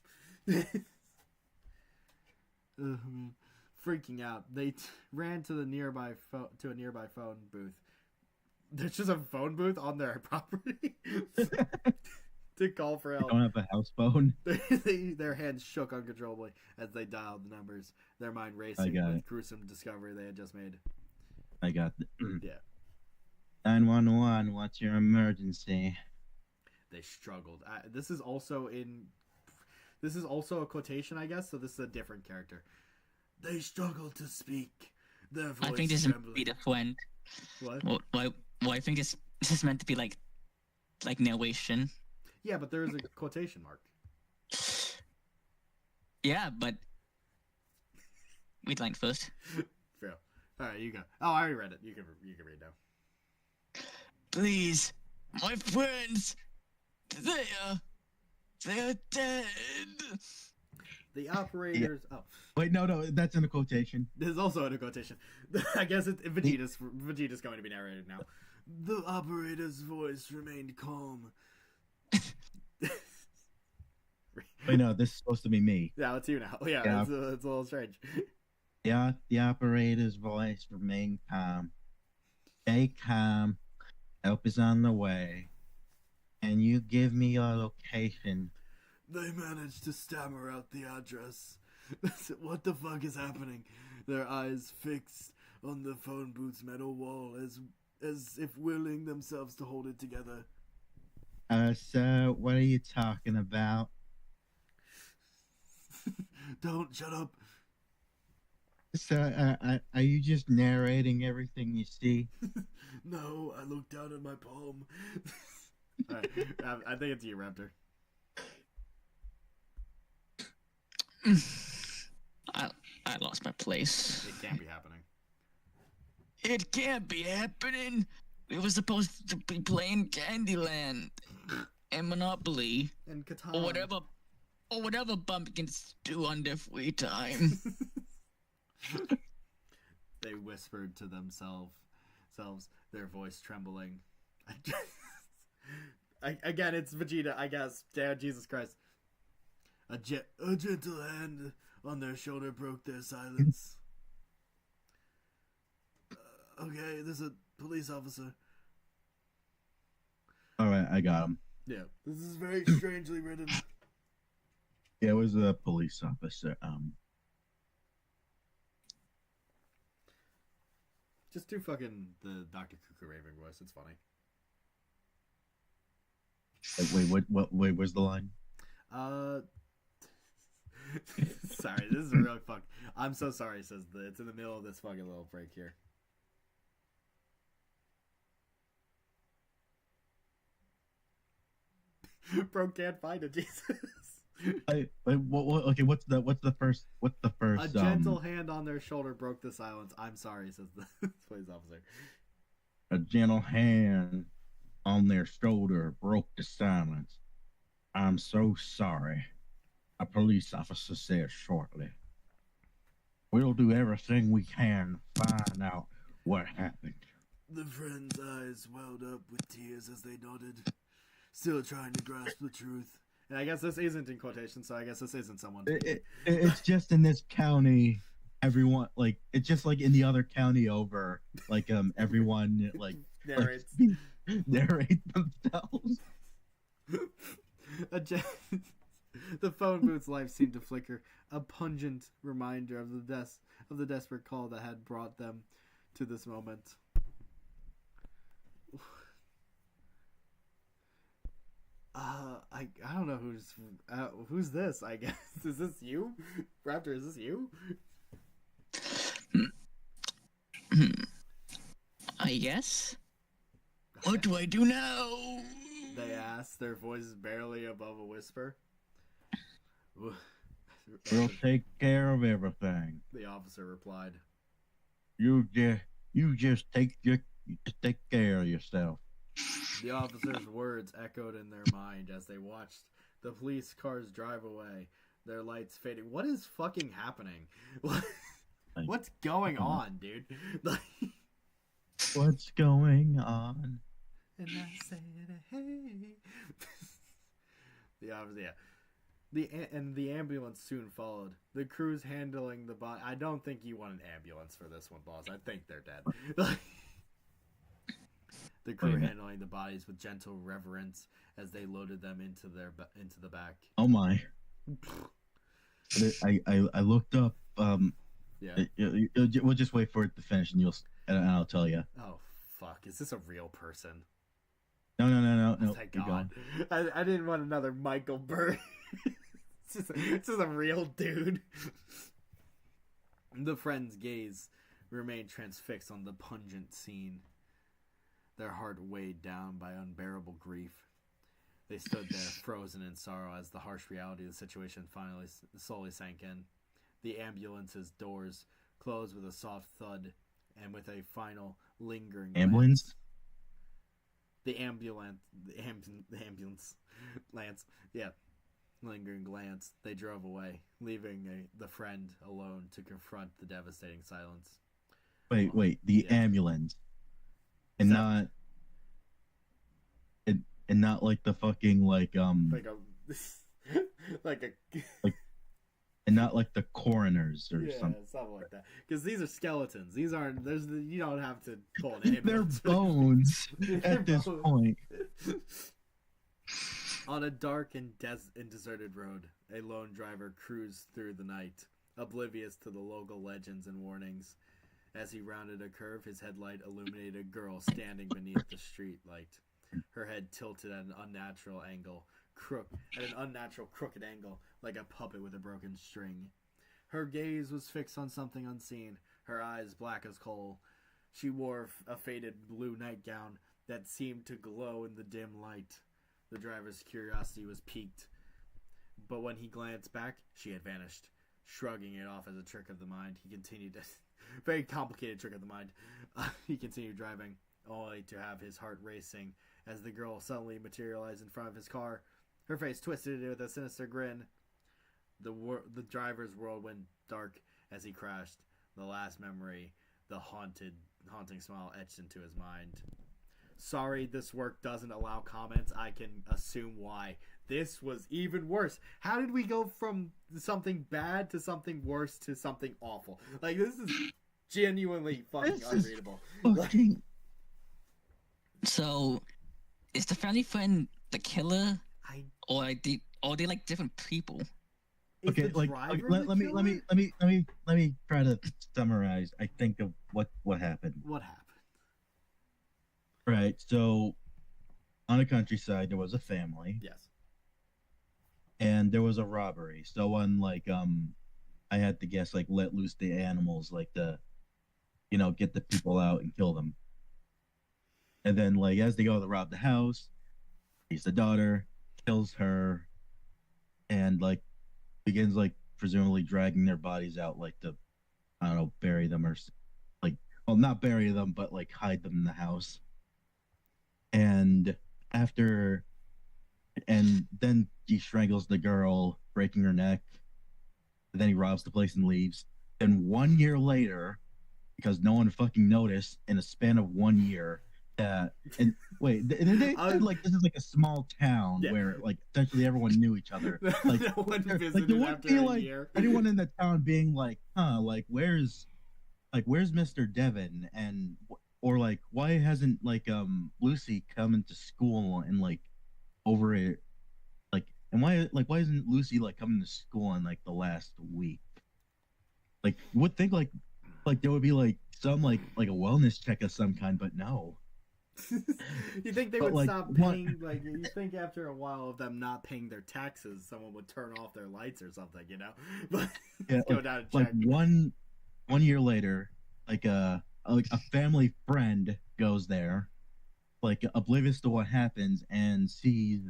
Man. Freaking out, they ran to the nearby a nearby phone booth. There's just a phone booth on their property to call for help. They don't have a house phone. Their hands shook uncontrollably as they dialed the numbers, their mind racing with gruesome discovery they had just made. I got it. Yeah. 911, what's your emergency? They struggled. This is also a quotation, I guess, so this is a different character. They struggled to speak. Their voice I think this is meant to be trembling. the friend. What? Well, I think this is meant to be like narration. Yeah, but there is a quotation mark. Yeah, but read line first. Yeah. All right, you go. Oh, I already read it. You can read now. Please, my friends, they're dead. The operators. Oh, Wait, no, that's in a quotation. this is also in a quotation. I guess Vegeta's going to be narrated now. The operator's voice remained calm. Wait, no, this is supposed to be me. Yeah, it's you now. Yeah, Yeah. it's a little strange. The operator's voice remained calm. Stay calm. Help is on the way. And you give me your location. They managed to stammer out the address. What the fuck is happening? Their eyes fixed on the phone booth's metal wall as if willing themselves to hold it together. Sir, what are you talking about? Don't shut up. Sir, are you just narrating everything you see? No, I looked down at my palm. Alright, I think it's you, Raptor. I lost my place. It can't be happening. It can't be happening. We were supposed to be playing Candyland and Monopoly And Catan. or whatever bumpkins do on their free time. They whispered to themselves, their voice trembling. Again, it's Vegeta, I guess. Damn, Jesus Christ. A gentle hand on their shoulder broke their silence. Okay, there's a police officer. All right, I got him. Yeah, this is very strangely written. Yeah, it was a police officer. Just do fucking the Dr. Cuckoo raving voice. It's funny. Wait, where's the line? Sorry, this is a real fuck. I'm so sorry, says it's in the middle of this fucking little break here. Bro can't find it, Jesus. Okay, what's the first? A gentle hand on their shoulder broke the silence. I'm sorry, says the police officer. A gentle hand on their shoulder broke the silence. I'm so sorry. A police officer said shortly. We'll do everything we can to find out what happened. The friend's eyes welled up with tears as they nodded, still trying to grasp the truth. And I guess this isn't in quotation, so I guess this isn't someone. It's just in this county. Everyone it's just like in the other county over. Everyone Narrates. narrate themselves. The phone booth's life seemed to flicker, a pungent reminder of the desperate call that had brought them to this moment. I don't know who's this. I guess is this you, Raptor? Is this you? I guess. What do I do now? They asked, their voices barely above a whisper. We'll take care of everything. The officer replied. You just take care of yourself. The officer's words echoed in their mind as they watched the police cars drive away, their lights fading. What is fucking happening? What's going on, dude? What's going on? And I said, hey. The officer, yeah. The ambulance soon followed. The crew's handling the body. I don't think you want an ambulance for this one, boss. I think they're dead. The crew handling the bodies with gentle reverence as they loaded them into the back. Oh my! I looked up. Yeah. We'll just wait for it to finish, and I'll tell you. Oh fuck! Is this a real person? No. Thank God. I didn't want another Michael Burr. It's just a real dude. The friends' gaze remained transfixed on the pungent scene, their heart weighed down by unbearable grief. They stood there, frozen in sorrow, as the harsh reality of the situation finally slowly sank in. The ambulance's doors closed with a soft thud, and with a final lingering Ambulance? glance, the ambulance, Lance, yeah, lingering glance, they drove away, leaving the friend alone to confront the devastating silence. Wait, the Yeah. ambulance, and Is that- not, and not like the fucking like like a and not like the coroners or yeah, something. like that. Because these are skeletons. These aren't. You don't have to call an They're ambulance. bones They're at this bones. point. On a dark and deserted road, a lone driver cruised through the night, oblivious to the local legends and warnings. As he rounded a curve, his headlight illuminated a girl standing beneath the street light, her head tilted at an unnatural crooked angle, like a puppet with a broken string. Her gaze was fixed on something unseen, her eyes black as coal. She wore a faded blue nightgown that seemed to glow in the dim light. The driver's curiosity was piqued, but when he glanced back, she had vanished. Shrugging it off as a trick of the mind, he continued. Very complicated trick of the mind. He continued driving, only to have his heart racing as the girl suddenly materialized in front of his car. Her face twisted with a sinister grin. The driver's world went dark as he crashed. The last memory, the haunting smile etched into his mind. Sorry, this work doesn't allow comments. I can assume why. This was even worse. How did we go from something bad to something worse to something awful? Like, this is genuinely fucking This is unreadable. Fucking So, is the family friend the killer, I or are they like different people? is okay, the like driver let the me killer? try to summarize. I think of what happened. What happened? Right. So, on the countryside, there was a family, Yes. and there was a robbery. Someone like I had to guess like let loose the animals, like the, get the people out and kill them. And then like as they go to rob the house, he's the daughter, kills her, and like begins like presumably dragging their bodies out, like to, I don't know, bury them or like, well, not bury them, but like hide them in the house. And then he strangles the girl, breaking her neck. And then he robs the place and leaves. And 1 year later, because no one fucking noticed, in a span of 1 year, and wait, they said like this is like a small town Yeah. where like essentially everyone knew each other. Like, No one like visited there wouldn't after be a like year. anyone in the town being like, like where's Mr. Devon, and or like why hasn't like Lucy come into school and like over it, like, and why isn't Lucy like coming to school in like the last week? Like you would think like there would be like some like a wellness check of some kind, but no. You think they But, would like, stop what- paying? Like, you think after a while of them not paying their taxes, someone would turn off their lights or something, you know? But Yeah, go down and like check. 1 year later, like a family friend goes there, like oblivious to what happens, and sees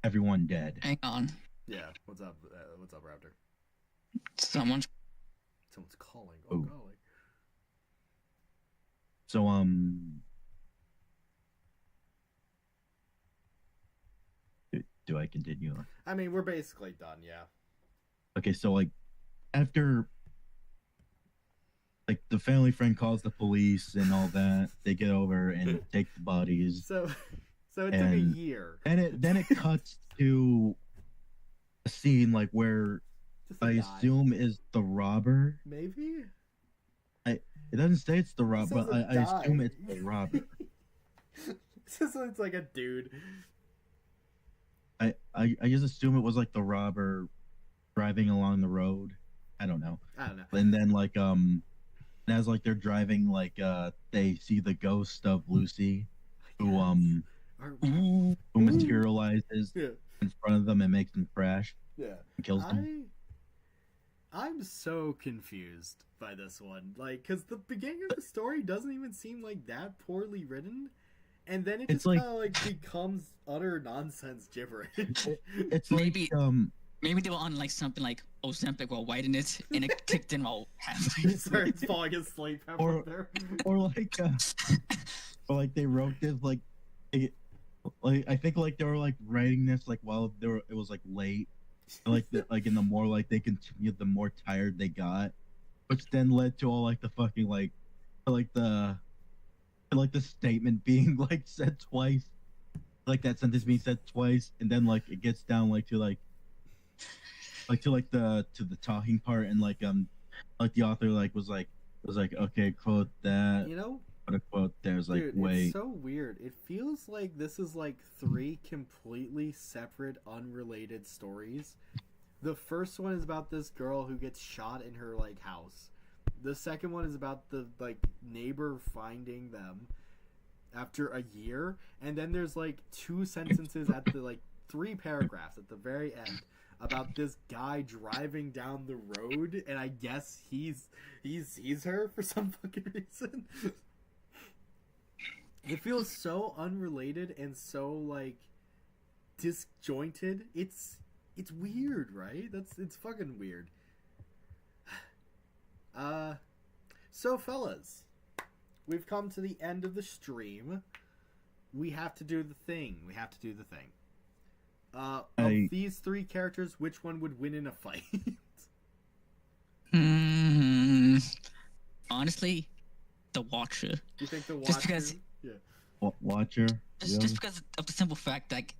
everyone dead. Hang on, Yeah, what's up? What's up, Raptor? someone's Someone's calling. Oh, Ooh. golly. So do I continue? I mean, we're basically done. Yeah. Okay, so like after like the family friend calls the police and all that, they get over and take the bodies. So it took a And- year. Then it cuts to a scene like where Just a I guy. assume is the robber. Maybe. It doesn't say it's the robber, says but a I assume guy. it's the robber. It's like a dude. I just assume it was like the robber driving along the road. I don't know. I don't know. And then like as like they're driving, like they see the ghost of Lucy who Or- who materializes yeah. in front of them and makes them crash Yeah. and kills them. I'm so confused by this one. Like, because the beginning of the story doesn't even seem like that poorly written. And then it It's just like- kind of like becomes utter nonsense gibberish. It's Maybe- like Maybe they were on like something like Ozempic while writing it, and it kicked in while He halfway. starts falling asleep Or- halfway there. or like they wrote this like I think like they were like writing this like while it was like late, and, like in the more like they continued, the more tired they got, which then led to all like the fucking like the statement being like said twice, like that sentence being said twice, and then like it gets down like to the talking part, and like the author was like okay, quote that, You know, quote unquote, there's like dude, wait. it's so weird. It feels like this is like 3 completely separate, unrelated stories. The first one is about this girl who gets shot in her like house. The second one is about the like neighbor finding them after a year, and then there's like 2 sentences at the like 3 paragraphs at the very end about this guy driving down the road, and I guess he's her for some fucking reason. It feels so unrelated and so like disjointed. It's weird, right? It's fucking weird. So fellas, we've come to the end of the stream. We have to do the thing. Of these 3 characters, which one would win in a fight? Honestly, the Watcher. You think the Watcher? Just because- Yeah. Watcher. Just because of the simple fact that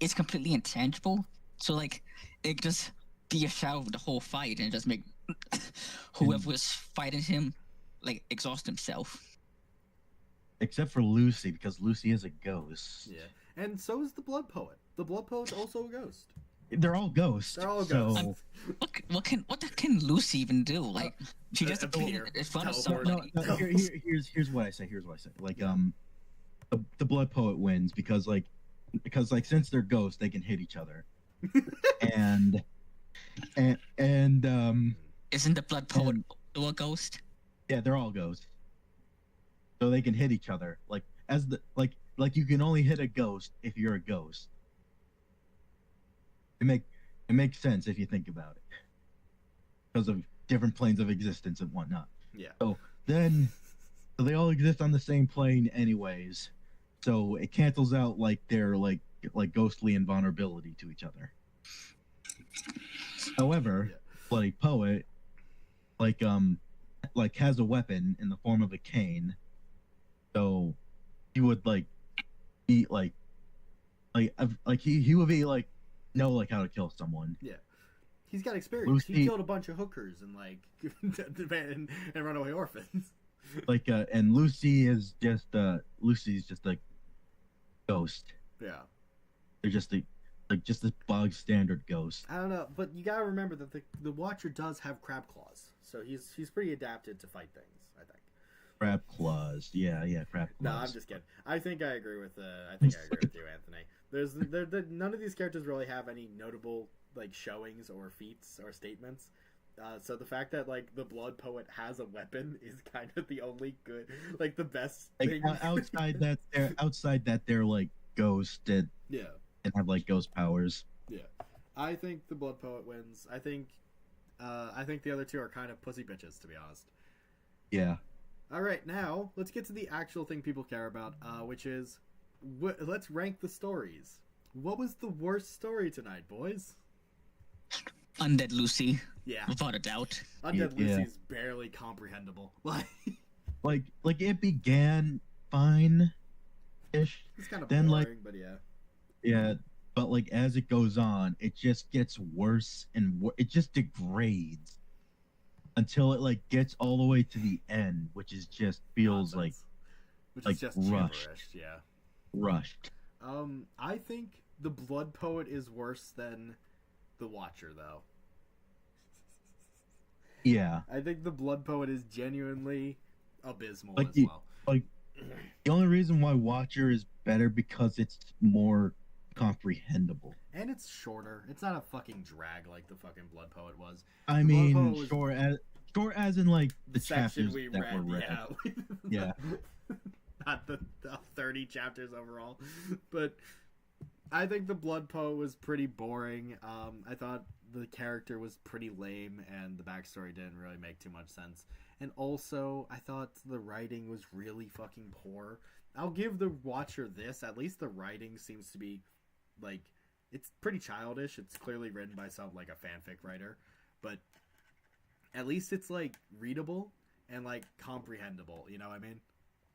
it's completely intangible. So like it could just be a shadow of the whole fight and just make whoever was fighting him like exhaust himself. Except for Lucy, because Lucy is a ghost. Yeah. And so is the Blood Poet. The Blood Poet's also a ghost. They're all ghosts. They're all so- ghosts. What can Lucy even do? Like she just appear. appeared in front of Teleport. somebody. No, here's what I say. Like the Blood Poet wins because since they're ghosts, they can hit each other. and Isn't the Blood Poet a ghost? yeah, they're all ghosts. So they can hit each other. Like you can only hit a ghost if you're a ghost. It makes sense if you think about it. Because of different planes of existence and whatnot. Yeah. So they all exist on the same plane anyways. So it cancels out like their like ghostly invulnerability to each other. However, Yeah. Bloody Poet has a weapon in the form of a cane. So he would be he would be know how to kill someone. Yeah. He's got experience. Lucy- He killed a bunch of hookers and and runaway orphans. And Lucy's just a ghost. Yeah. They're just just a bog standard ghost. I don't know, but you gotta remember that the Watcher does have crab claws, so he's pretty adapted to fight things. I think. Crab claws, yeah, crab claws. No, I'm just kidding. I think I agree with you, Anthony. None of these characters really have any notable showings or feats or statements. So the fact that the Blood Poet has a weapon is kind of the only good, the best thing. outside that they're ghosted. Yeah. And have ghost powers. Yeah, I think the Blood Poet wins. I think the other 2 are kind of pussy bitches, to be honest. Yeah. All right, now let's get to the actual thing people care about, which is let's rank the stories. What was the worst story tonight, boys? Undead Lucy. Yeah, Without a doubt. Undead Yeah. Lucy's barely comprehensible. Like it began fine ish. It's kind of Then, boring, but yeah. Yeah, but as it goes on, it just gets worse and it just degrades until it gets all the way to the end, which is just feels Nonsense. Which is just rushed. gibberish, yeah. Rushed. I think the Blood Poet is worse than the Watcher, though. Yeah. I think the Blood Poet is genuinely abysmal as the- well. The only reason why Watcher is better because it's more comprehensible. And it's shorter. It's not a fucking drag like the fucking Blood Poet was. I The Blood mean, Poet was- short as in the section chapters we that read, were read. yeah. Yeah. Not the 30 chapters overall. But I think the Blood Poet was pretty boring. I thought the character was pretty lame, and the backstory didn't really make too much sense. And also, I thought the writing was really fucking poor. I'll give the Watcher this. At least the writing seems to be, like, it's pretty childish. It's clearly written by some, like, a fanfic writer. But at least it's, like, readable and, like, comprehensible. You know what I mean?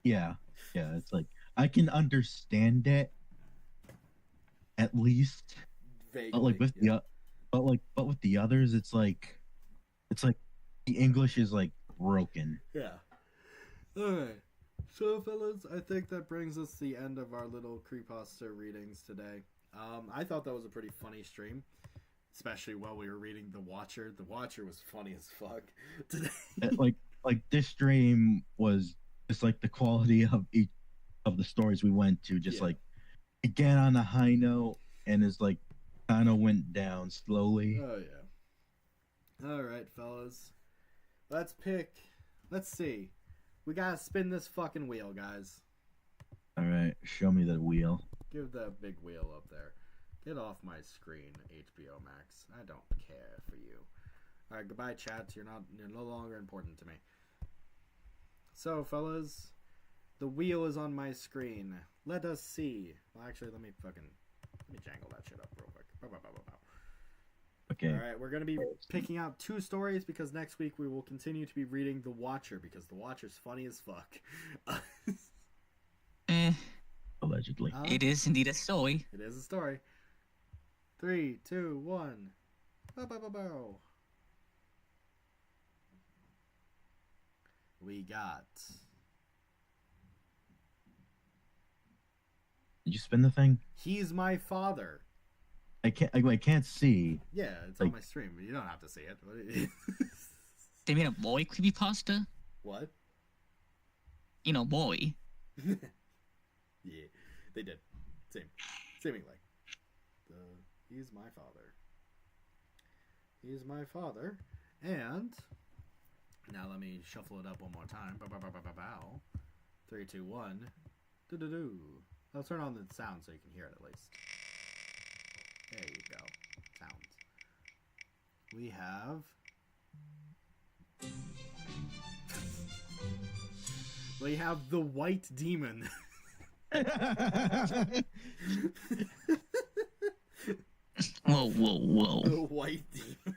Yeah, it's like I can understand it at least, Vaguely. but like with but with the others, it's like the English is like broken. Yeah. Alright. So, fellas, I think that brings us to the end of our little creepypasta readings today. I thought that was a pretty funny stream, especially while we were reading The Watcher. The Watcher was funny as fuck today. like this stream was just like the quality of each of the stories we went to, just like began on a high note and is like kind of went down slowly. Oh, yeah. Alright, fellas. Let's see. We gotta spin this fucking wheel, guys. All right, show me the wheel. Give that big wheel up there. Get off my screen, HBO Max. I don't care for you. Alright, goodbye, chat. You're no longer important to me. So, fellas, the wheel is on my screen. Let us see. Well, actually, let me jangle that shit up real quick. Bow, bow, bow, bow, bow. Okay. Alright, we're going to be picking out 2 stories because next week we will continue to be reading The Watcher because The Watcher's funny as fuck. Allegedly. It is indeed a story. It is a story. 3, 2, 1. Bow, bow, bow, bow. We got... Did you spin the thing? He's My Father. I can't see. Yeah, it's on my stream. You don't have to see it. They made a boy creepypasta? What? You know, boy. Yeah, they did. Seemingly. He's my father. He's my father. And now let me shuffle it up one more time. Bow, bow, bow, bow, bow, bow. 3, 2, 1. Do-do-do. I'll turn on the sound so you can hear it at least. There you go. Sounds. We have... we have the White Demon. Whoa, whoa, whoa. The White Demon.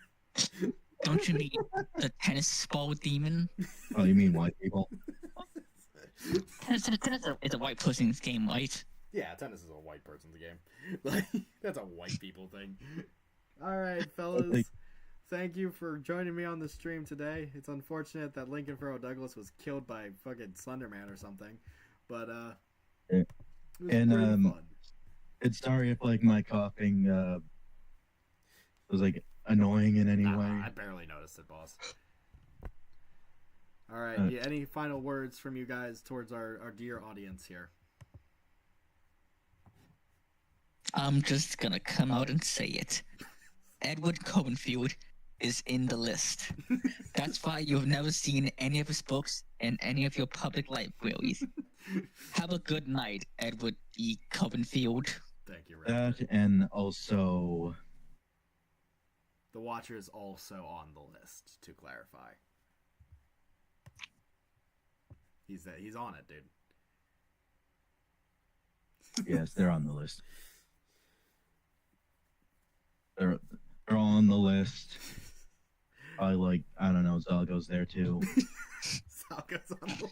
Don't you need the tennis ball demon? Oh, you mean white people? Tennis is a white person's game, right? Yeah, tennis is a white person's game. Like, that's a white people thing. Alright, fellas. Thank you for joining me on the stream today. It's unfortunate that Lincoln Furrow Douglas was killed by fucking Slenderman or something. But, it was And, pretty fun. It's sorry if, like, my coughing, was, like, annoying in any way. I barely noticed it, boss. Alright, any final words from you guys towards our dear audience here? I'm just gonna come out and say it. Edward Copenfield is in the list. That's why you've never seen any of his books in any of your public libraries. Have a good night, Edward E. Copenfield. Thank you, Rick. That and also... The Watcher is also on the list, to clarify. He's on it, dude. Yes, they're on the list. They're all on the list. I don't know, Zalgo's there too. Salga's on the list.